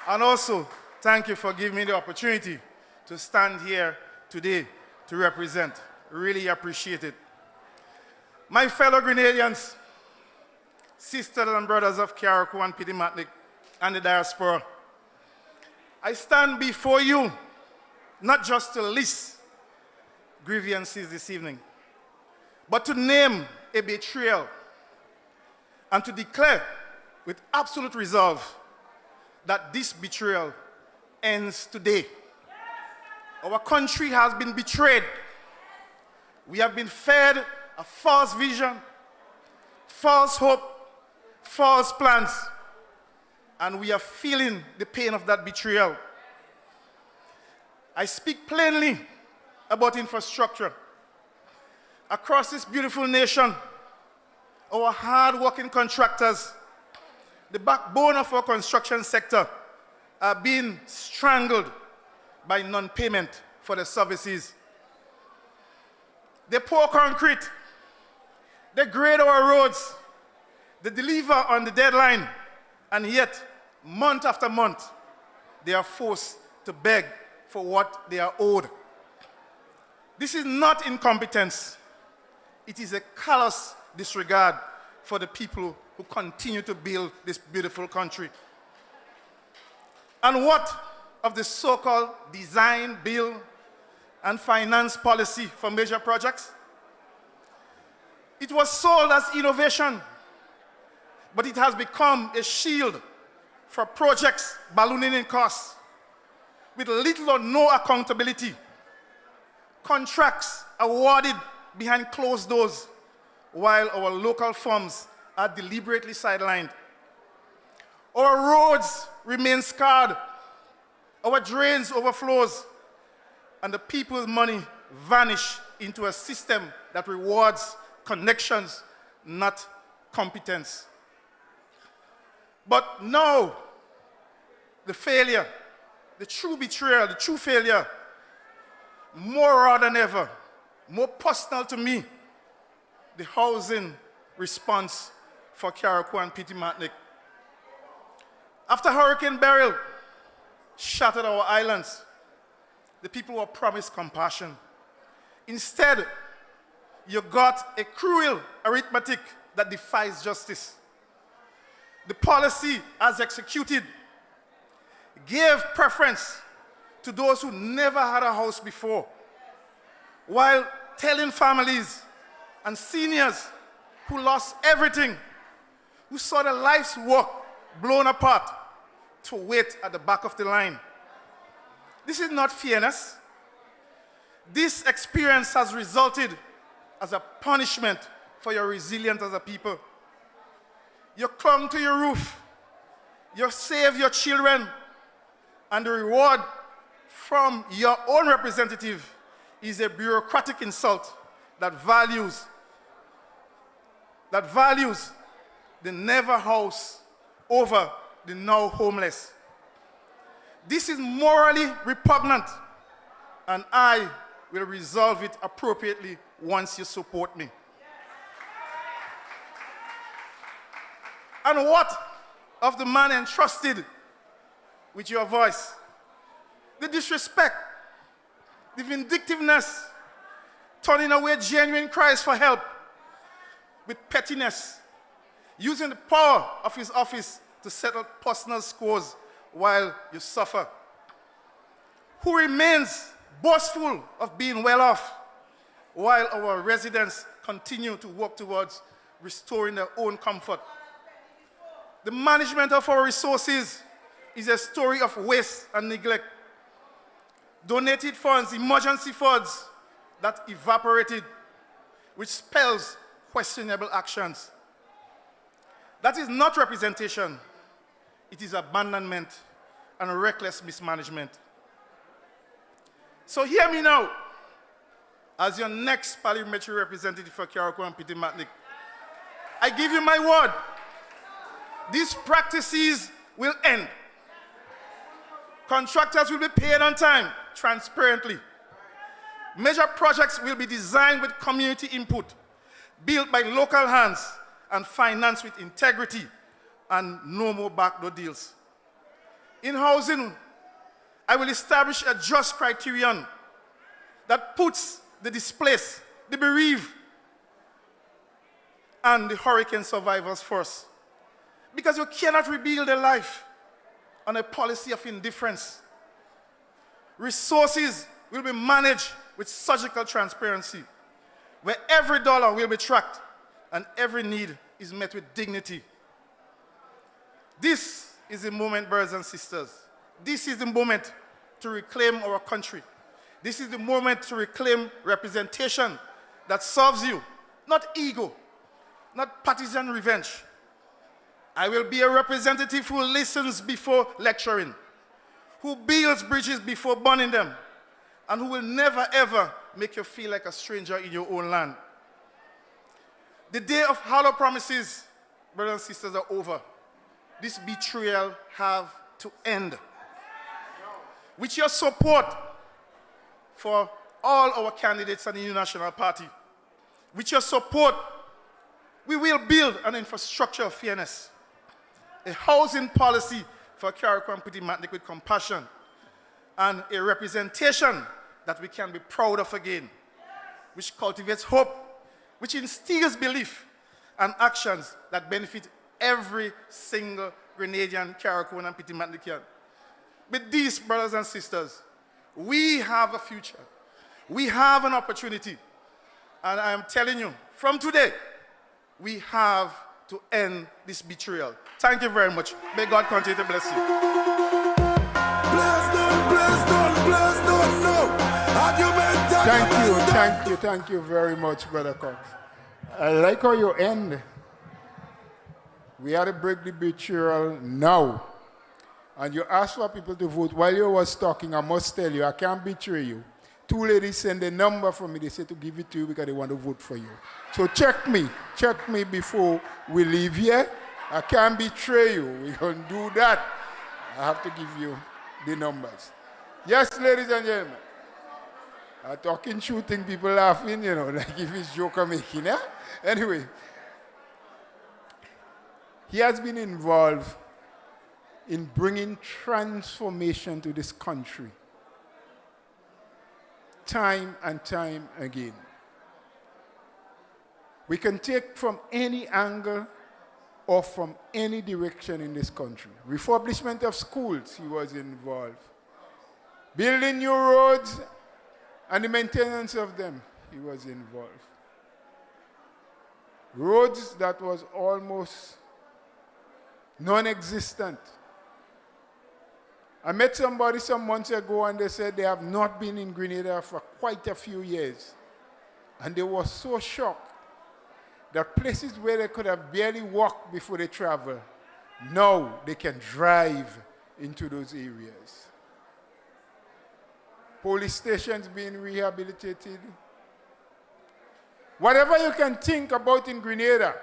And also, thank you for giving me the opportunity to stand here today to represent. Really appreciate it. My fellow Grenadians, sisters and brothers of Carriacou and Pitimatnik and the diaspora, I stand before you not just to list grievances this evening, but to name a betrayal and to declare with absolute resolve that this betrayal ends today. Our country has been betrayed. We have been fed a false vision, false hope, false plans, and we are feeling the pain of that betrayal. I speak plainly about infrastructure. Across this beautiful nation, our hard-working contractors, the backbone of our construction sector, are being strangled by non-payment for the services. They pour concrete, they grade our roads, they deliver on the deadline, and yet, month after month, they are forced to beg for what they are owed. This is not incompetence. It is a callous disregard for the people who continue to build this beautiful country. And what of the so-called design, build, and finance policy for major projects? It was sold as innovation, but it has become a shield for projects ballooning in costs with little or no accountability. Contracts awarded behind closed doors, while our local firms are deliberately sidelined. Our roads remain scarred, our drains overflows, and the people's money vanish into a system that rewards connections, not competence. But now, the failure, the true betrayal, the true failure, more raw than ever, more personal to me, the housing response for Carriacou and Pitimatnik. After Hurricane Beryl shattered our islands, the people were promised compassion. Instead, you got a cruel arithmetic that defies justice. The policy, as executed, gave preference to those who never had a house before, while telling families and seniors who lost everything, who saw their life's work blown apart, to wait at the back of the line. This is not fairness. This experience has resulted as a punishment for your resilience as a people. You clung to your roof, you saved your children, and the reward from your own representative is a bureaucratic insult that values the never house over the now homeless. This is morally repugnant, and I will resolve it appropriately once you support me. And what of the man entrusted with your voice? The disrespect, the vindictiveness, turning away genuine cries for help with pettiness, using the power of his office to settle personal scores while you suffer. Who remains boastful of being well off while our residents continue to work towards restoring their own comfort. The management of our resources is a story of waste and neglect. Donated funds, emergency funds that evaporated, which spells questionable actions. That is not representation. It is abandonment and reckless mismanagement. So hear me now, as your next parliamentary representative for Carriacou and Pitimatnik. I give you my word. These practices will end. Contractors will be paid on time, transparently. Major projects will be designed with community input. built by local hands and financed with integrity and no more backdoor deals. In housing, I will establish a just criterion that puts the displaced, the bereaved, and the hurricane survivors first. Because you cannot rebuild a life on a policy of indifference. Resources will be managed with surgical transparency, where every dollar will be tracked and every need is met with dignity. This is the moment, brothers and sisters. This is the moment to reclaim our country. This is the moment to reclaim representation that serves you, not ego, not partisan revenge. I will be a representative who listens before lecturing, who builds bridges before burning them, and who will never ever make you feel like a stranger in your own land. The day of hollow promises, brothers and sisters, are over. This betrayal have to end. With your support for all our candidates and the New National Party, with your support, we will build an infrastructure of fairness, a housing policy for Carriacou and Petit Martinique with compassion, and a representation that we can be proud of again, which cultivates hope, which instills belief and actions that benefit every single Grenadian, Carriacouan, and Petit Martiniquean. With these, brothers and sisters, we have a future. We have an opportunity. And I am telling you, from today, we have to end this betrayal. Thank you very much. May God continue to bless you. Thank you very much, Brother Cox. I like how you end. We had to break the betrayal now. And you asked for people to vote. While you was talking, I must tell you, I can't betray you. Two ladies sent a number for me. They said to give it to you because they want to vote for you. So check me before we leave here. I can't betray you. We're going to do that. I have to give you the numbers. Yes, ladies and gentlemen. Talking, shooting, people laughing, you know, like if it's joke I'm making, yeah? Anyway, he has been involved in bringing transformation to this country, time and time again. We can take from any angle or from any direction in this country. Refurbishment of schools, he was involved. Building new roads and the maintenance of them, he was involved. Roads that was almost non-existent. I met somebody some months ago and they said they have not been in Grenada for quite a few years. And they were so shocked that places where they could have barely walked before they travel, now they can drive into those areas. Police stations being rehabilitated. Whatever you can think about in Grenada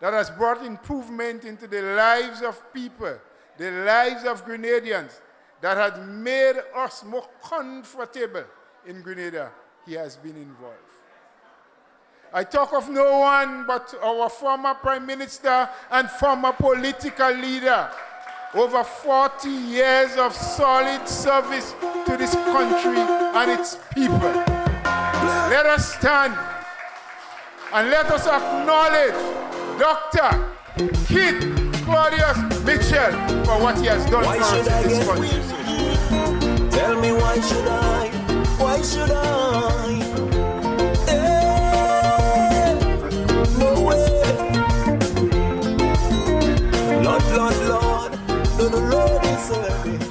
that has brought improvement into the lives of people, the lives of Grenadians, that has made us more comfortable in Grenada, he has been involved. I talk of no one but our former Prime Minister and former political leader. Over 40 years of solid service to this country and its people. Let us stand and let us acknowledge Dr. Kit Claudius Mitchell for what he has done for us in this country. Tell me why should I? Why should I? No way. Lord, Lord, Lord. The Lord is serving.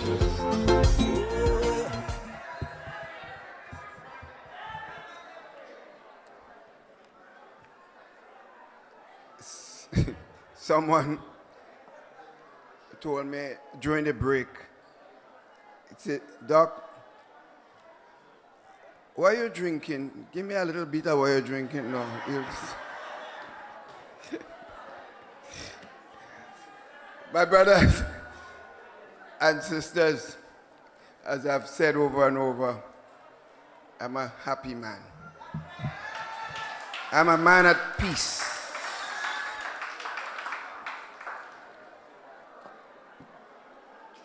Someone told me during the break, he said, Doc, what are you drinking? Give me a little bit of what you're drinking. No. My brothers and sisters, as I've said over and over, I'm a happy man. I'm a man at peace.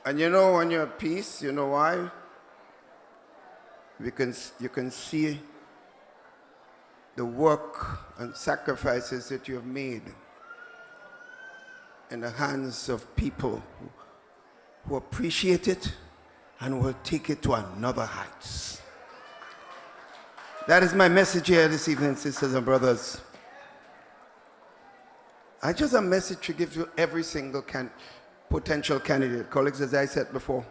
And you know when you're at peace, you know why? Because you can see the work and sacrifices that you have made in the hands of people who appreciate it and will take it to another heights. That is my message here this evening, sisters and brothers. I just have a message to give to every single potential candidate. Colleagues, as I said before,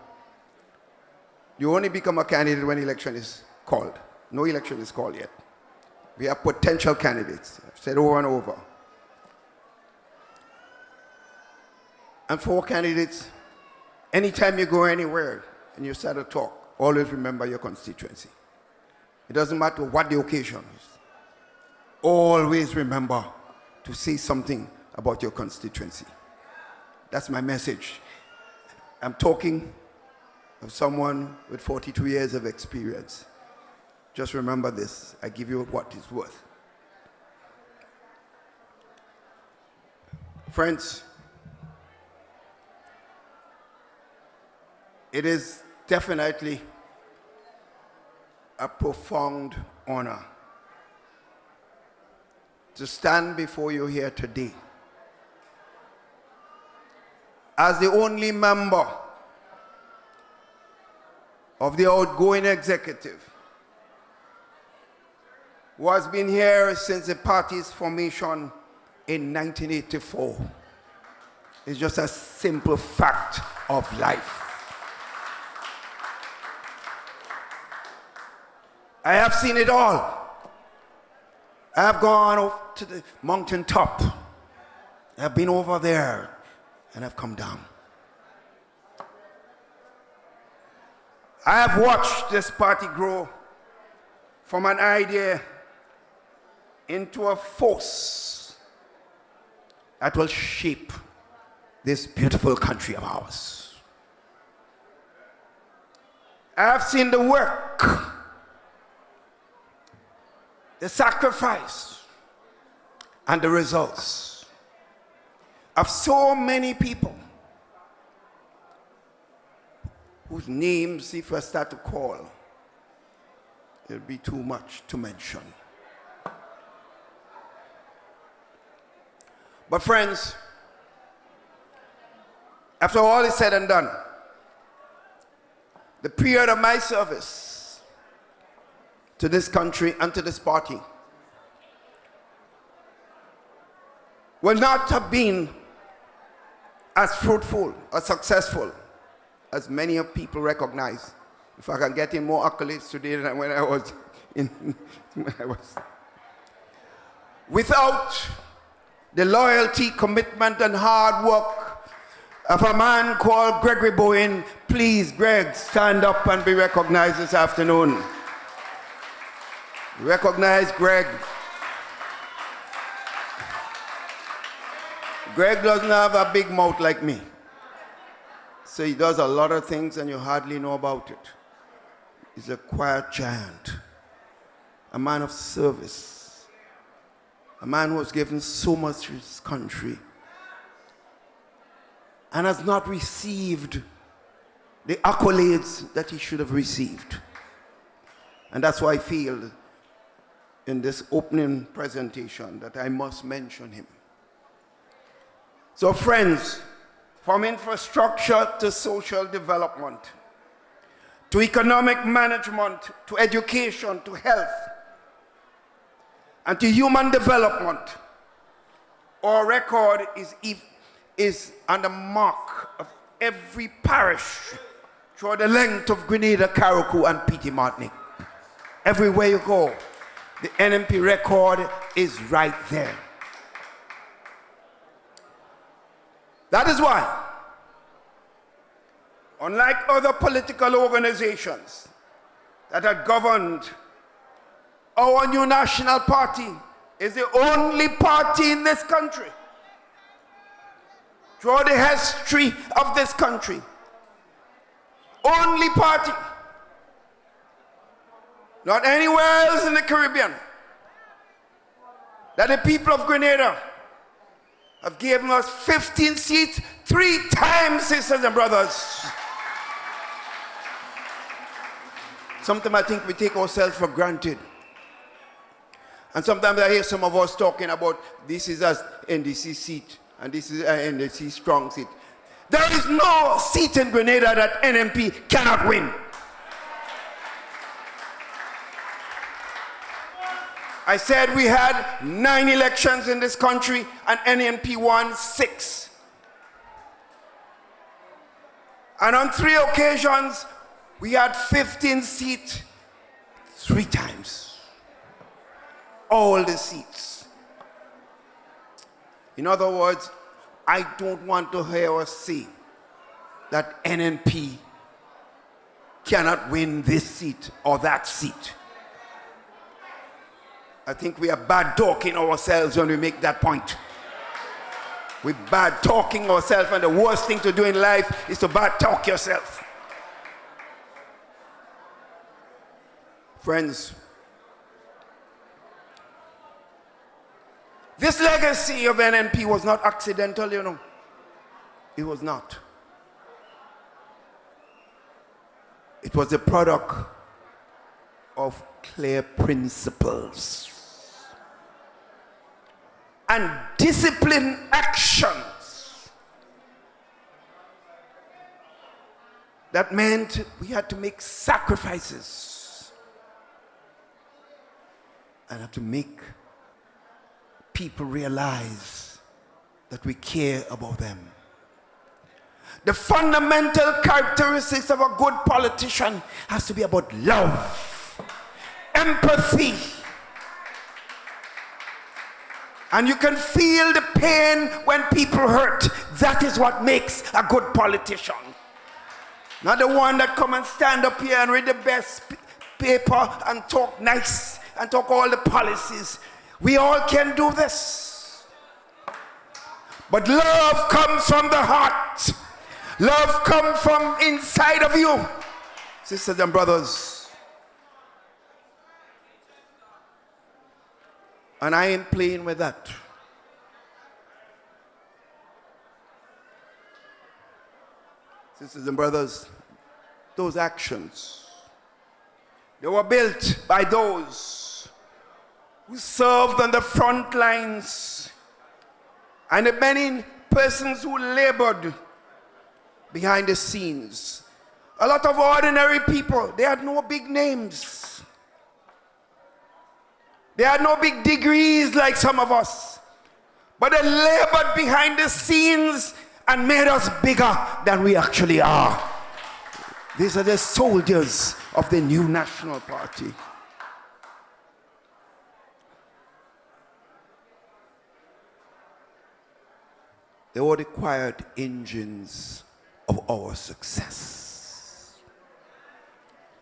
you only become a candidate when election is called. No election is called yet. We have potential candidates. I've said over and over. And for candidates, anytime you go anywhere and you start to talk, always remember your constituency. It doesn't matter what the occasion is. Always remember to say something about your constituency. That's my message. I'm talking of someone with 42 years of experience. Just remember this. I give you what it's worth. Friends, it is definitely a profound honor to stand before you here today as the only member of the outgoing executive who has been here since the party's formation in 1984. It's just a simple fact of life. I have seen it all. I have gone up to the mountain top. I've been over there and I've come down. I have watched this party grow from an idea into a force that will shape this beautiful country of ours. I have seen the work, the sacrifice, and the results of so many people whose names, if I start to call, it'll be too much to mention. But friends, after all is said and done, the period of my service to this country and to this party will not have been as fruitful or successful as many of people recognize. If I can get in more accolades today than when I was without the loyalty, commitment, and hard work of a man called Gregory Bowen. Please, Greg, stand up and be recognized this afternoon. Recognize Greg. Greg doesn't have a big mouth like me. So he does a lot of things and you hardly know about it. He's a quiet giant, a man of service, a man who has given so much to his country and has not received the accolades that he should have received. And that's why I feel in this opening presentation that I must mention him. So friends, from infrastructure to social development, to economic management, to education, to health, and to human development, our record is on the mark of every parish throughout the length of Grenada, Carriacou, and Petite Martinique. Everywhere you go, the NNP record is right there. That is why, unlike other political organizations that are governed, our new national party is the only party in this country, throughout the history of this country, only party, not anywhere else in the Caribbean, that the people of Grenada have given us 15 seats 3 times, sisters and brothers. Sometimes I think we take ourselves for granted. And sometimes I hear some of us talking about this is an NDC seat and this is an NDC strong seat. There is no seat in Grenada that NNP cannot win. I said we had 9 elections in this country and NNP won 6. And on 3 occasions, we had 15 seats 3 times. All the seats. In other words, I don't want to hear us say that NNP cannot win this seat or that seat. I think we are bad talking ourselves when we make that point. We're bad talking ourselves, and the worst thing to do in life is to bad talk yourself. Friends, this legacy of NNP was not accidental, you know. It was not. It was a product of clear principles and disciplined actions. That meant we had to make sacrifices and have to make people realize that we care about them. The fundamental characteristics of a good politician has to be about love, empathy, and you can feel the pain when people hurt. That is what makes a good politician. Not the one that come and stand up here and read the best paper and talk nice and talk all the policies. We all can do this. But love comes from the heart. Love comes from inside of you. Sisters and brothers. And I ain't playing with that. Sisters and brothers, those actions, they were built by those who served on the front lines and the many persons who labored behind the scenes. A lot of ordinary people, they had no big names. They had no big degrees like some of us. But they labored behind the scenes and made us bigger than we actually are. These are the soldiers of the new National Party. They were the quiet engines of our success.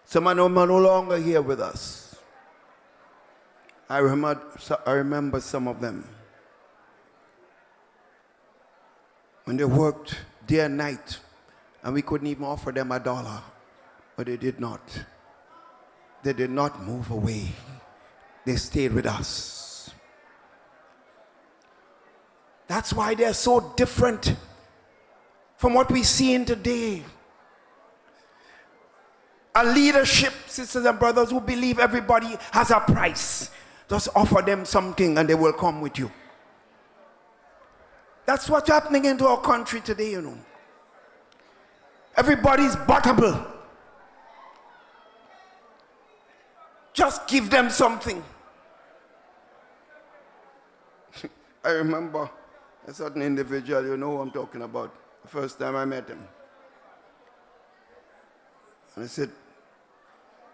Some are no longer here with us. I remember some of them. When they worked day and night, and we couldn't even offer them $1, but they did not. They did not move away. They stayed with us. That's why they're so different from what we see in today. A leadership, sisters and brothers, who believe everybody has a price. Just offer them something and they will come with you. That's what's happening into our country today, you know. Everybody's bottomable. Just give them something. I remember a certain individual, you know who I'm talking about, the first time I met him. And I said,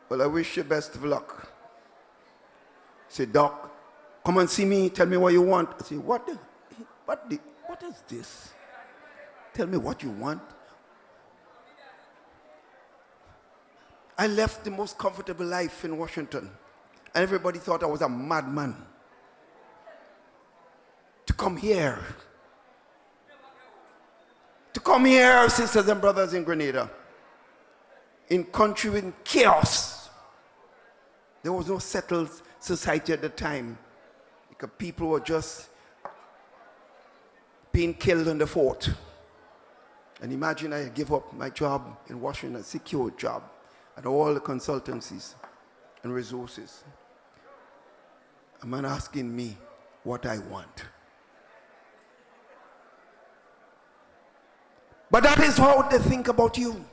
well, I wish you best of luck. He said, Doc, come and see me, tell me what you want. I said, what is this? Tell me what you want. I left the most comfortable life in Washington, and everybody thought I was a madman to come here. To come here, sisters and brothers in Grenada, in country in chaos. There was no settled society at the time. because people were just being killed in the fort. And imagine I give up my job in Washington, a secure job, and all the consultancies and resources. A man asking me what I want. But that is how they think about you.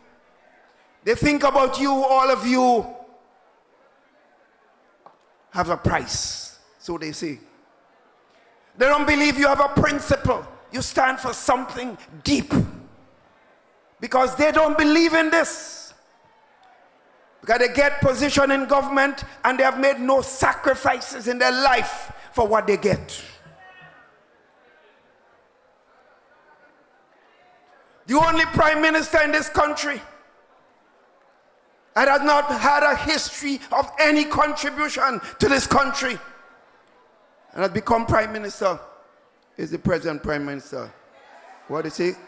They think about you, all of you have a price, so they say. They don't believe you have a principle. You stand for something deep. Because they don't believe in this. Because they get position in government and they have made no sacrifices in their life for what they get. The only prime minister in this country that has not had a history of any contribution to this country and has become prime minister is the present prime minister. What do they say?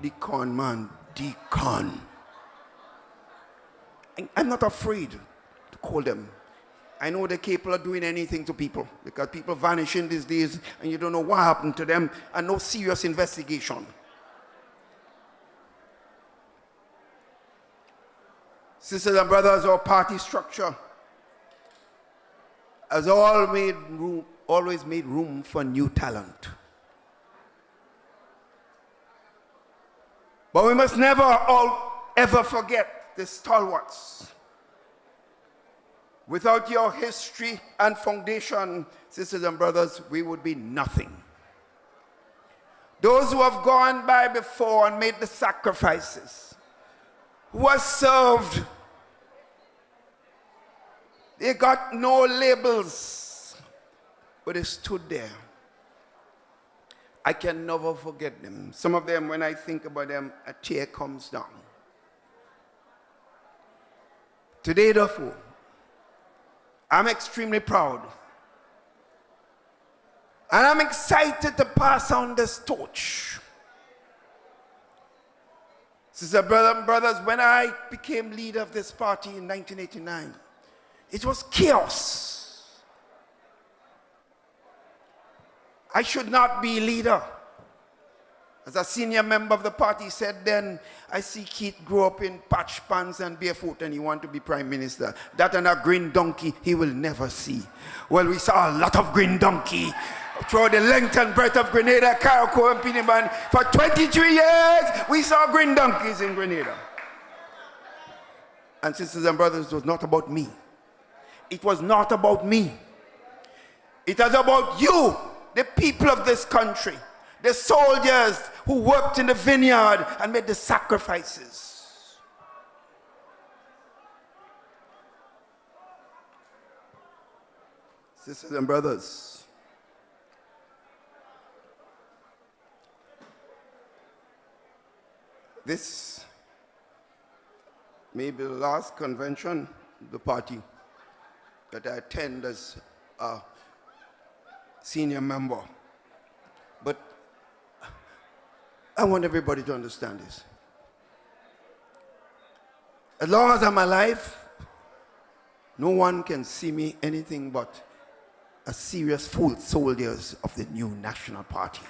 The con man, the con. I'm not afraid to call them. I know they're capable of doing anything to people because people vanish in these days and you don't know what happened to them and no serious investigation. Sisters and brothers, our party structure has always made room for new talent. But we must never ever forget the stalwarts. Without your history and foundation, sisters and brothers, we would be nothing. Those who have gone by before and made the sacrifices, who have served, they got no labels, but they stood there. I can never forget them. Some of them, when I think about them, a tear comes down. Today, therefore, I'm extremely proud. And I'm excited to pass on this torch. Sister, brothers, when I became leader of this party in 1989, it was chaos. I should not be leader. As a senior member of the party said then, I see Keith grow up in patch pants and barefoot and he want to be prime minister. That and a green donkey he will never see. Well, we saw a lot of green donkey throughout the length and breadth of Grenada, Carriacou and Piniman. For 23 years, we saw green donkeys in Grenada. And sisters and brothers, it was not about me. It was not about me. It was about you, the people of this country, the soldiers who worked in the vineyard and made the sacrifices. Sisters and brothers, this may be the last convention of the party that I attend as a senior member. But I want everybody to understand this. As long as I'm alive, no one can see me anything but a serious full soldiers of the new national party.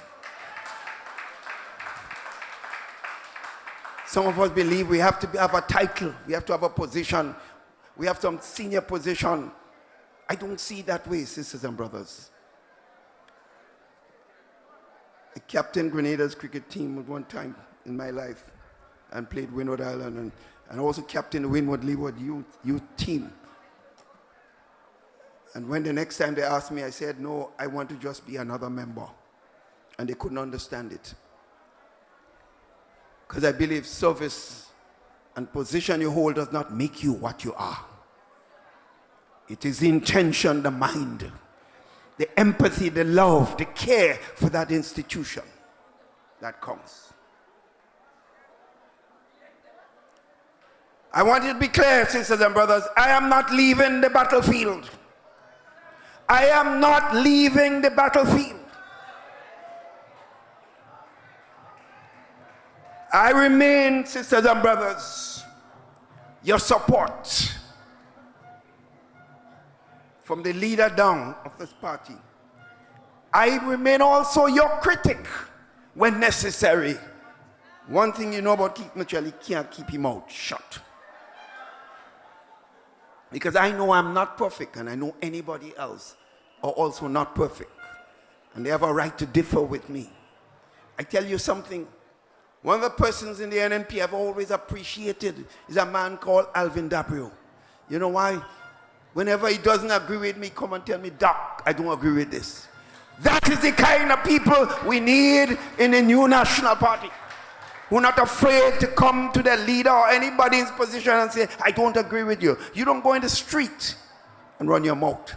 Some of us believe we have to have a title, we have to have a position, we have some senior position. I don't see it that way, sisters and brothers. I captained Grenada's cricket team at one time in my life and played Windward Island and also captained the Windward Leeward youth team. And when the next time they asked me, I said, no, I want to just be another member. And they couldn't understand it. Because I believe service and position you hold does not make you what you are. It is the intention, the mind, the empathy, the love, the care for that institution that comes. I want it to be clear, sisters and brothers, I am not leaving the battlefield. I am not leaving the battlefield. I remain, sisters and brothers, your support from the leader down of this party I remain also your critic when necessary. One thing you know about Keith Mitchell, he can't keep him out shut. Because I know I'm not perfect, and I know anybody else are also not perfect. And they have a right to differ with me. I tell you something, one of the persons in the NNP I've always appreciated is a man called Alvin Dabrio. You know why? Whenever he doesn't agree with me, come and tell me, Doc, I don't agree with this. That is the kind of people we need in the new national party. Who are not afraid to come to their leader or anybody in his position and say, I don't agree with you. You don't go in the street and run your mouth.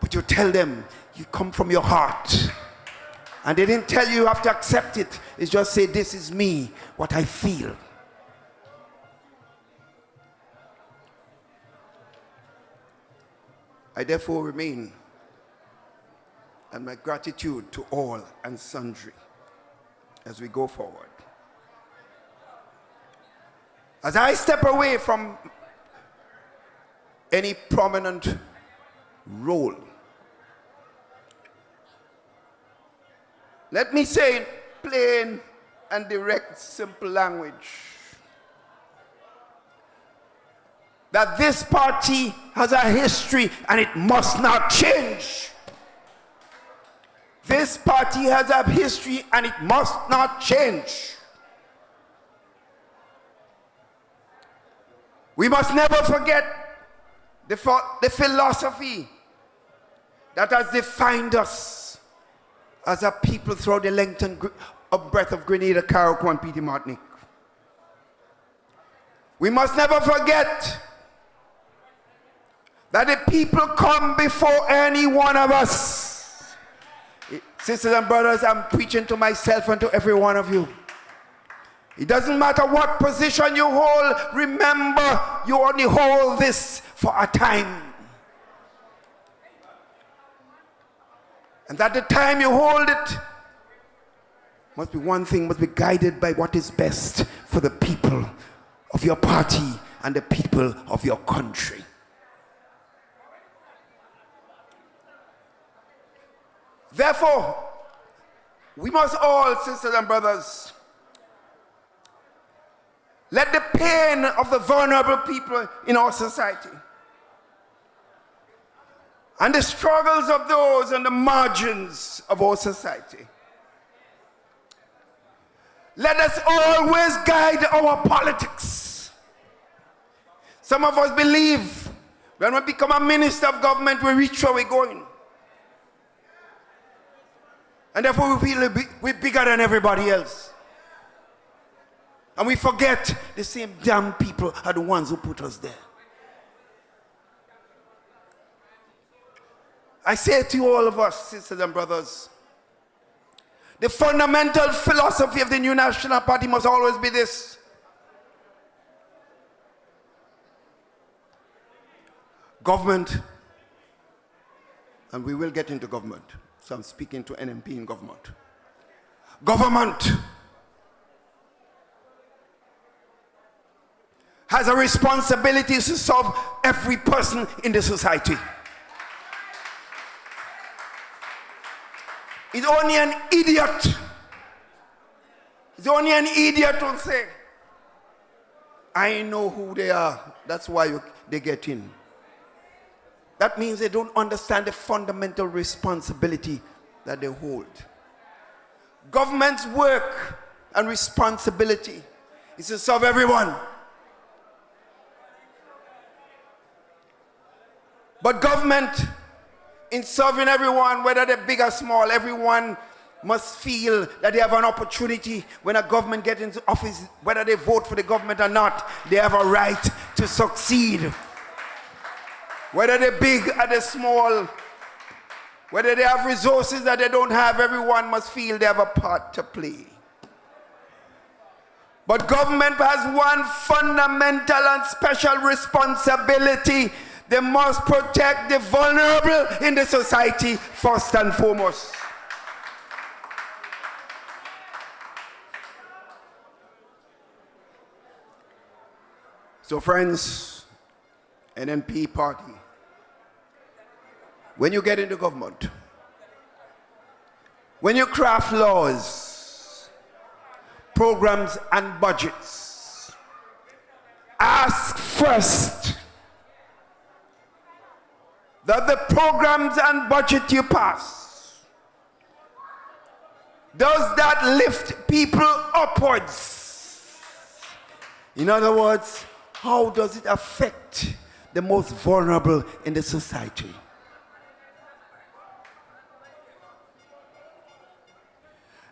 But you tell them, you come from your heart. And they didn't tell you have to accept it. It's just say, this is me, what I feel. I therefore remain, and my gratitude to all and sundry as we go forward. As I step away from any prominent role, let me say in plain and direct, simple language that this party has a history and it must not change. This party has a history and it must not change. We must never forget the philosophy that has defined us as a people throughout the length and breadth of Grenada, Carriacou, and Petite Martinique. We must never forget that the people come before any one of us. Sisters and brothers, I'm preaching to myself and to every one of you. It doesn't matter what position you hold, remember you only hold this for a time. And that the time you hold it must be one thing, must be guided by what is best for the people of your party and the people of your country. Therefore, we must all, sisters and brothers, let the pain of the vulnerable people in our society and the struggles of those on the margins of our society, let us always guide our politics. Some of us believe when we become a minister of government, we reach where we're going. And therefore we feel we're bigger than everybody else. And we forget the same damn people are the ones who put us there. I say to all of us, sisters and brothers, the fundamental philosophy of the new national party must always be this. Government, and we will get into government, so I'm speaking to NNP in government. Government has a responsibility to serve every person in the society. It's only an idiot. It's only an idiot who say, I know who they are. That's why they get in. That means they don't understand the fundamental responsibility that they hold. Government's work and responsibility is to serve everyone. But government, in serving everyone, whether they're big or small, everyone must feel that they have an opportunity when a government gets into office, whether they vote for the government or not, they have a right to succeed. Whether they're big or they're small, whether they have resources that they don't have, everyone must feel they have a part to play. But government has one fundamental and special responsibility. They must protect the vulnerable in the society first and foremost. So friends, NNP party, when you get into government, When you craft laws, programs, and budgets, ask first that the programs and budget you pass, does that lift people upwards? In other words, how does it affect the most vulnerable in the society?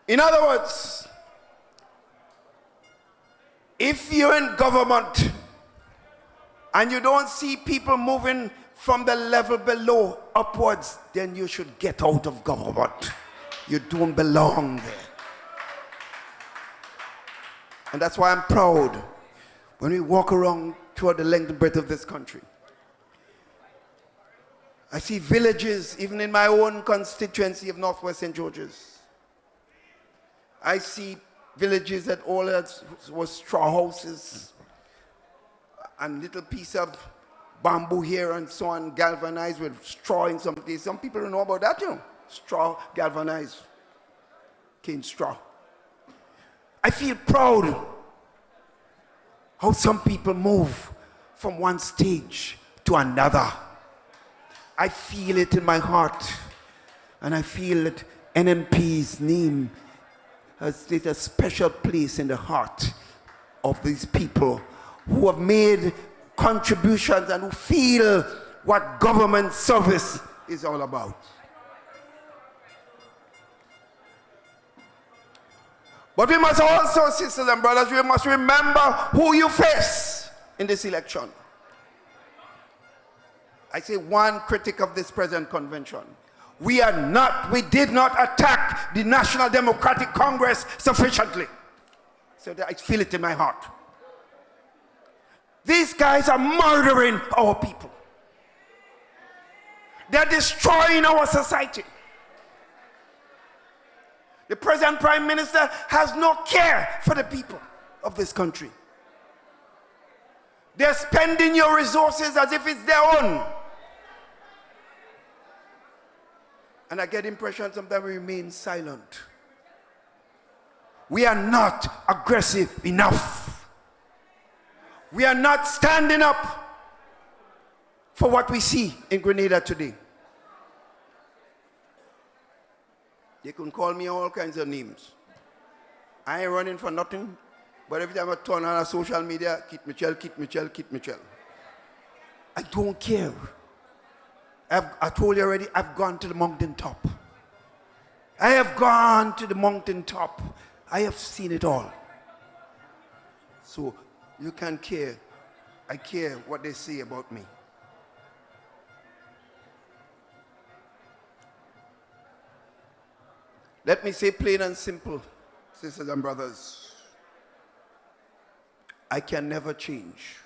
In other words, if you're in government and you don't see people moving from the level below upwards, then you should get out of government. You don't belong there. And that's why I'm proud when we walk around toward the length and breadth of this country. I see villages, even in my own constituency of Northwest St. George's. I see villages that all was straw houses and little piece of bamboo here and so on, galvanized with straw in some places. Some people don't know about that, you know. Straw, galvanized, cane straw. I feel proud how some people move from one stage to another. I feel it in my heart, and I feel that NNP's name has a special place in the heart of these people who have made contributions and who feel what government service is all about. But we must also, sisters and brothers, we must remember who you face in this election. I say one critic of this present convention. We did not attack the National Democratic Congress sufficiently. So that I feel it in my heart. These guys are murdering our people. They're destroying our society. The present Prime Minister has no care for the people of this country. They're spending your resources as if it's their own. And I get the impression sometimes we remain silent. We are not aggressive enough. We are not standing up for what we see in Grenada today. They can call me all kinds of names. I ain't running for nothing, but every time I turn on social media, Kit Mitchell, Kit Mitchell, Kit Mitchell. I don't care. I told you already, I've gone to the mountain top. I have gone to the mountain top. I have seen it all. So you can care. I care what they say about me. Let me say plain and simple, sisters and brothers. I can never change.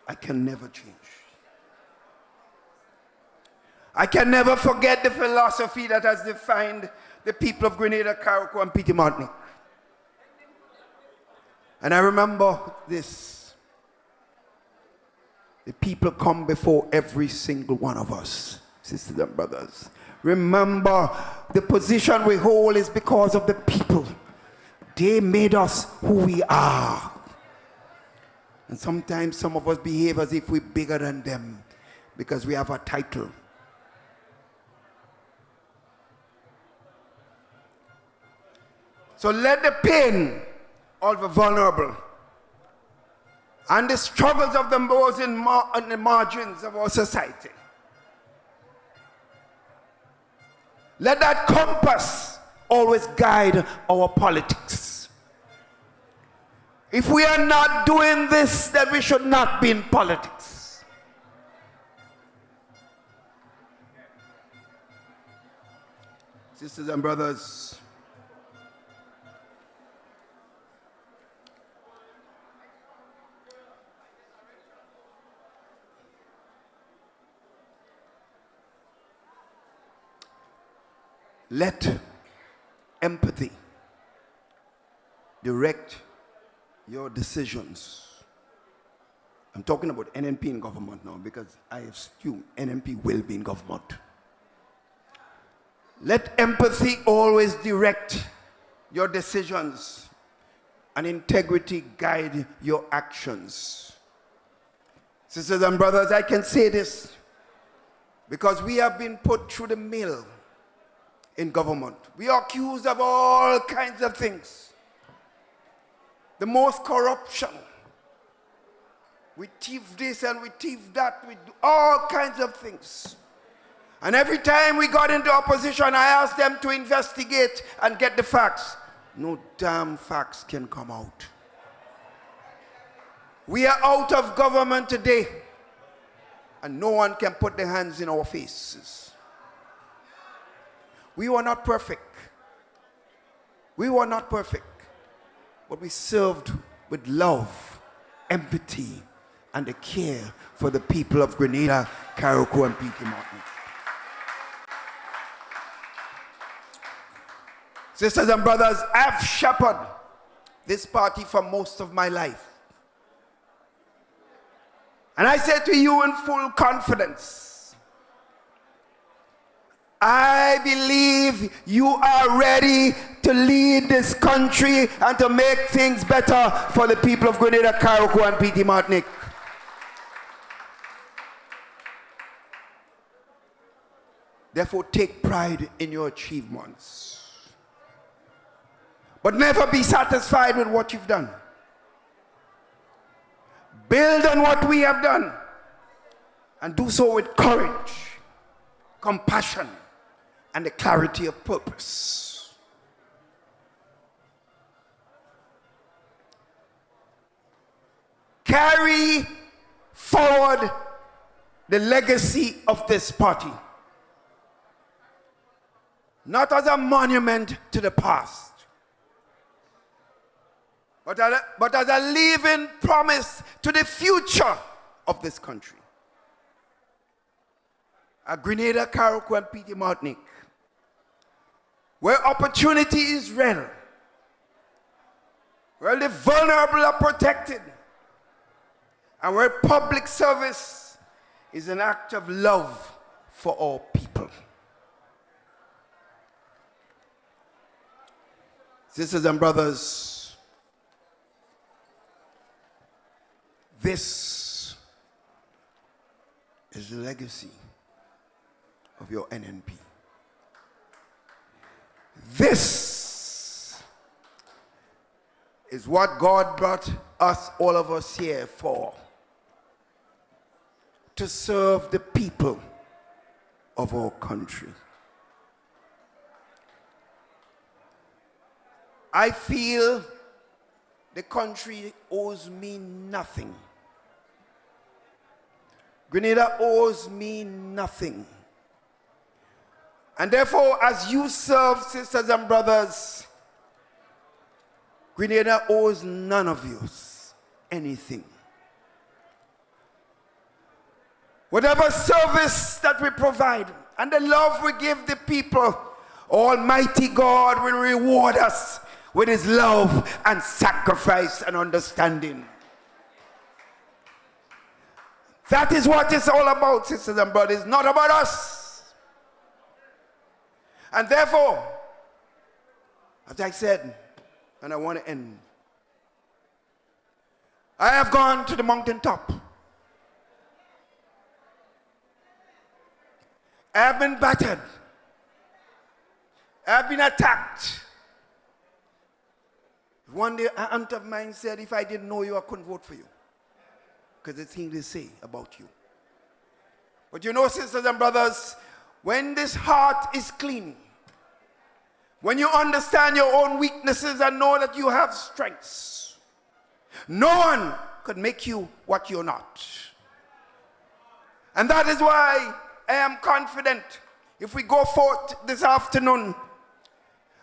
I can never change. I can never forget the philosophy that has defined the people of Grenada, Carriacou, and Petite Martinique. And I remember this. The people come before every single one of us, sisters and brothers. Remember, the position we hold is because of the people. They made us who we are. And sometimes some of us behave as if we're bigger than them because we have a title. So let the pain of the vulnerable and the struggles of those on the margins of our society, let that compass always guide our politics. If we are not doing this, then we should not be in politics. Sisters and brothers, let empathy direct your decisions. I'm talking about NNP in government now because I assume NNP will be in government. Let empathy always direct your decisions and integrity guide your actions. Sisters and brothers, I can say this because we have been put through the mill in government. We are accused of all kinds of things. The most corruption. We thief this and we thief that. We do all kinds of things. And every time we got into opposition, I asked them to investigate and get the facts. No damn facts can come out. We are out of government today, and no one can put their hands in our faces. We were not perfect. We were not perfect, but we served with love, empathy, and the care for the people of Grenada, Carriacou, and Petite Martinique. Sisters and brothers, I've shepherded this party for most of my life. And I say to you in full confidence, I believe you are ready to lead this country and to make things better for the people of Grenada, Carriacou, and Petite Martinique. Therefore, take pride in your achievements. But never be satisfied with what you've done. Build on what we have done and do so with courage, compassion, and the clarity of purpose. Carry forward the legacy of this party, not as a monument to the past, but as a living promise to the future of this country. A Grenada, Carriacou, and Petite Martinique, where opportunity is real, where the vulnerable are protected, and where public service is an act of love for all people. Sisters and brothers, this is the legacy of your NNP. This is what God brought us, all of us here for. To serve the people of our country. I feel the country owes me nothing. Grenada owes me nothing. And therefore, as you serve, sisters and brothers, Grenada owes none of you anything. Whatever service that we provide and the love we give the people, Almighty God will reward us with His love and sacrifice and understanding. That is what it's all about, sisters and brothers, not about us. And therefore, as I said, and I want to end, I have gone to the mountaintop. I have been battered. I have been attacked. One day, an aunt of mine said, if I didn't know you, I couldn't vote for you. Because the thing they say about you. But you know, sisters and brothers, when this heart is clean, when you understand your own weaknesses and know that you have strengths, no one could make you what you're not. And that is why I am confident if we go forth this afternoon,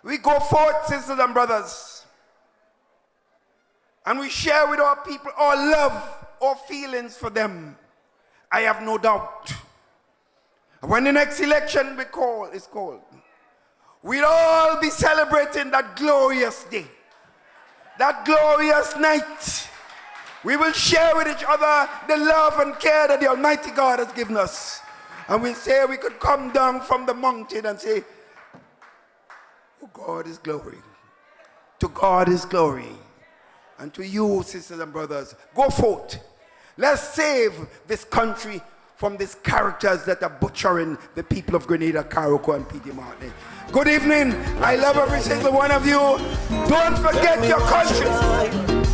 we go forth, sisters and brothers, and we share with our people our love, our feelings for them. I have no doubt. When the next election is called, we'll all be celebrating that glorious day, that glorious night. We will share with each other the love and care that the Almighty God has given us. And we'll say we could come down from the mountain and say, To God is glory. To God is glory. And to you, sisters and brothers, go forth. Let's save this country from these characters that are butchering the people of Grenada, Carriacou, and P.D. Martin. Good evening. I love every single one of you. Don't forget your country.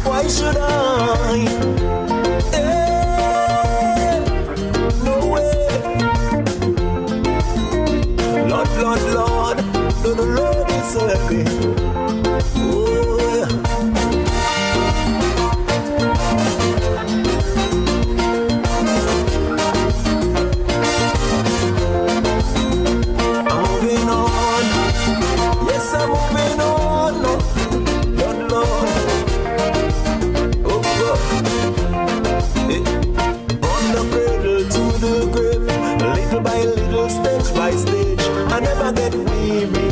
Why should I? No way. Lord, Lord, Lord, the Lord is serving. Oh, yeah. I'm moving on, Lord, Lord. Oh, God. From the cradle to the grave, little by little, stage by stage. I never get weary.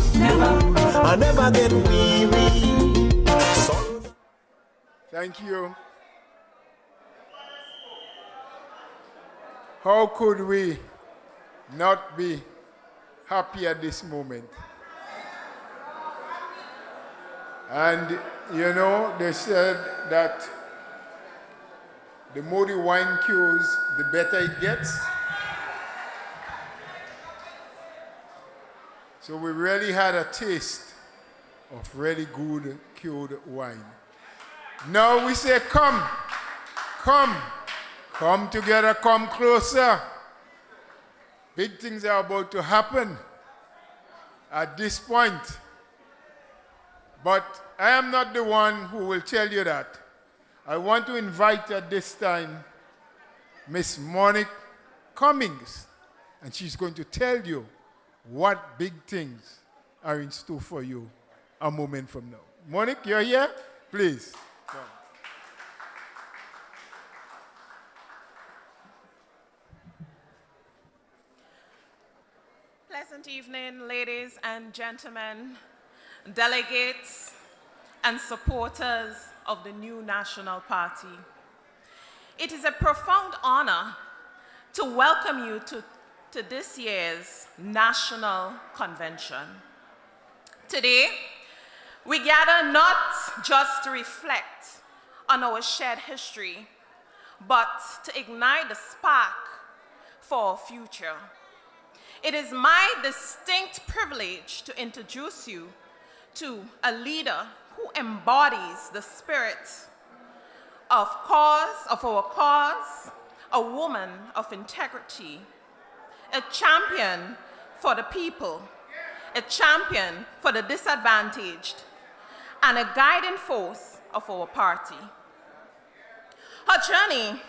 I never get weary. Thank you. How could we not be happy at this moment? And you know, they said that the more the wine cures, the better it gets. So we really had a taste of really good cured wine. Now we say, come, come, come together, come closer. Big things are about to happen at this point. But I am not the one who will tell you that. I want to invite at this time Miss Monique Cummings, and she's going to tell you what big things are in store for you a moment from now. Monique, you're here? Please. Come. Pleasant evening, ladies and gentlemen, delegates and supporters of the new National Party. It is a profound honor to welcome you to this year's National Convention. Today, we gather not just to reflect on our shared history, but to ignite the spark for our future. It is my distinct privilege to introduce you to a leader who embodies the spirit of our cause, a woman of integrity, a champion for the people, a champion for the disadvantaged, and a guiding force of our party. Her journey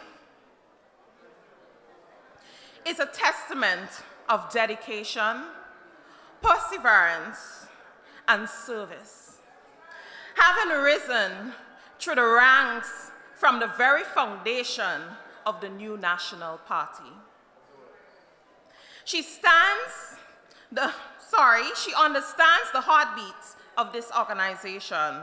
is a testament of dedication, perseverance, and service. Having risen through the ranks from the very foundation of the new National Party. She understands the heartbeats of this organization,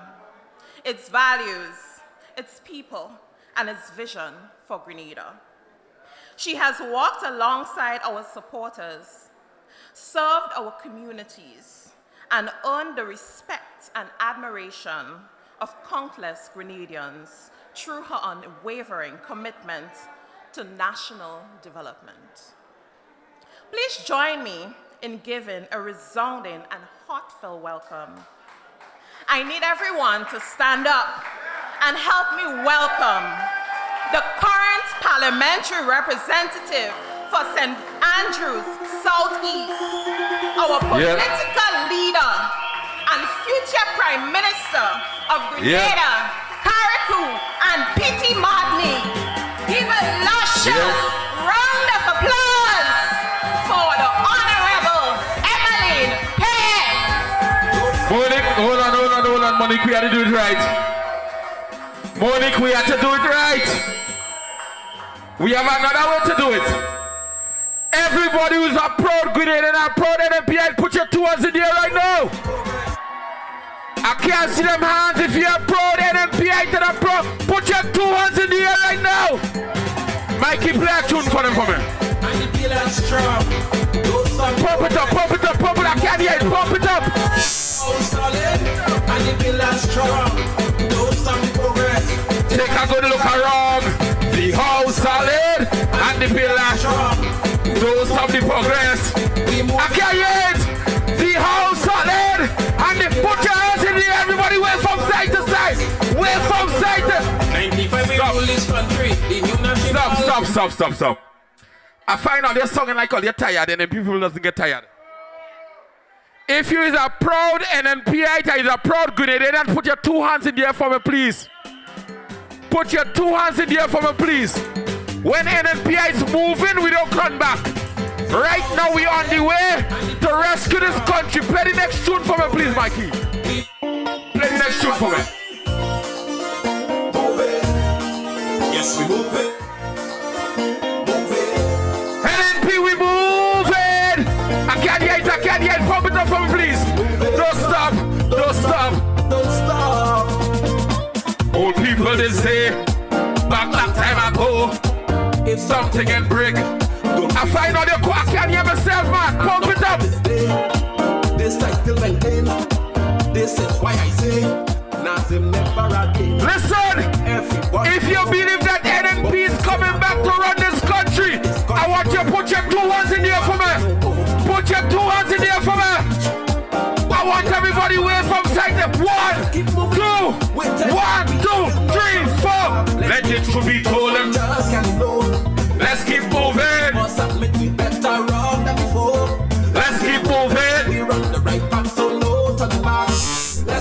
its values, its people, and its vision for Grenada. She has walked alongside our supporters, served our communities, and earned the respect and admiration of countless Grenadians through her unwavering commitment to national development. Please join me in giving a resounding and heartfelt welcome. I need everyone to stand up and help me welcome the current parliamentary representative for St. Andrews Southeast, our political leader and future Prime Minister of Grenada, Carriacou, and P.T. Martin. Give a luscious round of applause for the Honorable Emmeline Pear. Monique, hold on, Monique, we have to do it right. Monique, we have to do it right. We have another way to do it. Everybody who's a proud Grenadian and a proud NNP, put your two hands in the air right now. I can't see them hands. If you're a proud NNP and a proud, put your two hands in the air right now. Mikey, play a tune for them for me. Pump it up, pump it up, pump it up. I can't hear it. Pump it up. pillar. Don't stop the progress. I can't hear it. The house solid. And the put your hands in the air. Everybody wave from side to side. Wave from side to... Stop. I find out they're singing like all you're tired and then people doesn't get tired. If you is a proud NNPite or is a proud Grenadian, put your 2 hands in the air for me, please. Put your 2 hands in the air for me, please. When NNPI is moving, we don't come back. Right now, we on the way to rescue this country. Play the next tune for me, please, Mikey. Play the next tune for me. Move it. Yes, we move it. NNP, we move it. I can't hear it. Pump it up for me, please. Don't stop. Old people, they say, back time ago, if something can break, I find out I can't hear myself, man. Pump it up. This I still maintain. This is why I say, Nazim never again. Listen, if you believe that NNP is coming back to run this country, I want you to put your 2 hands in the air for me. Put your 2 hands in the air for me. I want everybody wave from side to 1, 2, 1, 2, 3, 4. Let it to be told them. Let's keep moving. Let's keep moving.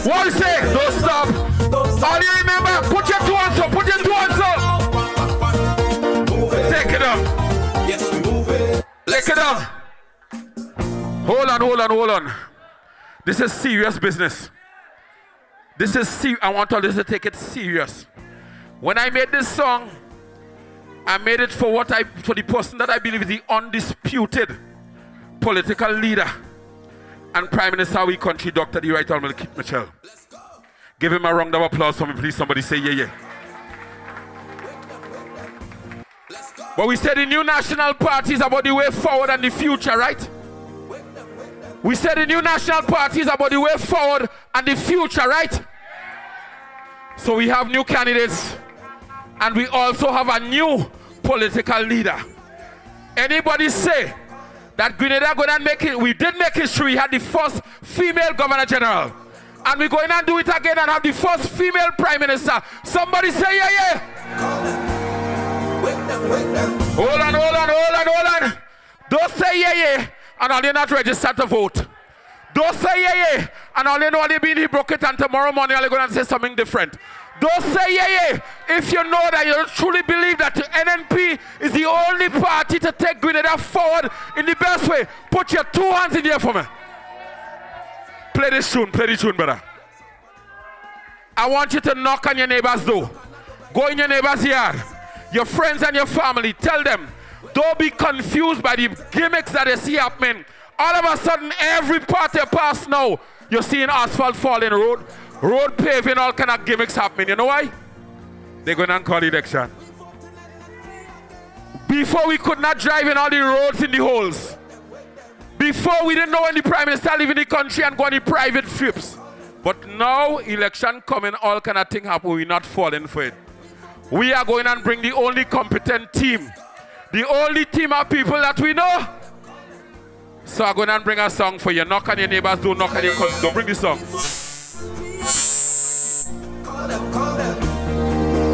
One say, don't stop. All you remember, put your 2 hands up. Put your 2 hands up. Take it up. Yes, we move it. Take it up. Hold on. This is serious business. I want all this to take it serious. When I made this song, I made it for the person that I believe is the undisputed political leader and Prime Minister of our country, Dr. the Right Honorable Keith Mitchell. Give him a round of applause for me, please. Somebody say yeah. But we said the new national party is about the way forward and the future, right? We said the new national party is about the way forward and the future, right? So we have new candidates and we also have a new political leader. Anybody say that Grenada going to make it? We did make history. We had the first female governor general. And we're going to do it again and have the first female prime minister. Somebody say yeah. Hold on. Don't say yeah. And all you're not registered to vote. Don't say yeah. And all you know they've been broke it and tomorrow morning they're going to say something different. Don't say yeah. If you know that you truly believe that the NNP is the only party to take Grenada forward in the best way, put your 2 hands in the air for me. Play the tune, brother. I want you to knock on your neighbor's door. Go in your neighbor's yard. Your friends and your family, tell them, don't be confused by the gimmicks that they see happening. All of a sudden, every part you pass now, you're seeing asphalt falling road paving, all kind of gimmicks happening. You know why? They're going to call election. Before we could not drive in all the roads in the holes. Before we didn't know when the Prime Minister live in the country and go on the private trips. But now, election coming, all kind of thing happen, we're not falling for it. We are going and bring the only competent team. The only team of people that we know. So I'm going to bring a song for you. Knock on your neighbors, don't knock on your cousins. Don't bring the song. Call them.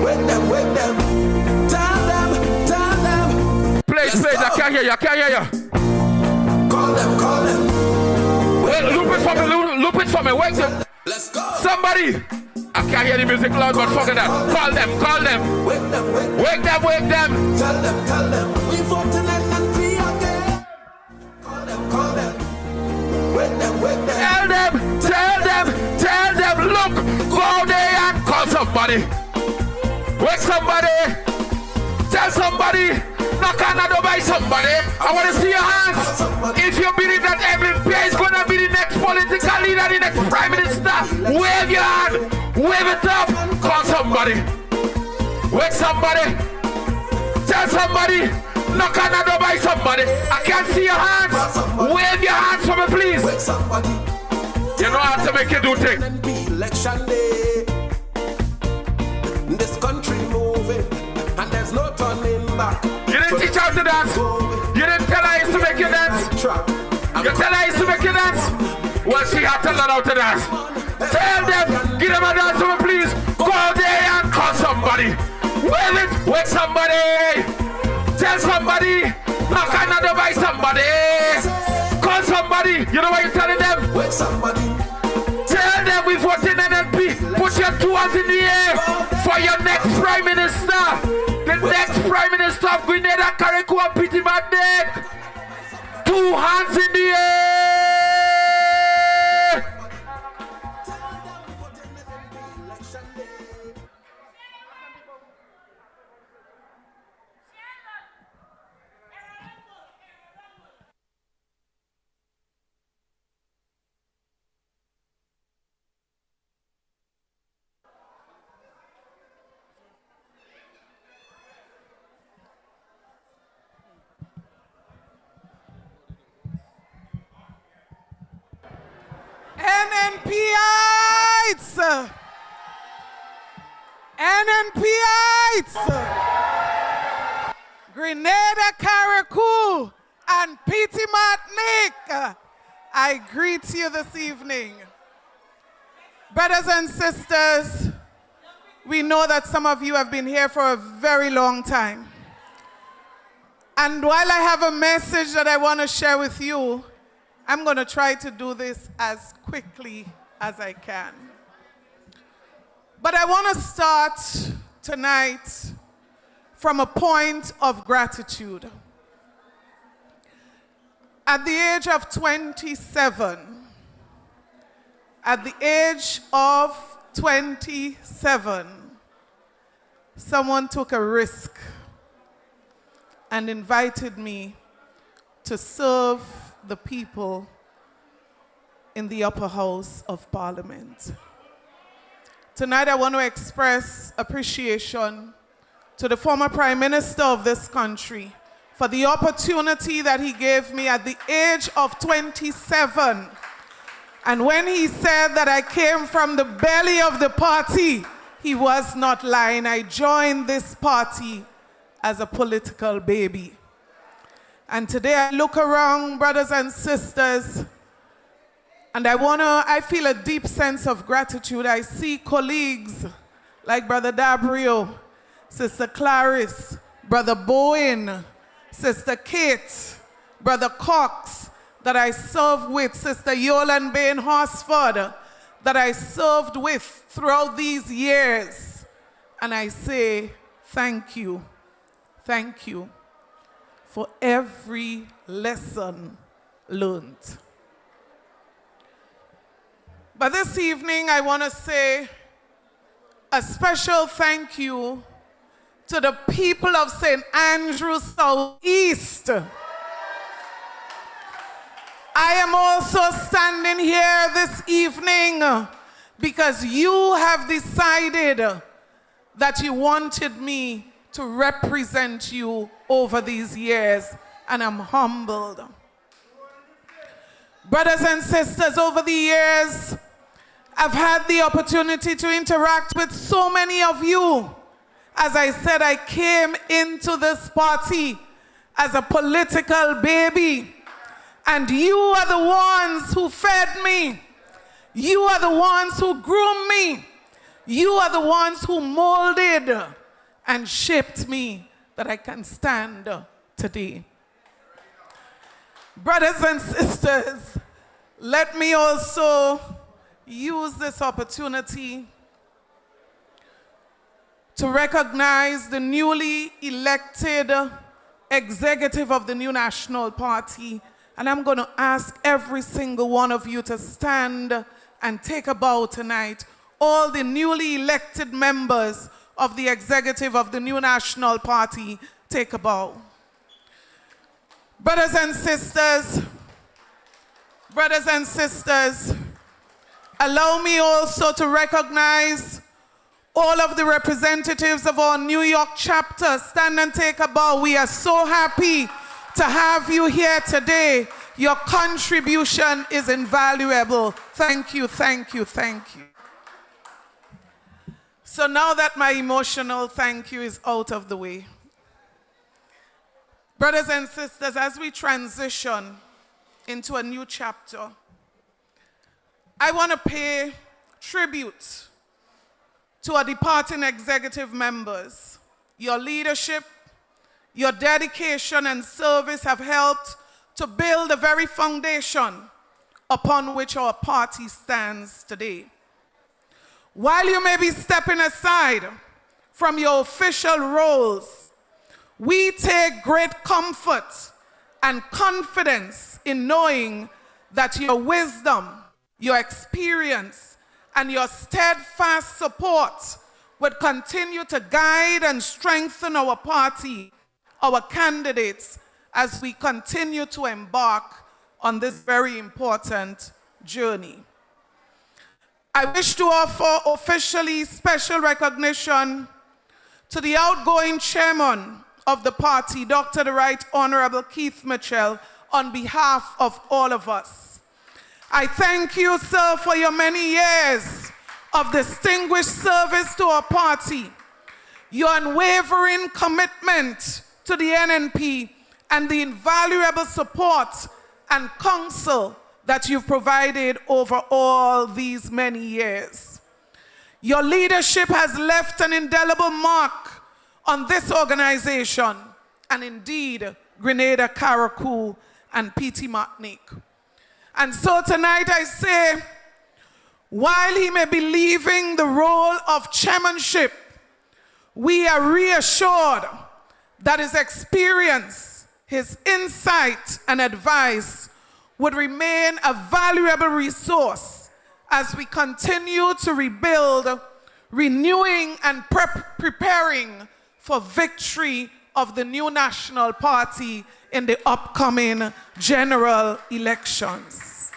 Wake them. Tell them. Play. I can't hear you. Call them. Wait, loop it for me. Wake them. Let's go. Somebody. I can't hear the music loud, but forget that. Call them. Wake them. Tell them. We fought in NNP again. Call them. Wake them. Tell them. Look, go there and call somebody. Wake somebody. Tell somebody. Knock on the door by somebody. I want to see your hands. If you believe that NNP is going to be the next political leader, the next prime minister, wave your hand. Wave it up. Call somebody. Wake somebody. Tell somebody. Knock on the door by somebody. I can't see your hands. Wave your hands for me, please. You know how to make you do things. Election day. This country moving, and there's no turning back. You didn't didn't teach her how to dance. You didn't tell her I used to make you dance. You tell her I used to make you dance. Well, she had to learn how to dance. Tell them, give them a dance over, please. Go out there and call somebody. Wave it with somebody. Tell somebody. Knock another by somebody. Call somebody. You know what you're telling them? With somebody. Tell them we vote in NNP. Put your 2 hands in the air for your next Prime Minister. The next Prime Minister of Grenada, Carriacou and Pity Mandek. 2 hands in the air. NNPites! NNPites! Grenada, Carriacou, and Pity Martinique, I greet you this evening. Brothers and sisters, we know that some of you have been here for a very long time. And while I have a message that I want to share with you, I'm going to try to do this as quickly as I can. But I want to start tonight from a point of gratitude. At the age of 27, someone took a risk and invited me to serve the people in the upper house of Parliament. Tonight I want to express appreciation to the former Prime Minister of this country for the opportunity that he gave me at the age of 27. And when he said that I came from the belly of the party, he was not lying. I joined this party as a political baby. And today I look around, brothers and sisters, and I feel a deep sense of gratitude. I see colleagues like Brother Dabrio, Sister Clarice, Brother Bowen, Sister Kate, Brother Cox, that I served with, Sister Yolan Bain Horsford, that I served with throughout these years. And I say, thank you for every lesson learned. But this evening, I want to say a special thank you to the people of St. Andrews Southeast. I am also standing here this evening because you have decided that you wanted me to represent you over these years, and I'm humbled. Brothers and sisters, over the years, I've had the opportunity to interact with so many of you. As I said, I came into this party as a political baby, and you are the ones who fed me. You are the ones who groomed me. You are the ones who molded and shaped me that I can stand today. Brothers and sisters, let me also use this opportunity to recognize the newly elected executive of the new National Party. And I'm going to ask every single one of you to stand and take a bow tonight. All the newly elected members of the executive of the new National Party, take a bow. Brothers and sisters, allow me also to recognize all of the representatives of our New York chapter. Stand and take a bow. We are so happy to have you here today. Your contribution is invaluable. Thank you, thank you, thank you. So now that my emotional thank you is out of the way, Brothers and sisters, as we transition into a new chapter, I want to pay tribute to our departing executive members. Your leadership, your dedication and service have helped to build the very foundation upon which our party stands today. While you may be stepping aside from your official roles, we take great comfort and confidence in knowing that your wisdom, your experience, and your steadfast support would continue to guide and strengthen our party, our candidates, as we continue to embark on this very important journey. I wish to offer officially special recognition to the outgoing chairman of the party, Dr. the Right Honorable Keith Mitchell, on behalf of all of us. I thank you, sir, for your many years of distinguished service to our party, your unwavering commitment to the NNP, and the invaluable support and counsel that you've provided over all these many years. Your leadership has left an indelible mark on this organization, and indeed, Grenada, Carriacou, and P.T. Martinique. And so tonight I say, while he may be leaving the role of chairmanship, we are reassured that his experience, his insight, and advice would remain a valuable resource as we continue to rebuild, renewing, and preparing for victory of the new National Party in the upcoming general elections.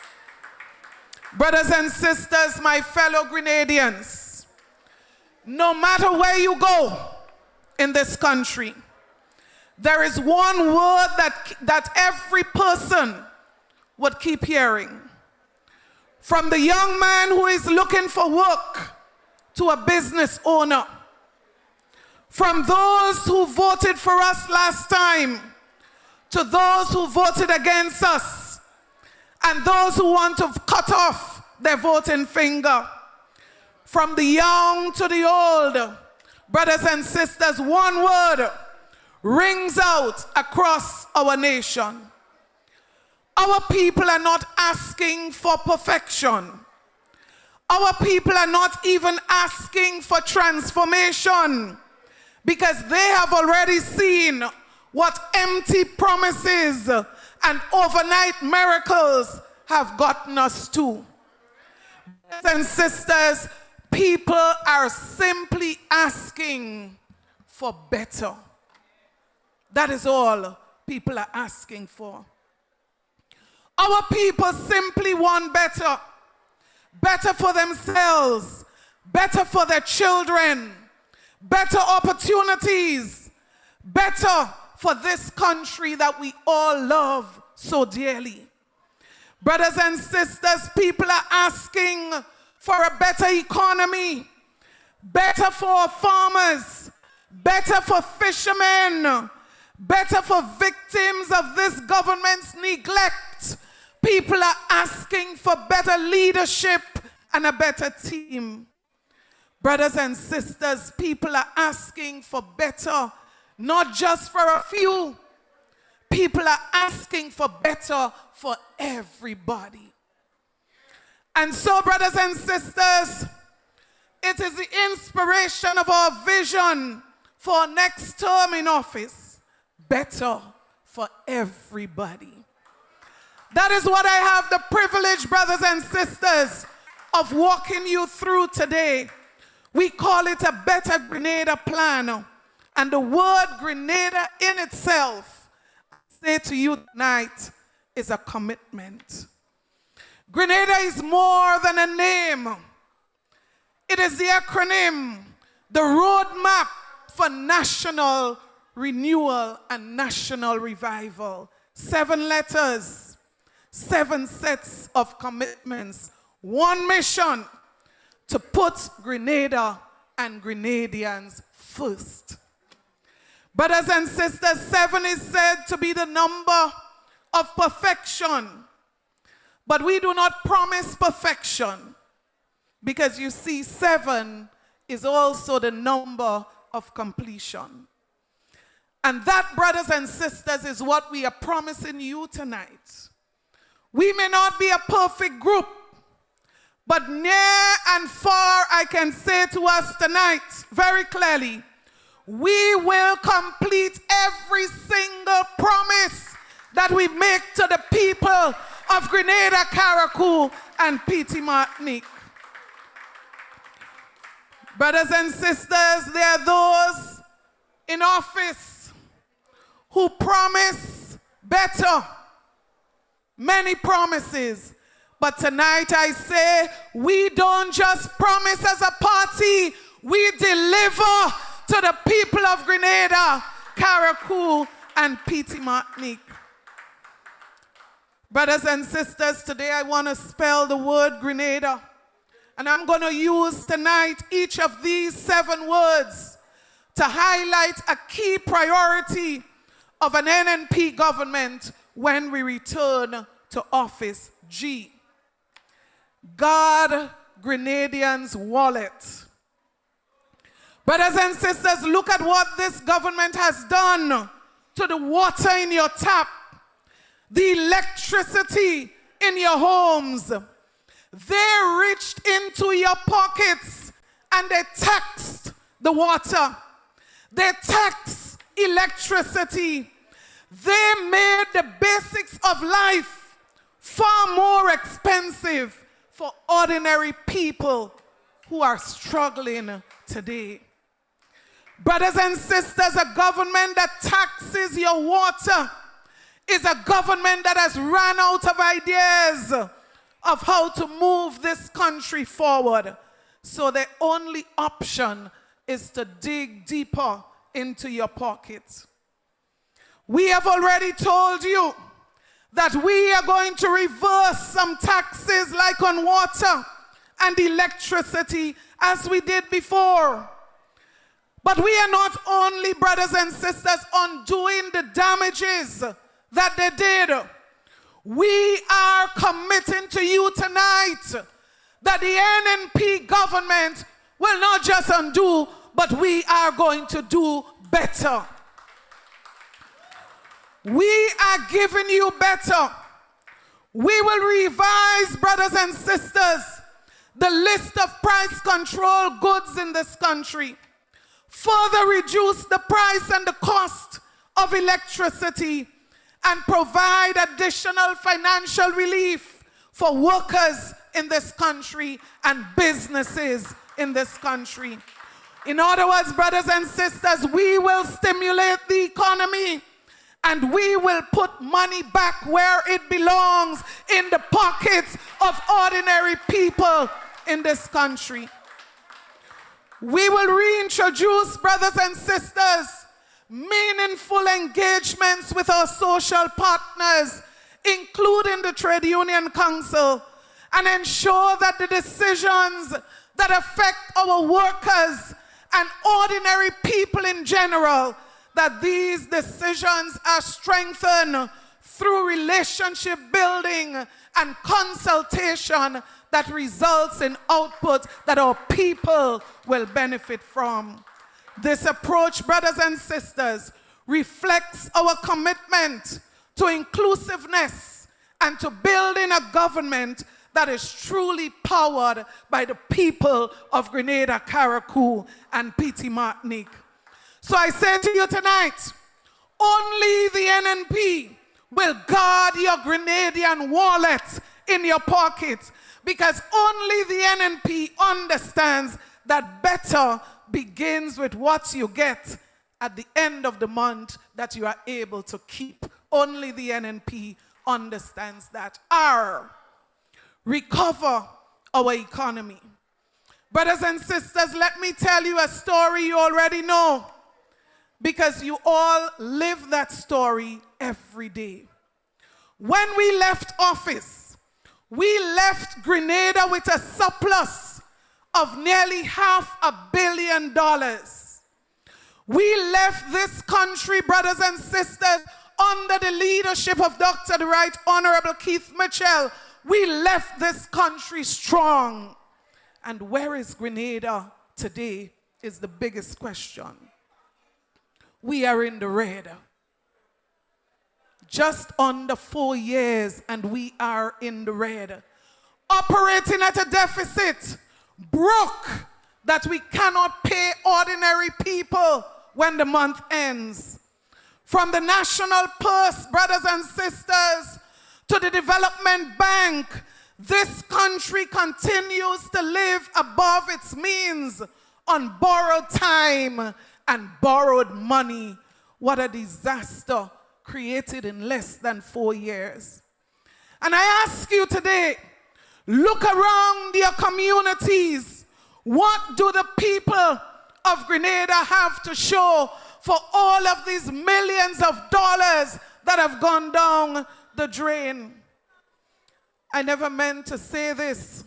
Brothers and sisters, my fellow Grenadians, no matter where you go in this country, there is one word that every person would keep hearing. From the young man who is looking for work to a business owner, from those who voted for us last time to those who voted against us and those who want to cut off their voting finger, from the young to the old, brothers and sisters, one word rings out across our nation. Our people are not asking for perfection. Our people are not even asking for transformation, because they have already seen what empty promises and overnight miracles have gotten us to. Brothers and sisters, people are simply asking for better. That is all people are asking for. Our people simply want better. Better for themselves, better for their children, better opportunities, better for this country that we all love so dearly. Brothers and sisters, people are asking for a better economy, better for our farmers, better for fishermen, better for victims of this government's neglect. People are asking for better leadership and a better team. Brothers and sisters, people are asking for better, not just for a few. People are asking for better for everybody. And so, brothers and sisters, it is the inspiration of our vision for our next term in office. Better for everybody. That is what I have the privilege, brothers and sisters, of walking you through today. We call it a Better Grenada plan. And the word Grenada in itself, I say to you tonight, is a commitment. Grenada is more than a name. It is the acronym, the roadmap for national renewal and national revival. 7 letters, 7 sets of commitments, 1 mission: to put Grenada and Grenadians first. Brothers and sisters, 7 is said to be the number of perfection. But we do not promise perfection, because you see, 7 is also the number of completion. And that, brothers and sisters, is what we are promising you tonight. We may not be a perfect group, but near and far I can say to us tonight very clearly, we will complete every single promise that we make to the people of Grenada, Carriacou, and Petite Martinique. Brothers and sisters, there are those in office who promise better, many promises. But tonight I say, we don't just promise as a party, we deliver to the people of Grenada, Carriacou, and Petite Martinique. Brothers and sisters, today I want to spell the word Grenada. And I'm going to use tonight each of these 7 words to highlight a key priority of an NNP government when we return to office. G. God Grenadians' wallet. Brothers and sisters, look at what this government has done to the water in your tap, the electricity in your homes. They reached into your pockets and they taxed the water. They taxed electricity. They made the basics of life far more expensive for ordinary people who are struggling today. Brothers and sisters, a government that taxes your water is a government that has run out of ideas of how to move this country forward. So the only option is to dig deeper into your pockets. We have already told you that we are going to reverse some taxes like on water and electricity as we did before. But we are not only, brothers and sisters, undoing the damages that they did. We are committing to you tonight that the NNP government will not just undo, but we are going to do better. We are giving you better. We will revise, brothers and sisters, the list of price control goods in this country. Further reduce the price and the cost of electricity and provide additional financial relief for workers in this country and businesses in this country. In other words, brothers and sisters, we will stimulate the economy and we will put money back where it belongs, in the pockets of ordinary people in this country. We will reintroduce, brothers and sisters, meaningful engagements with our social partners, including the Trade Union Council, and ensure that the decisions that affect our workers and ordinary people in general, that these decisions are strengthened through relationship building and consultation that results in output that our people will benefit from. This approach, brothers and sisters, reflects our commitment to inclusiveness and to building a government that is truly powered by the people of Grenada, Carriacou, and Petite Martinique. So I say to you tonight, only the NNP will guard your Grenadian wallet in your pocket, because only the NNP understands that better begins with what you get at the end of the month that you are able to keep. Only the NNP understands that. Recover our economy. Brothers and sisters, let me tell you a story you already know, because you all live that story every day. When we left office, we left Grenada with a surplus of nearly $500 million. We left this country, brothers and sisters, under the leadership of Dr. the Right Honorable Keith Mitchell. We left this country strong. And where is Grenada today is the biggest question. We are in the red. Just under 4 years and we are in the red. Operating at a deficit, broke, that we cannot pay ordinary people when the month ends. From the national purse, brothers and sisters, to the development bank, this country continues to live above its means on borrowed time and borrowed money. What a disaster created in less than 4 years. And I ask you today, look around your communities. What do the people of Grenada have to show for all of these millions of dollars that have gone down the drain? I never meant to say this,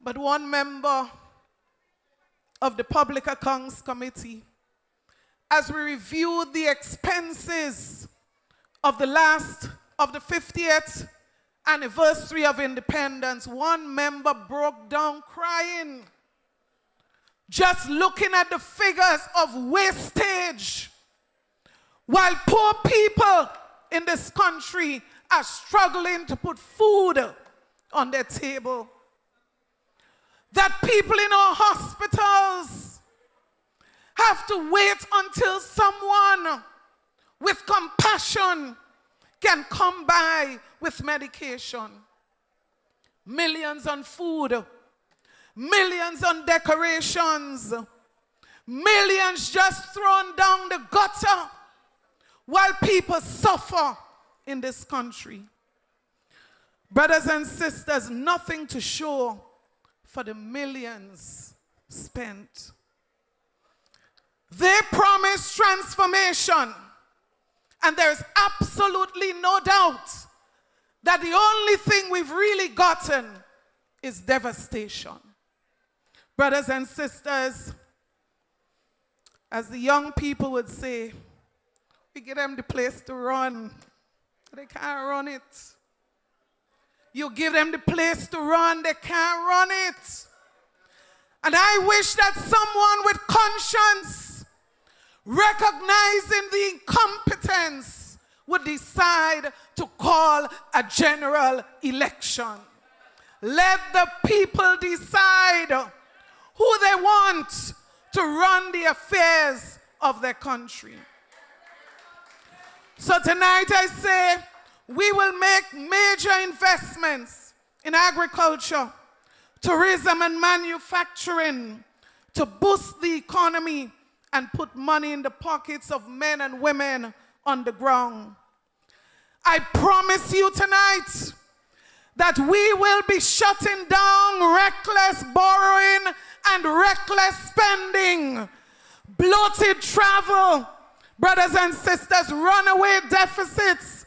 but one member of the Public Accounts Committee, as we reviewed the expenses of the 50th anniversary of independence, one member broke down crying, just looking at the figures of wastage, while poor people in this country are struggling to put food on their table. That people in our hospitals have to wait until someone with compassion can come by with medication. Millions on food, millions on decorations, millions just thrown down the gutter while people suffer in this country. Brothers and sisters, nothing to show for the millions spent. They promise transformation, and there's absolutely no doubt that the only thing we've really gotten is devastation. Brothers and sisters, as the young people would say, we give them the place to run. They can't run it. You give them the place to run, they can't run it. And I wish that someone with conscience, recognizing the incompetence, would decide to call a general election. Let the people decide who they want to run the affairs of their country. So tonight I say, we will make major investments in agriculture, tourism and manufacturing to boost the economy and put money in the pockets of men and women on the ground. I promise you tonight that we will be shutting down reckless borrowing and reckless spending, bloated travel, brothers and sisters, runaway deficits,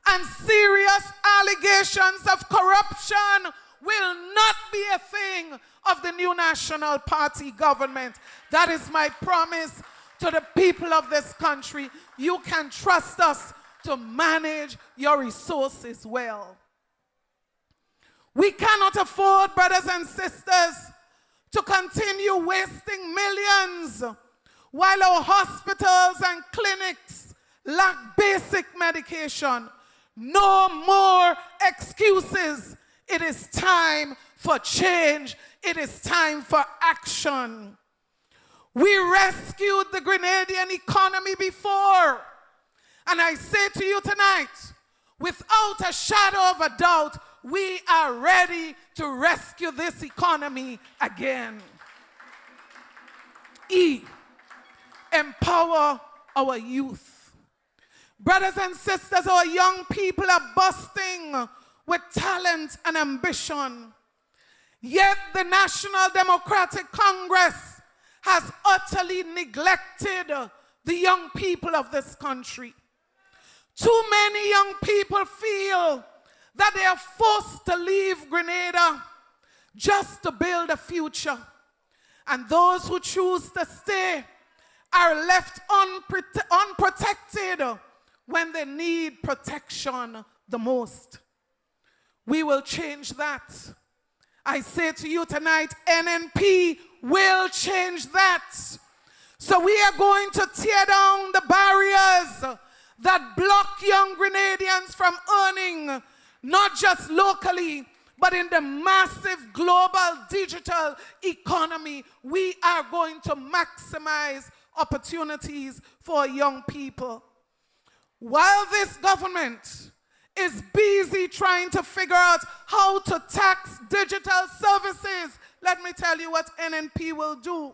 and serious allegations of corruption will not be a thing of the new National Party government. That is my promise to the people of this country. You can trust us to manage your resources well. We cannot afford, brothers and sisters, to continue wasting millions while our hospitals and clinics lack basic medication. No more excuses. It is time for change. It is time for action. We rescued the Grenadian economy before. And I say to you tonight, without a shadow of a doubt, we are ready to rescue this economy again. E, empower our youth. Brothers and sisters, our young people are bursting with talent and ambition. Yet the National Democratic Congress has utterly neglected the young people of this country. Too many young people feel that they are forced to leave Grenada just to build a future. And those who choose to stay are left unprotected when they need protection the most. We will change that. I say to you tonight, NNP will change that. So we are going to tear down the barriers that block young Grenadians from earning, not just locally, but in the massive global digital economy. We are going to maximize opportunities for young people. While this government is busy trying to figure out how to tax digital services, let me tell you what NNP will do.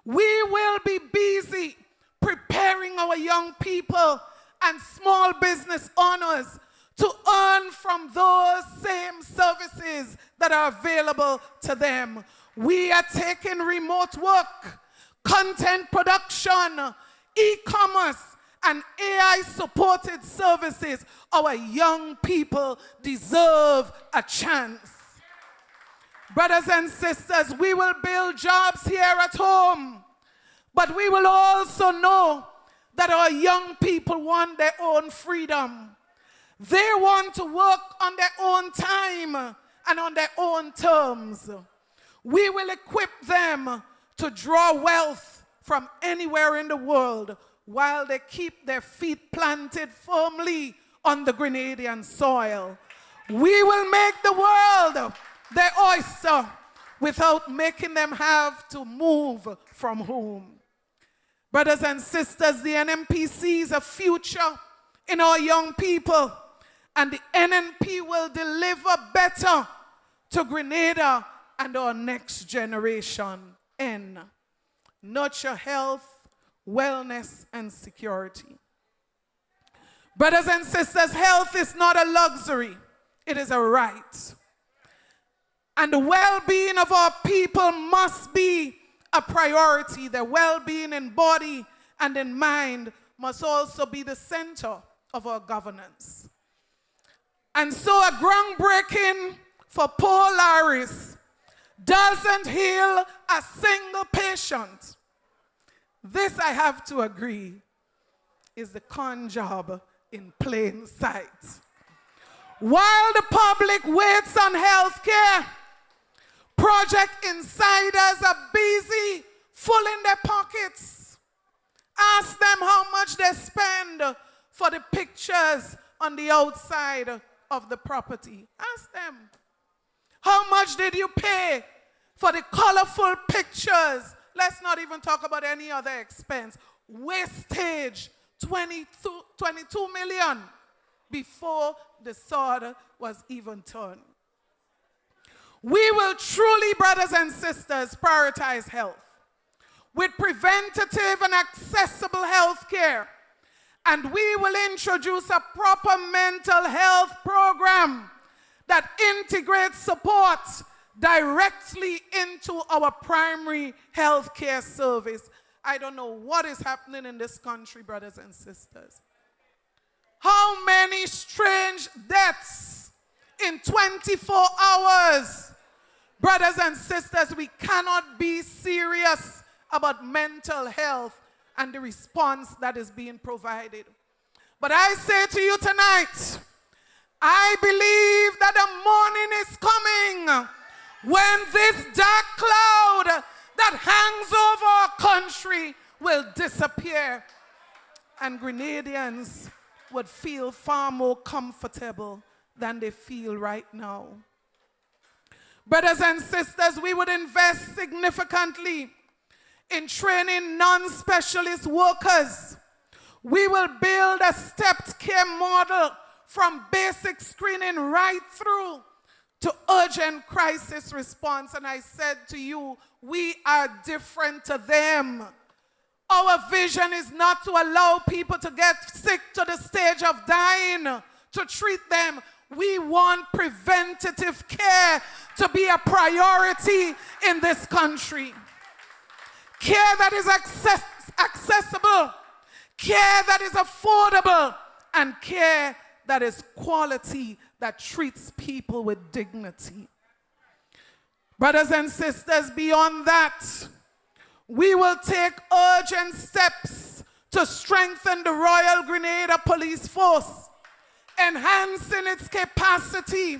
We will be busy preparing our young people and small business owners to earn from those same services that are available to them. We are taking remote work, content production, e-commerce, and AI-supported services. Our young people deserve a chance. Brothers and sisters, we will build jobs here at home, but we will also know that our young people want their own freedom. They want to work on their own time and on their own terms. We will equip them to draw wealth from anywhere in the world while they keep their feet planted firmly on the Grenadian soil. We will make the world their oyster without making them have to move from home. Brothers and sisters, the NNP sees a future in our young people, and the NNP will deliver better to Grenada and our next generation. N. Nurture health, wellness, and security. Brothers and sisters, health is not a luxury, it is a right. And the well-being of our people must be a priority. Their well-being in body and in mind must also be the center of our governance. And so a groundbreaking for poor Laris doesn't heal a single patient. This, I have to agree, is the con job in plain sight. While the public waits on health care, project insiders are busy filling their pockets. Ask them how much they spend for the pictures on the outside of the property. Ask them, how much did you pay for the colorful pictures? Let's not even talk about any other expense. Wastage, 22 million before the sword was even turned. We will truly, brothers and sisters, prioritize health with preventative and accessible health care. And we will introduce a proper mental health program that integrates support directly into our primary health care service. I don't know what is happening in this country, brothers and sisters. How many strange deaths in 24 hours? Brothers and sisters, we cannot be serious about mental health and the response that is being provided. But I say to you tonight, I believe that a morning is coming when this dark cloud that hangs over our country will disappear, and Grenadians would feel far more comfortable than they feel right now. Brothers and sisters, we would invest significantly in training non-specialist workers. We will build a stepped care model from basic screening right through to urgent crisis response. And I said to you, we are different to them. Our vision is not to allow people to get sick to the stage of dying, to treat them. We want preventative care to be a priority in this country. Care that is accessible, care that is affordable, and care that is quality, that treats people with dignity. Brothers and sisters, beyond that, we will take urgent steps to strengthen the Royal Grenada Police Force, enhancing its capacity,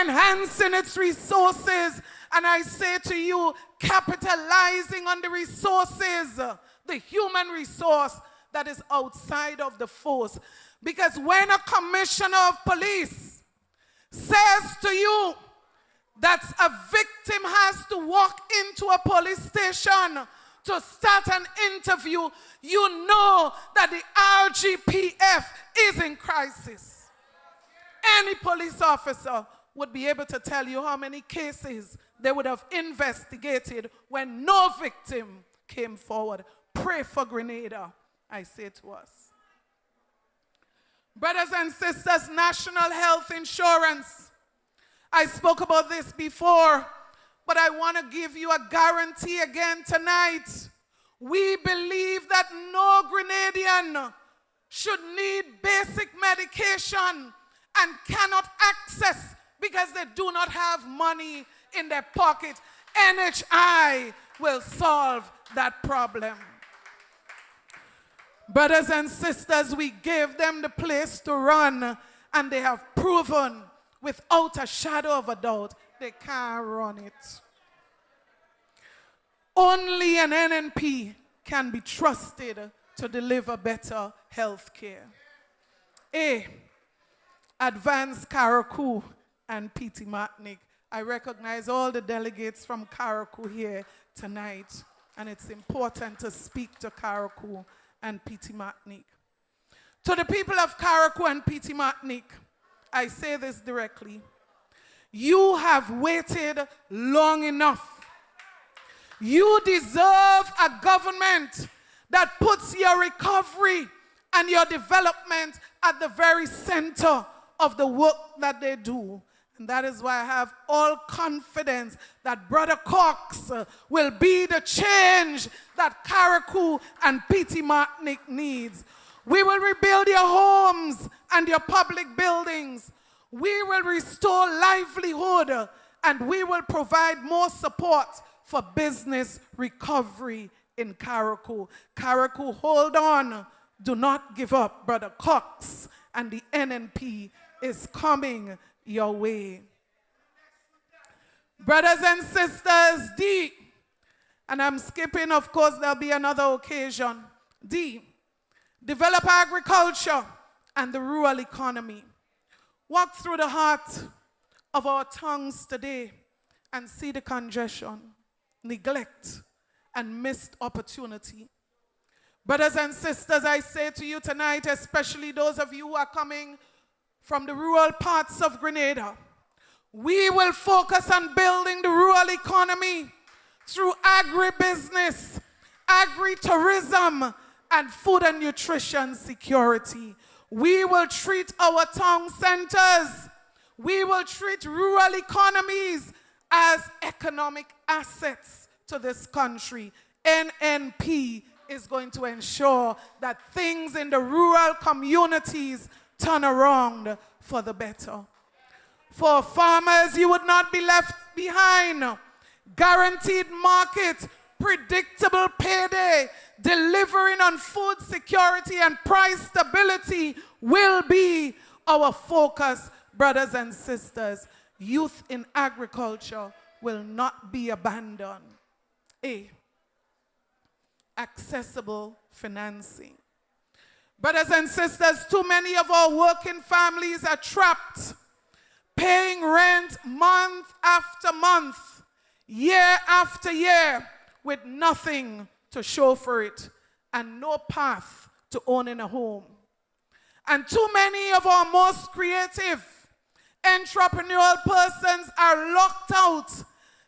enhancing its resources, and I say to you, capitalizing on the resources, the human resource that is outside of the force. Because when a commissioner of police says to you that a victim has to walk into a police station to start an interview, you know that the RGPF is in crisis. Any police officer would be able to tell you how many cases they would have investigated when no victim came forward. Pray for Grenada, I say to us. Brothers and sisters, national health insurance. I spoke about this before, but I want to give you a guarantee again tonight. We believe that no Grenadian should need basic medication and cannot access because they do not have money in their pocket. NHI will solve that problem. Brothers and sisters, we gave them the place to run, and they have proven without a shadow of a doubt they can't run it. Only an NNP can be trusted to deliver better health care. Advanced Karakou and P.T. Martinique. I recognize all the delegates from Karakou here tonight, and it's important to speak to Karakou and P.T. Martinique. To the people of Karakou and P.T. Martinique, I say this directly. You have waited long enough. You deserve a government that puts your recovery and your development at the very center of the work that they do. And that is why I have all confidence that Brother Cox will be the change that Karakou and P.T. Martinique needs. We will rebuild your homes and your public buildings. We will restore livelihood, and we will provide more support for business recovery in Karakou. Karakou, hold on. Do not give up. Brother Cox and the NNP is coming your way. Brothers and sisters, D, and I'm skipping, of course, there'll be another occasion. D, develop agriculture and the rural economy. Walk through the heart of our tongues today and see the congestion, neglect, and missed opportunity. Brothers and sisters, I say to you tonight, especially those of you who are coming from the rural parts of Grenada, we will focus on building the rural economy through agribusiness, agri-tourism, and food and nutrition security. We will treat our town centers, we will treat rural economies as economic assets to this country. NNP is going to ensure that things in the rural communities turn around for the better. For farmers, you would not be left behind. Guaranteed market, predictable payday, delivering on food security and price stability will be our focus, brothers and sisters. Youth in agriculture will not be abandoned. Accessible financing. Brothers and sisters, too many of our working families are trapped, paying rent month after month, year after year, with nothing to show for it and no path to owning a home. And too many of our most creative entrepreneurial persons are locked out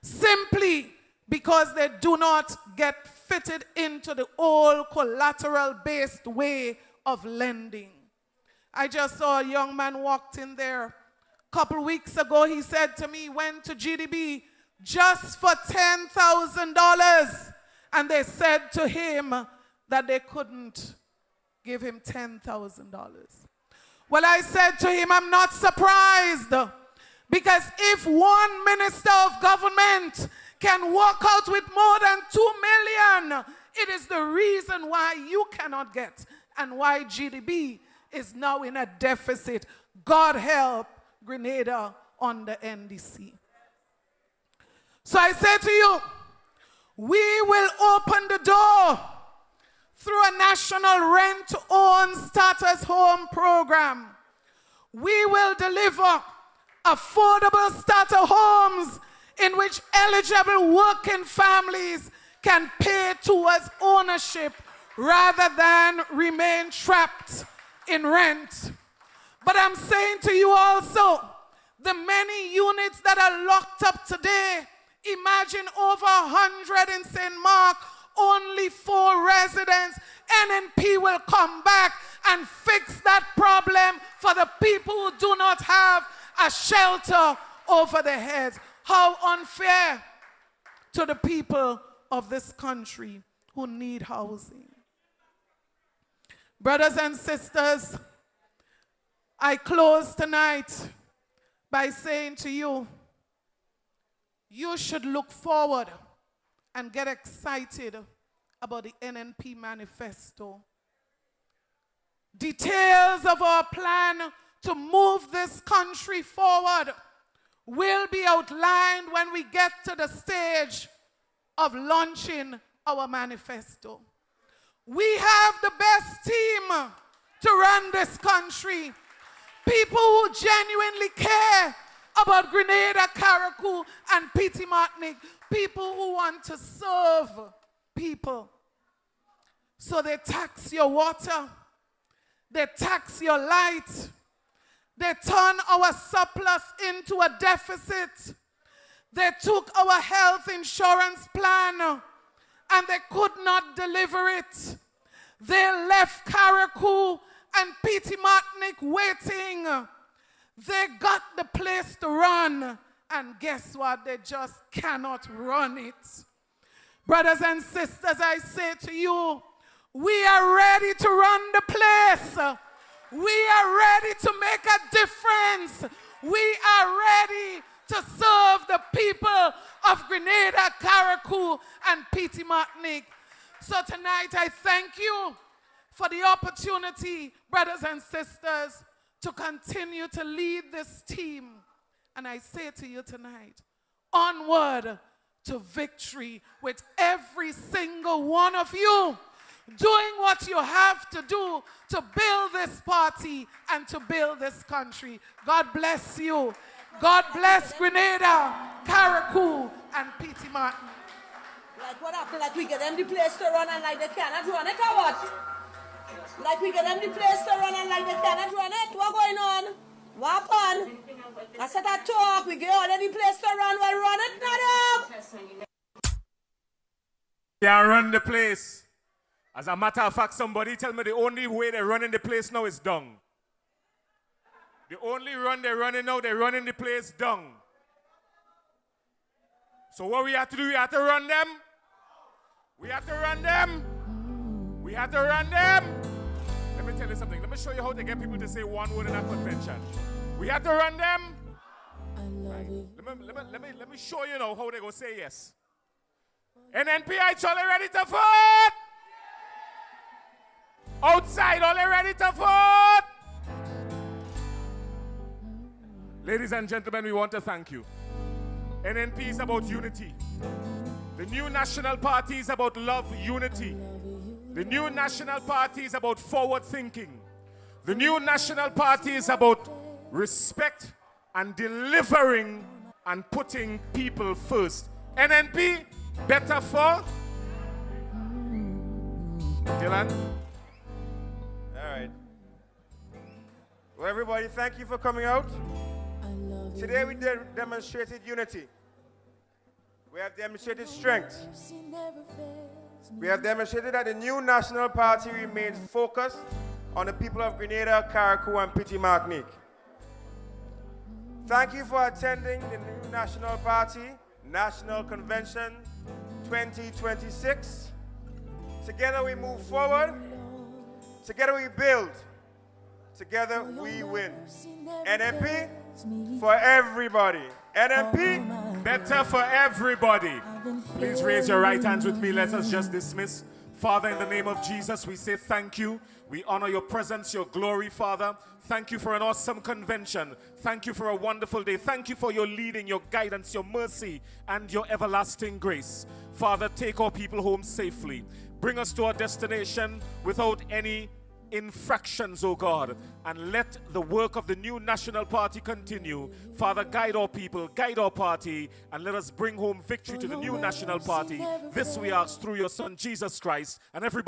simply because they do not get fitted into the old collateral-based way of lending. I just saw a young man walked in there a couple weeks ago. He said to me, he went to GDB just for $10,000, and they said to him that they couldn't give him $10,000. Well, I said to him, I'm not surprised, Because if one minister of government can walk out with more than 2 million, it is the reason why you cannot get and why GDP is now in a deficit. God help Grenada on the NDC. So I say to you, we will open the door through a national rent-own starters home program. We will deliver affordable starter homes in which eligible working families can pay towards ownership rather than remain trapped in rent. But I'm saying to you also, the many units that are locked up today, imagine over 100 in St. Mark, only 4 residents. NNP will come back and fix that problem for the people who do not have a shelter over their heads. How unfair to the people of this country who need housing. Brothers and sisters, I close tonight by saying to you, you should look forward and get excited about the NNP manifesto. Details of our plan to move this country forward will be outlined when we get to the stage of launching our manifesto. We have the best team to run this country. People who genuinely care about Grenada, Carriacou, and Petit Martinique. People who want to serve people. So they tax your water. They tax your light. They turn our surplus into a deficit. They took our health insurance plan and they could not deliver it. They left Carriacou and Petit Martinique waiting. They got the place to run, and guess what? They just cannot run it. Brothers and sisters, I say to you, we are ready to run the place. We are ready to make a difference. We are ready to serve the people of Grenada, Carriacou, and Petit Martinique. So tonight I thank you for the opportunity, brothers and sisters, to continue to lead this team. And I say to you tonight, onward to victory with every single one of you doing what you have to do to build this party and to build this country. God bless you. God bless Grenada, Carriacou, and Petit Martin. Like what happened? Like we get them the place to run and like they cannot run it or what? Like we get them the place to run and like they cannot run it? What going on? What happened? I said I talk, we get all the place to run, well run it, not up. Can't run the place. As a matter of fact, somebody tell me the only way they're running the place now is dung. The only run they're running now, they're running the place dung. So what we have to do, we have to run them. We have to run them. We have to run them. Let me tell you something. Let me show you how to get people to say one word in a convention. We have to run them. Let me show you now how they're going to say yes. NNP, all ready to vote? Outside, all ready to vote? Ladies and gentlemen, we want to thank you. NNP is about unity. The new National Party is about love, unity. The new National Party is about forward thinking. The new National Party is about respect and delivering and putting people first. NNP, better for? Dylan? All right. Well, everybody, thank you for coming out. Today we demonstrated unity. We have demonstrated strength. We have demonstrated that the new National Party remains focused on the people of Grenada, Carriacou, and Petit Martinique. Thank you for attending the new National Party National Convention 2026. Together we move forward. Together we build. Together we win. NNP for everybody. NNP better for everybody. Please raise your right hands with me. Let us just dismiss. Father, in the name of Jesus, we say thank you. We honor your presence, your glory, Father. Thank you for an awesome convention. Thank you for a wonderful day. Thank you for your leading, your guidance, your mercy, and your everlasting grace. Father, take our people home safely. Bring us to our destination without any infractions, oh God, and let the work of the new national party continue. Father, guide our people, guide our party, and let us bring home victory to the new national party. This we ask through your Son, Jesus Christ, and everybody